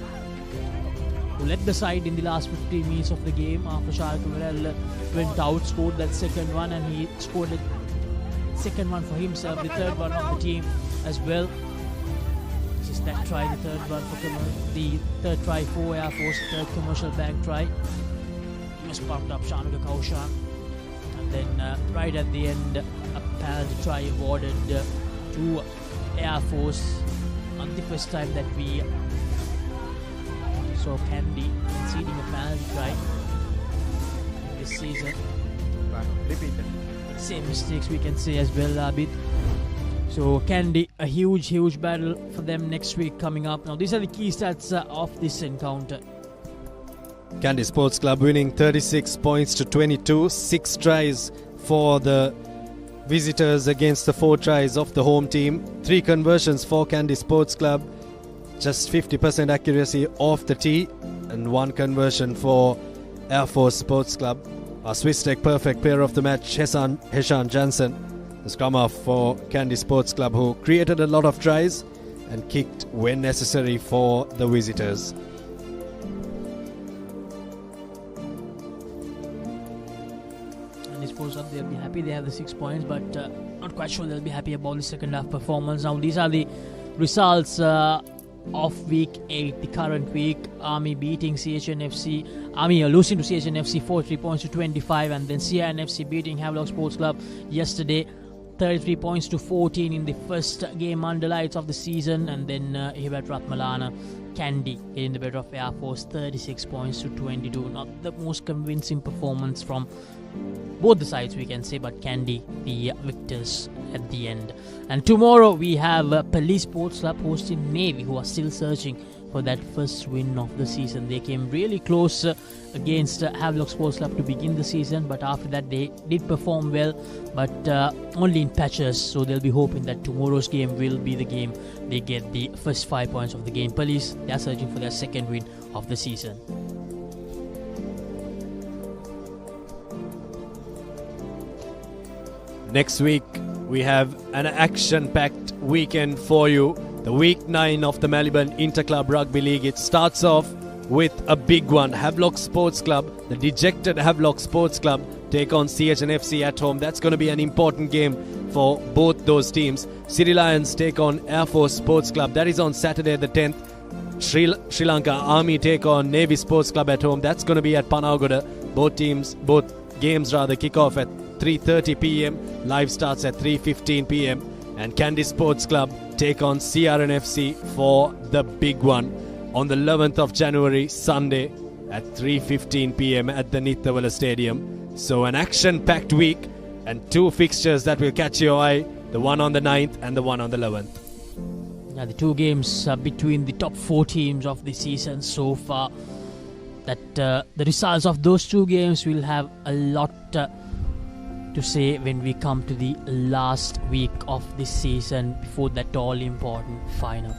who led the side in the last 15 minutes of the game after Sharka went out, scored that second one, and he scored the second one for himself, the third one of the team as well. This is that try, the third one for the third try for Air Force, third commercial bank try. He was pumped up, Shamika Kaushan, and then right at the end, a penalty try awarded to Air Force. Not the first time that we saw Kandy conceding a penalty try this season. Repeated. Same mistakes we can say as well, Abid. So Kandy, a huge battle for them next week coming up. Now these are the key stats of this encounter. Kandy Sports Club winning 36 points to 22, 6 tries for the visitors against the 4 tries of the home team. 3 conversions for Kandy Sports Club, just 50% accuracy off the tee, and 1 conversion for Air Force Sports Club. Our Swiss Tech perfect player of the match, Heshan Jansen, the scrum half for Kandy Sports Club, who created a lot of tries and kicked when necessary for the visitors. They'll be happy they have the 6 points, but not quite sure they'll be happy about the second half performance. Now these are the results of week 8, the current week. Army beating CHNFC, Army losing to CHNFC 43 points to 25, and then CRNFC beating Havelock Sports Club yesterday 33 points to 14 in the first game under lights of the season, and then here at Rathmalana, Kandy getting the better of Air Force 36 points to 22. Not the most convincing performance from both the sides we can say, but Kandy the victors at the end. And tomorrow we have Police Sports Club hosting Navy, who are still searching for for that first win of the season. They came really close against Havelock Sports Club to begin the season, but after that they did perform well, but only in patches. So they'll be hoping that tomorrow's game will be the game they get the first 5 points of the game. Police, they're searching for their second win of the season. Next week, we have an action-packed weekend for you. The week 9 of the Maliban Inter-Club Rugby League. It starts off with a big one. Havelock Sports Club, the dejected Havelock Sports Club, take on CHNFC at home. That's going to be an important game for both those teams. City Lions take on Air Force Sports Club. That is on Saturday the 10th. Sri Lanka Army take on Navy Sports Club at home. That's going to be at Panagoda. Both games kick off at 3:30 p.m. Live starts at 3:15 p.m. And Kandy Sports Club take on CRNFC for the big one on the 11th of January, Sunday at 3:15 p.m. at the Nithavala Stadium. So an action-packed week and two fixtures that will catch your eye, the one on the 9th and the one on the 11th. Now the two games between the top 4 teams of the season so far, that the results of those two games will have a lot to say when we come to the last week of this season before that all-important final.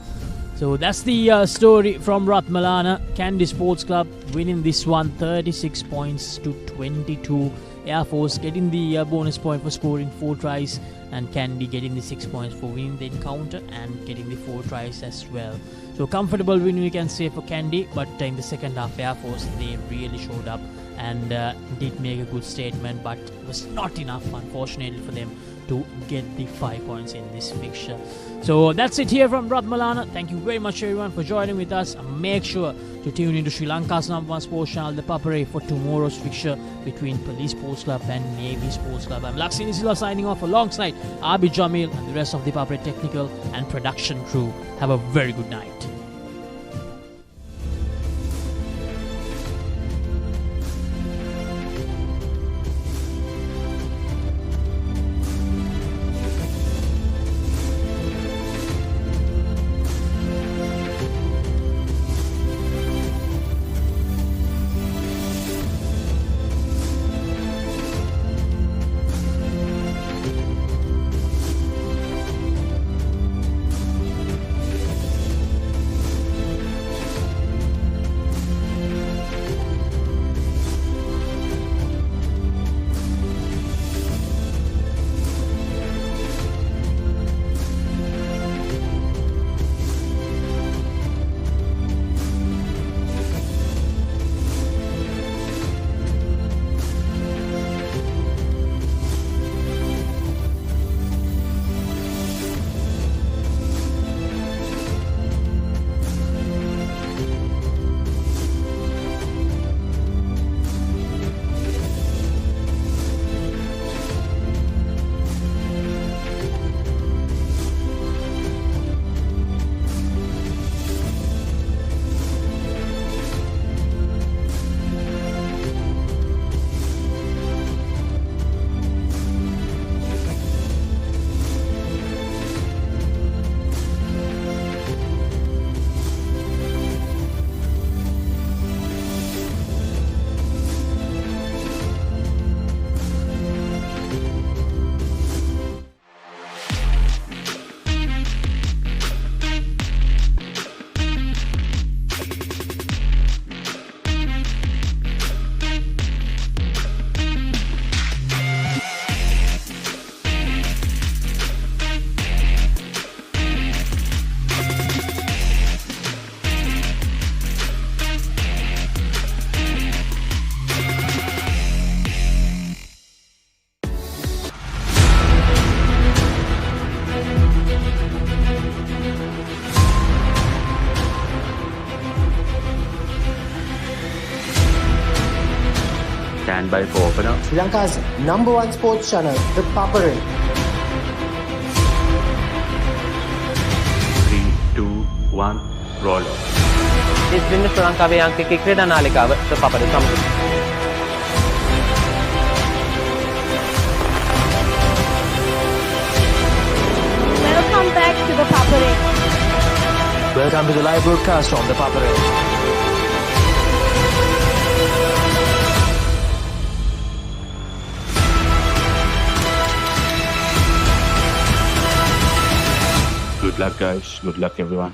So that's the story from Rathmalana. Kandy Sports Club winning this one 36 points to 22. Air Force getting the bonus point for scoring 4 tries, and Kandy getting the 6 points for winning the encounter and getting the 4 tries as well. So comfortable win we can say for Kandy, but in the second half Air Force they really showed up and did make a good statement, but it was not enough unfortunately for them to get the 5 points in this fixture. So that's it here from Rathmalana. Thank you very much everyone for joining with us. Make sure to tune into Sri Lanka's #1 sports channel, ThePapare, for tomorrow's fixture between Police Sports Club and Navy Sports Club. I'm Laksini Silva signing off alongside Abi Jamil and the rest of the ThePapare technical and production crew. Have a very good night. Stand by for opener. Sri Lanka's #1 sports channel, ThePapare. 3, 2, 1, roll. This been Sri Lankaවේ අංකික ක්‍රීඩා නාලිකාව ThePapare සමග. Welcome back to ThePapare. Welcome to the live broadcast from the Papare. Good luck, guys. Good luck, everyone.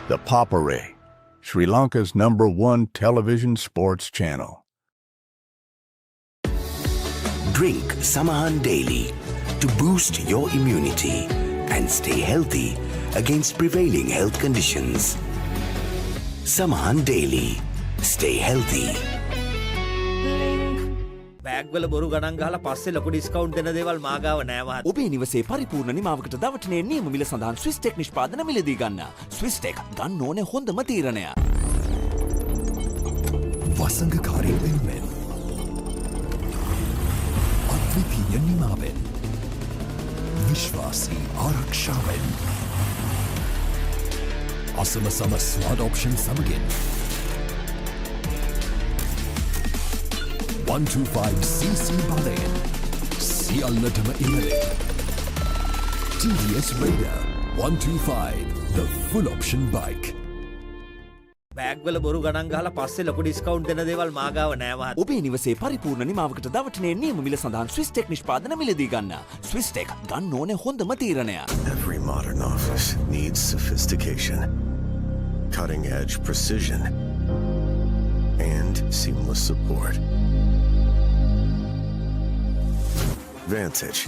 The Papare, Sri Lanka's #1 television sports channel. Drink Samahan daily to boost your immunity and stay healthy against prevailing health conditions. Samahan daily. Stay healthy. බෑග්වල බොරු ගණන් ගහලා පස්සේ ලොකු discount දෙන දේවල් මා ගාව නෑ මහත්තයා. ඔබේ නිවසේ පරිපූර්ණ නිමාවකට දවටනේ නියම මිල සඳහන් ස්විස් ටෙක් නිෂ්පාදන මිලදී ගන්න. ස්විස් ටෙක් ගන්න ඕනේ හොඳම තීරණය. වසංගකාරී වෙනුවෙන් අද්විතීය නිමාවෙන් විශ්වාසී ආරක්ෂාවෙන් අසමසම ස්මාර්ට් ඔප්ෂන් සමගින් 125cc බලයෙන් සියල්ලටම ඉහළින් TVS Raider 125 the full option bike. බෑග්වල බොරු ගණන් ගහලා පස්සේ ලොකු ඩිස්කවුන්ට් දෙන දේවල් මා ගාව නෑ මහත්තයා. ඔබේ නිවසේ පරිපූර්ණ නිමාවකට දවටනේ නියම මිල සඳහන් ස්විස් ටෙක් නිෂ්පාදන මිලදී ගන්න. ස්විස් ටෙක් ගන්න ඕනේ හොඳම තීරණය. Every modern office needs sophistication, cutting-edge precision, and seamless support. Vantage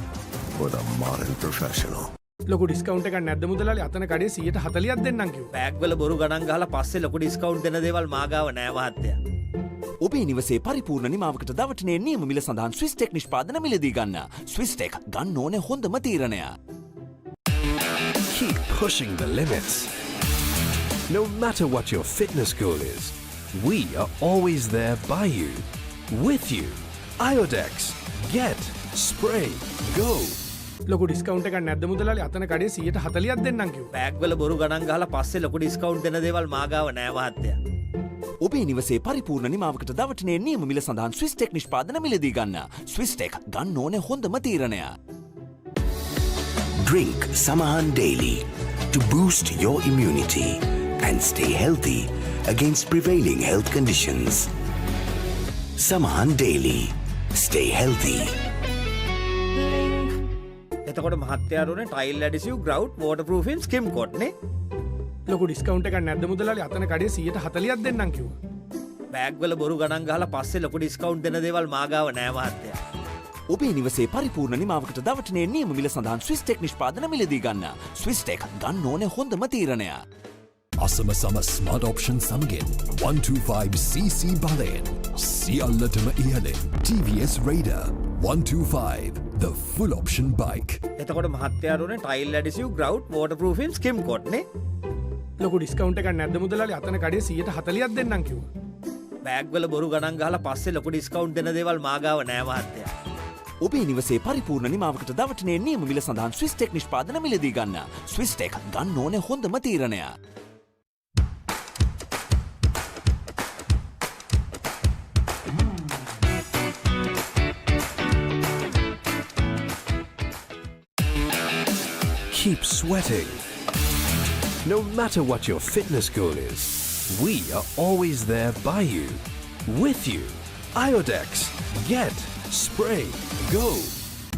for the modern professional. ලොකු ඩිස්කවුන්ට් එකක් නැද්ද මුදලාලි? අතන කඩේ 140ක් දෙන්නම් කිව්වා. බෑග්වල බොරු ගණන් ගහලා පස්සේ ලොකු ඩිස්කවුන්ට් දෙන දේවල් මා ගාව නෑ මහත්තයා. ඔබේ නිවසේ පරිපූර්ණ නිමාවකට දවටනේ නියම මිල සඳහන් ස්විස් ටෙක් නිෂ්පාදන මිලදී ගන්න. ස්විස් ටෙක් ගන්න ඕනේ හොඳම තීරණය. Keep pushing the limits. No matter what your fitness goal is, we are always there by you, with you. Iodex. Get. Spray. Go. ලොකු ඩිස්කවුන්ට් එකක් නැද්ද මුදලාලි? අතන කඩේ 140ක් දෙන්නම් කිව්වා. බෑග්වල බොරු ගණන් ගහලා පස්සේ ලොකු ඩිස්කවුන්ට් දෙන දේවල් මා ගාව නෑ මහත්තයා. ඔබේ නිවසේ පරිපූර්ණ නිමාවකට දවටනේ නියම මිල සඳහන් ස්විස් ටෙක් නිෂ්පාදන මිලදී ගන්න. ස්විස් ටෙක් ගන්න ඕනේ හොඳම තීරණය. Drink Samahan daily to boost your immunity and stay healthy against prevailing health conditions. Samahan daily. Stay healthy. එතකොට මහත්තයාට උනේ ටයිල් ඇඩිසිව් ග්‍රවුට් වෝටර්ප්‍රූෆින් ස්කිම් කොට් නේ. ලොකු ඩිස්කවුන්ට් එකක් නැද්ද මුදලාලි? අතන කඩේ 140ක් දෙන්නම් කිව්වා. බෑග්වල බොරු ගණන් ගහලා පස්සේ ලොකු ඩිස්කවුන්ට් දෙන දේවල් මා ගාව නෑ මහත්තයා. ඔබේ නිවසේ පරිපූර්ණ නිමාවකට දවටනේ නියම මිල සඳහන් ස්විස් ටෙක් නිෂ්පාදන මිලදී ගන්න. ස්විස් ටෙක් ගන්න ඕනේ හොඳම තීරණය. අසමසම ස්මාර්ට් ඔප්ෂන් සමගින් 125cc බලයෙන් සියල්ලටම ඉහළින් TVS Raider 125 the full option bike. එතකොට මහත්තයාට උනේ ටයිල් ඇඩිසිව් ග්‍රවුට් වෝටර්ප්‍රූෆින් ස්කිම් කොට් නේ. ලොකු ඩිස්කවුන්ට් එකක් නැද්ද මුදලාලි? අතන කඩේ 140ක් දෙන්නම් කිව්වා. බෑග්වල බොරු ගණන් ගහලා පස්සේ ලොකු ඩිස්කවුන්ට් දෙන දේවල් මා ගාව නෑ මහත්තයා. ඔබේ නිවසේ පරිපූර්ණ නිමාවකට දවටනේ නියම මිල සඳහන් ස්විස් ටෙක් නිෂ්පාදන මිලදී ගන්න. ස්විස් ටෙක් ගන්න ඕනේ හොඳම තීරණය. Keep sweating. No matter what your fitness goal is, we are always there by you, with you. Iodex. Get. Spray. Go.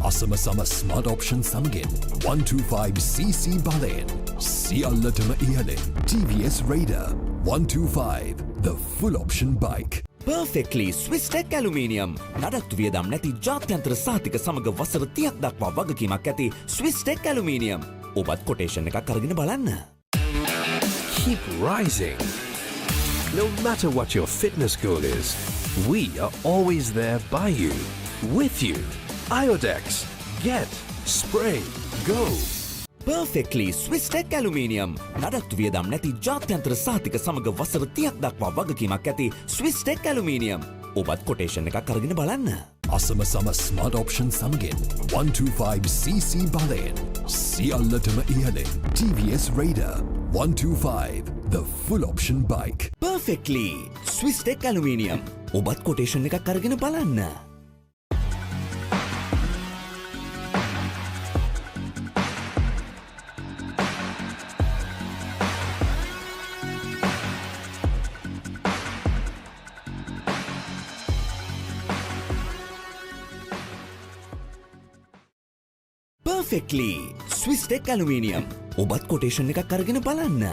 අසමසම ස්මාර්ට් ඔප්ෂන් සමගින් 125cc බලයෙන් සියල්ලටම ඉහළින් TVS Raider 125 the full option bike. Perfectly Swiss Tech Aluminium. නඩත්තු වියදම් නැති ජාත්‍යන්තර සහතික සමග වසර 30ක් දක්වා වගකීමක් ඇති Swiss Tech Aluminium. ඔබත් කොටේෂන් එකක් අරගෙන බලන්න. Keep rising. No matter what your fitness goal is, we are always there by you, with you. Iodex. Get. Spray. Go. Perfectly Swiss Tech Aluminium. නඩත්තු වියදම් නැති ජාත්‍යන්තර සහතික සමග වසර 30ක් දක්වා වගකීමක් ඇති Swiss Tech Aluminium. ඔබත් කොටේෂන් එකක් අරගෙන බලන්න. අසමසම ස්මාර්ට් ඔප්ෂන් සමගින් 125cc බලයෙන් සියල්ලටම ඉහළින් TVS Raider 125 the full option bike. Perfectly Swiss Tech Aluminium. ඔබත් කොටේෂන් එකක් අරගෙන බලන්න. perfectly. Swiss Tech Aluminium. ඔබත් කොටේෂන් එකක් අරගෙන බලන්න.